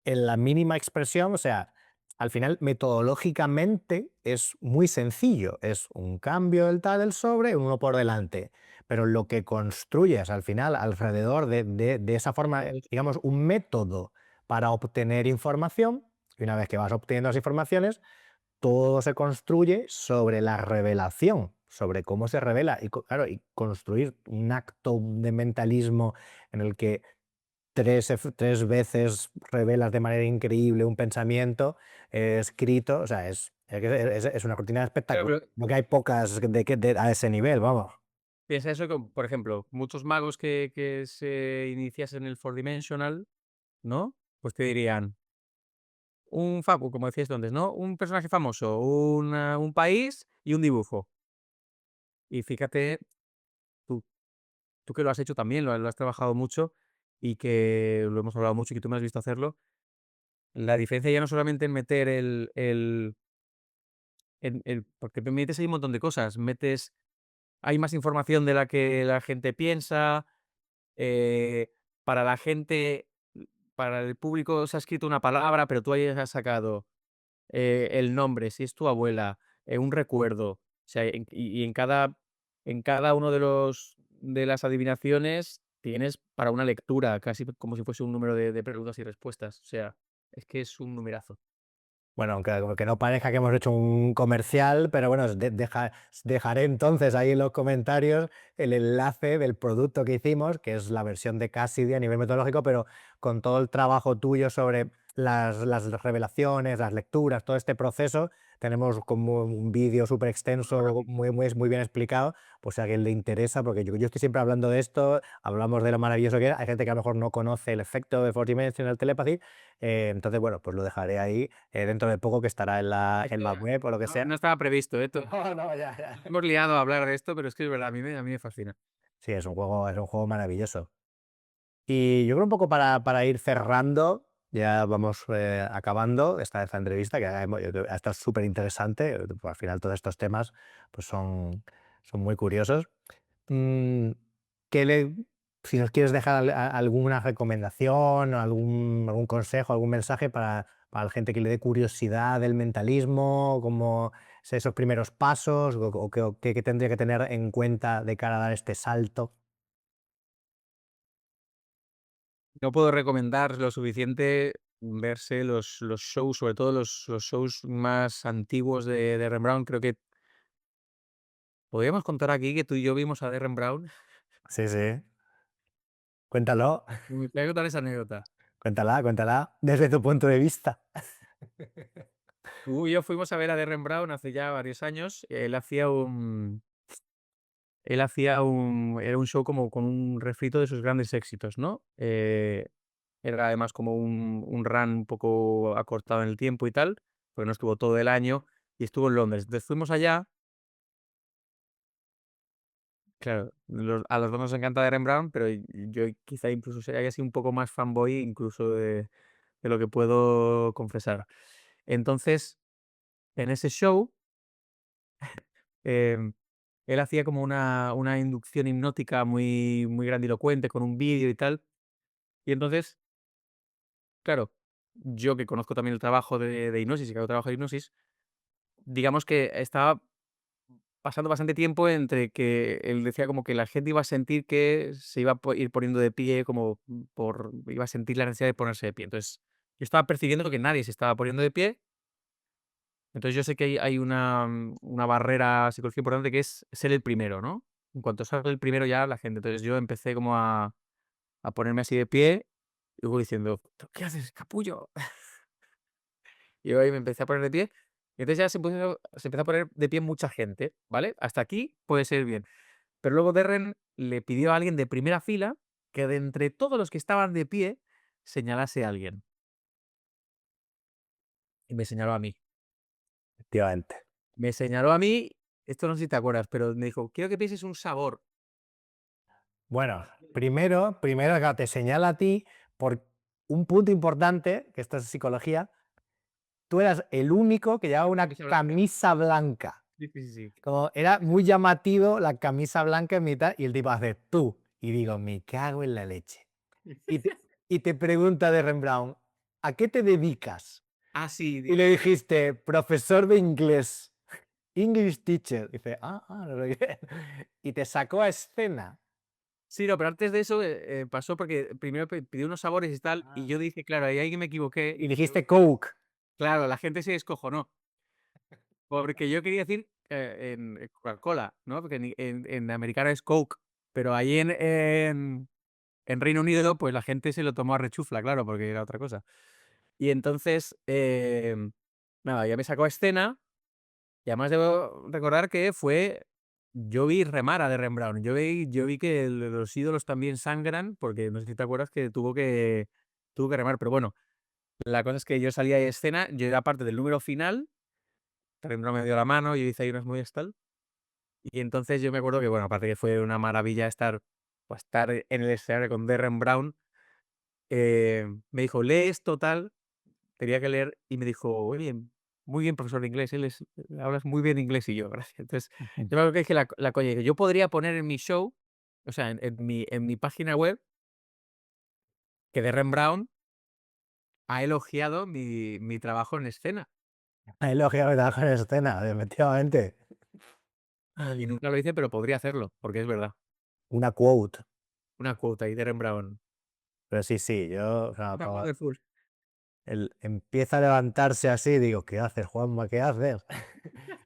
en la mínima expresión, o sea, al final metodológicamente es muy sencillo, es un cambio del tal del sobre, uno por delante, pero lo que construyes al final alrededor de esa forma, digamos, un método para obtener información, y una vez que vas obteniendo las informaciones, todo se construye sobre la revelación, sobre cómo se revela, y claro, y construir un acto de mentalismo en el que tres veces revelas de manera increíble un pensamiento escrito, o sea, es una cortina de Claro, espectáculo. pero Creo que hay pocas a ese nivel, vamos. piensa eso, por ejemplo, muchos magos que se iniciasen en el Four Dimensional, ¿no? Pues te dirían, como decías tú antes, ¿no? Un personaje famoso, un país y un dibujo. Y fíjate, tú, tú que lo has hecho también, lo has trabajado mucho y que lo hemos hablado mucho y que tú me has visto hacerlo, la diferencia ya no solamente en meter porque te metes ahí un montón de cosas, hay más información de la que la gente piensa, eh, para la gente, para el público se ha escrito una palabra, pero tú ahí has sacado el nombre, si es tu abuela, un recuerdo, o sea, y en cada uno de las adivinaciones tienes para una lectura, casi como si fuese un número de preguntas y respuestas, o sea, es que es un numerazo. Bueno, aunque no parezca que hemos hecho un comercial, pero bueno, dejaré entonces ahí en los comentarios el enlace del producto que hicimos, que es la versión de Cassidy a nivel metodológico, pero con todo el trabajo tuyo sobre las revelaciones, las lecturas, todo este proceso. Tenemos como un vídeo súper extenso, muy bien explicado, pues si a alguien le interesa, porque yo estoy siempre hablando de esto, hablamos de lo maravilloso que es. Hay gente que a lo mejor no conoce el efecto de Four Dimensional Telepathy, entonces, bueno, pues lo dejaré ahí dentro de poco, que estará Es en que la web o lo que no sea. estaba previsto, No, no, ya, ya. hemos liado a hablar de esto, pero es que es verdad, a mí me fascina. Sí, es un juego maravilloso. Y yo creo un poco para ir cerrando, ya vamos acabando esta entrevista, que ha estado súper interesante. Pues al final todos estos temas pues son muy curiosos. Mm, ¿qué si nos quieres dejar alguna recomendación o algún consejo, algún mensaje para la gente que le dé curiosidad del mentalismo, como esos primeros pasos, o qué tendría que tener en cuenta de cara a dar este salto? No puedo recomendar lo suficiente verse los shows, sobre todo los shows más antiguos de Derren Brown. Creo que podríamos contar aquí que tú y yo vimos a Derren Brown. Sí, sí. Cuéntalo, Me gustaría contar esa anécdota. cuéntala desde tu punto de vista. Tú y yo fuimos a ver a Derren Brown hace ya varios años. Era un show como con un refrito de sus grandes éxitos, ¿no? Era además como un run un poco acortado en el tiempo y tal, porque no estuvo todo el año y estuvo en Londres. Entonces fuimos allá. Claro, a los 2 nos encanta Derren Brown, pero yo quizá incluso sería así un poco más fanboy incluso de lo que puedo confesar. Entonces, en ese show, em, él hacía como una inducción hipnótica muy grandilocuente con un vídeo y tal. Y entonces, claro, yo que conozco también el trabajo de hipnosis y que hago trabajo de hipnosis, digamos que estaba pasando bastante tiempo entre que él decía como que la gente iba a sentir que se iba a ir poniendo de pie, como iba a sentir la necesidad de ponerse de pie. Entonces, yo estaba percibiendo que nadie se estaba poniendo de pie. Entonces, yo sé que hay una barrera psicológica importante que es ser el primero, ¿no? En cuanto sale el primero ya la gente. Entonces, yo empecé como a ponerme así de pie y luego diciendo, ¿qué haces, capullo? Y yo ahí me empecé a poner de pie, y entonces ya se empezó a poner de pie mucha gente, ¿vale? Hasta aquí puede ser bien. Pero luego Derren le pidió a alguien de primera fila que de entre todos los que estaban de pie señalase a alguien. Y me señaló a mí. Efectivamente. Me señaló a mí, esto no sé si te acuerdas, pero me dijo: "Quiero que pienses un sabor". Bueno, primero, claro, te señala a ti por un punto importante, que esto es psicología, tú eras el único que llevaba una Camisa blanca. camisa blanca. Sí, sí, sí, Como era muy llamativo la camisa blanca en mitad y el tipo hace tú. Y digo, me cago en la leche. Y sí. te, y te pregunta de Rembrandt, ¿a qué te dedicas? Ah, sí, Y le dijiste, profesor de inglés, English teacher. Dice, no sé qué. Y te sacó a escena. sí, no, pero antes de eso, pasó porque primero pidió unos sabores y tal, y Ah. yo dije: "Claro, ahí me equivoqué", Y y yo dijiste Coke. claro, la gente se descojonó, porque yo quería decir, Coca-Cola, ¿no? Porque en americano es Coke, pero ahí en Reino Unido, pues la gente se lo tomó a rechufla, claro, porque era otra cosa. Y entonces, nada, ya me sacó a escena, y además debo recordar que yo vi remar a de Rembrandt, yo vi que los ídolos también sangran, porque no sé si te acuerdas que tuvo que remar, pero bueno, la cosa es que yo salía de escena, yo era parte del número final, Rembrandt me dio la mano, yo hice ahí unas movidas tal, y entonces yo me acuerdo que, bueno, aparte que fue una maravilla estar en el escenario con Derren Brown, me dijo: "Lee esto, tal", tenía que leer, y me dijo: "Oye, muy bien, profesor de inglés, hablas muy bien inglés", y yo: "Gracias". Entonces, yo me acuerdo que dije la coña, dije: "Yo podría poner en mi show, o sea, en mi página web, que Derren Brown ha elogiado mi trabajo en escena". Elogiado que trabaja en escena, efectivamente. Y nunca lo hice, pero podría hacerlo, porque es verdad. Una quote. Una quote ahí, Derren Brown. Pero sí, sí, yo, o sea, Está wonderful. él empieza a levantarse así, digo, ¿qué haces, Juanma? ¿Qué haces?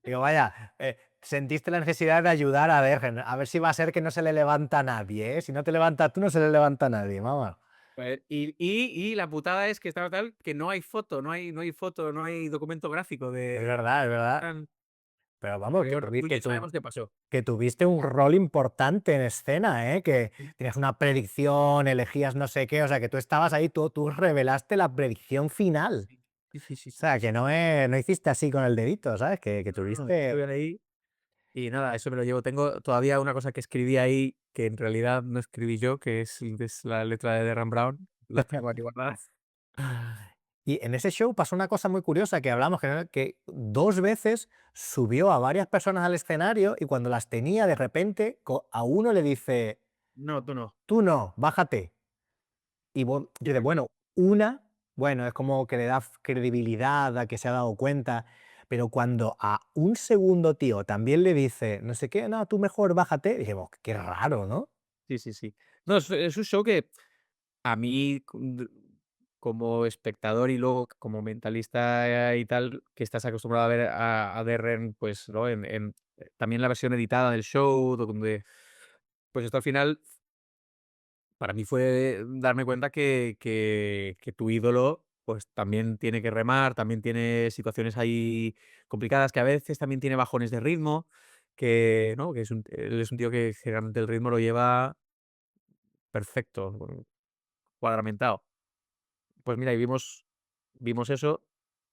Digo, vaya, sentiste la necesidad de ayudar a Dejen, a ver si va a ser que no se le levanta a nadie, ¿eh? Si no te levantas tú, no se le levanta a nadie, mamá. Pues, y la putada es que estaba tal que no hay foto, no hay foto, no hay documento gráfico Es de verdad, es verdad. tan Pero vamos, pero bueno, tú y yo sabemos qué pasó. que tuviste un rol importante en escena, ¿eh? Que tenías una predicción, elegías no sé qué, o sea, que tú estabas ahí, tú revelaste la predicción final. Sí. Sí, sí, sí, O sí, sea, sí, que sí. no hiciste así con el dedito, ¿sabes? Que No, no, no, yo tuviste estuve ahí y nada, eso me lo llevo. Tengo todavía una cosa que escribí ahí, que en realidad no escribí yo, que es la letra de Derren Brown, la tengo aquí guardada. y en ese show pasó una cosa muy curiosa que hablamos, que 2 veces subió a varias personas al escenario y cuando las tenía, de repente, a uno le dice: No, tú no. "Tú no, bájate". Y dices, bueno, bueno, es como que le da credibilidad a que se ha dado cuenta, pero cuando a un segundo tío también le dice, no sé qué, no, tú mejor bájate, dijimos, qué raro, ¿no? Sí, sí, sí. No, es un show que a mí, como espectador y luego como mentalista y tal, que estás acostumbrado a ver a Derren, pues, ¿no? También la versión editada del show, donde, pues esto al final, para mí fue darme cuenta que tu ídolo, pues también tiene que remar, también tiene situaciones ahí complicadas, que a veces también tiene bajones de ritmo, que, ¿no? Que él es un tío que generalmente el ritmo lo lleva perfecto, cuadramentado. Pues mira, y vimos eso.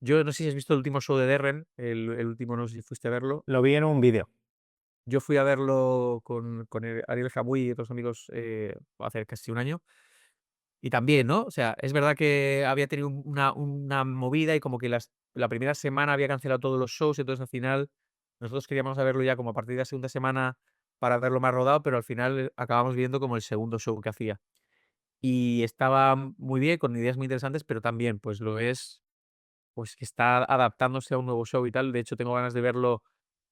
Yo no sé si has visto el último show de Derren, el último, no sé si fuiste a verlo. Lo vi en un vídeo. Yo fui a verlo con Ariel Jamuy y otros amigos, hace casi un año. Y también, ¿no? O sea, es verdad que había tenido una movida y como que la primera semana había cancelado todos los shows, entonces al final nosotros queríamos verlo ya como a partir de la segunda semana para verlo más rodado, pero al final acabamos viendo como el segundo show que hacía. Y estaba muy bien, con ideas muy interesantes, pero también, pues lo es, pues que está adaptándose a un nuevo show y tal. De hecho, tengo ganas de verlo,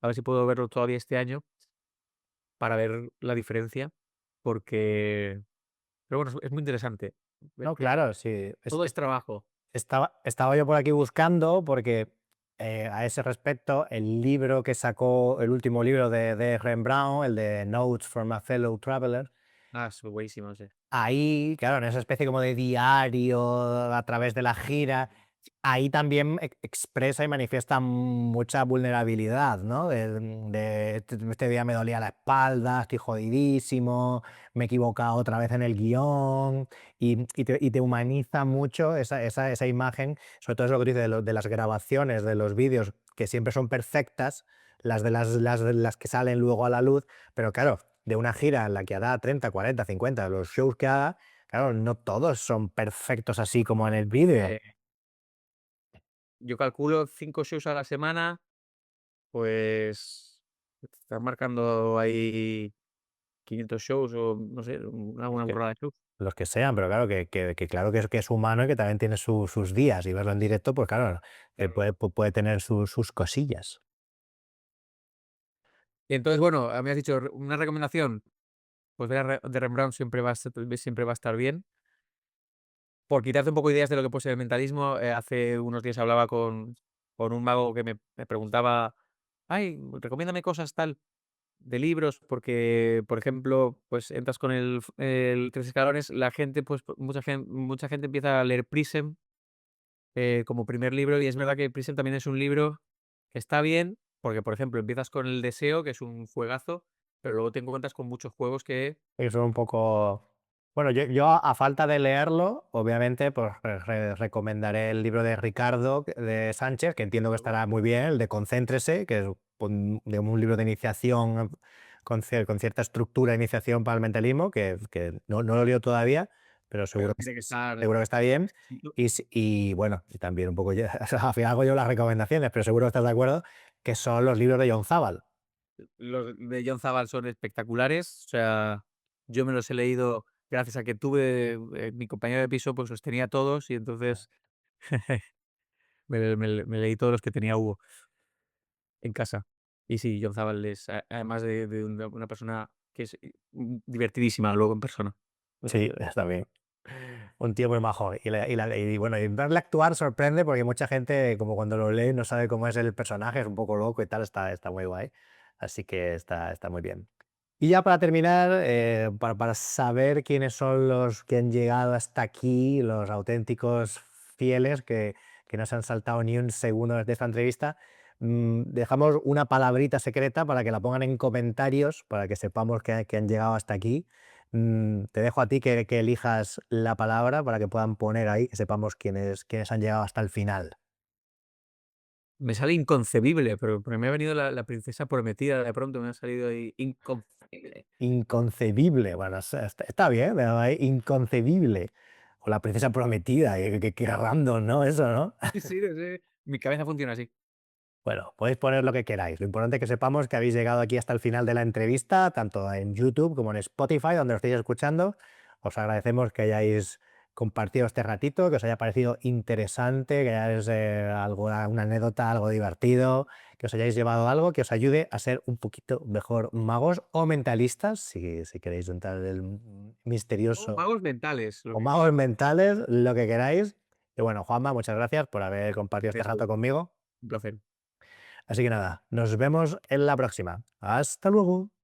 a ver si puedo verlo todavía este año para ver la diferencia, porque, pero bueno, es muy interesante. Ver No, que claro, sí. todo es trabajo. Estaba yo por aquí buscando porque a ese respecto, el libro que sacó, el último libro de Rembrandt, el de Notes from a Fellow Traveler, Ah, es buenísimo ese. ahí, claro, en esa especie como de diario a través de la gira, ahí también expresa y manifiesta mucha vulnerabilidad, ¿no? Este día me dolía la espalda, estoy jodidísimo, me he equivocado otra vez en el guión, y te humaniza mucho esa imagen, sobre todo es lo que dice de las grabaciones, de los vídeos, que siempre son perfectas, las que salen luego a la luz, pero claro, de una gira en la que hará 30, 40, 50, los shows que haga, claro, no todos son perfectos así como en el vídeo. Eh, yo calculo 5 shows a la semana, pues estás marcando ahí 500 shows o no sé, una burrada de shows. Los que sean, pero claro que claro que es humano y que también tiene sus días, y verlo en directo, pues claro, puede tener sus cosillas. Y entonces, bueno, me has dicho una recomendación, pues ver de Rembrandt siempre va a estar bien. Por quitarte un poco ideas de lo que puede ser el mentalismo, hace unos días hablaba con un mago que me preguntaba: "Ay, recomiéndame cosas tal de libros", porque, por ejemplo, pues entras con el Tres Escalones, la gente, pues mucha gente empieza a leer Prism, como primer libro, y es verdad que Prism también es un libro que está bien, porque, por ejemplo, empiezas con El Deseo, que es un juegazo, pero luego te encuentras con muchos juegos que Eso un poco. Bueno, yo a falta de leerlo, obviamente, pues recomendaré el libro de Ricardo de Sánchez, que entiendo que estará muy bien, el de Concéntrese, que es de un libro de iniciación con cierta estructura de iniciación para el mentalismo, que no lo leo todavía, pero pero tiene que estar seguro que está bien. escrito. Y bueno, y también un poco, al final hago yo las recomendaciones, pero seguro que estás de acuerdo, que son los libros de John Zabal. Los de John Zabal son espectaculares, o sea, yo me los he leído gracias a que tuve, mi compañero de piso, pues los tenía todos y entonces me leí todos los que tenía Hugo en casa. Y sí, John Zabal es, además de una persona que es divertidísima luego en persona. Sí, está bien. Un tío muy majo. Y bueno, y verle actuar sorprende porque mucha gente, como cuando lo lee, no sabe cómo es el personaje, es un poco loco y tal, está muy guay. Así que está muy bien. Y ya para terminar, para saber quiénes son los que han llegado hasta aquí, los auténticos fieles que no se han saltado ni un segundo de esta entrevista, dejamos una palabrita secreta para que la pongan en comentarios, para que sepamos que han llegado hasta aquí. Te dejo a ti que elijas la palabra para que puedan poner ahí, que sepamos quiénes han llegado hasta el final. Me sale inconcebible, pero porque me ha venido la princesa prometida, de pronto me ha salido ahí inconcebible. Inconcebible, bueno, está bien, pero ahí, inconcebible. O la princesa prometida, que random, ¿no? Eso, ¿no? Sí, sí, no sé, mi cabeza funciona así. Bueno, podéis poner lo que queráis. Lo importante es que sepamos que habéis llegado aquí hasta el final de la entrevista, tanto en YouTube como en Spotify, donde lo estéis escuchando. Os agradecemos que hayáis compartido este ratito, que os haya parecido interesante, que hayáis una anécdota, algo divertido, que os hayáis llevado algo que os ayude a ser un poquito mejor magos o mentalistas, si queréis entrar en el O misterioso, magos mentales, lo o que magos mentales, lo que queráis. Y bueno, Juanma, muchas gracias por haber compartido este es rato conmigo. un placer. Así que nada, nos vemos en la próxima. Hasta luego.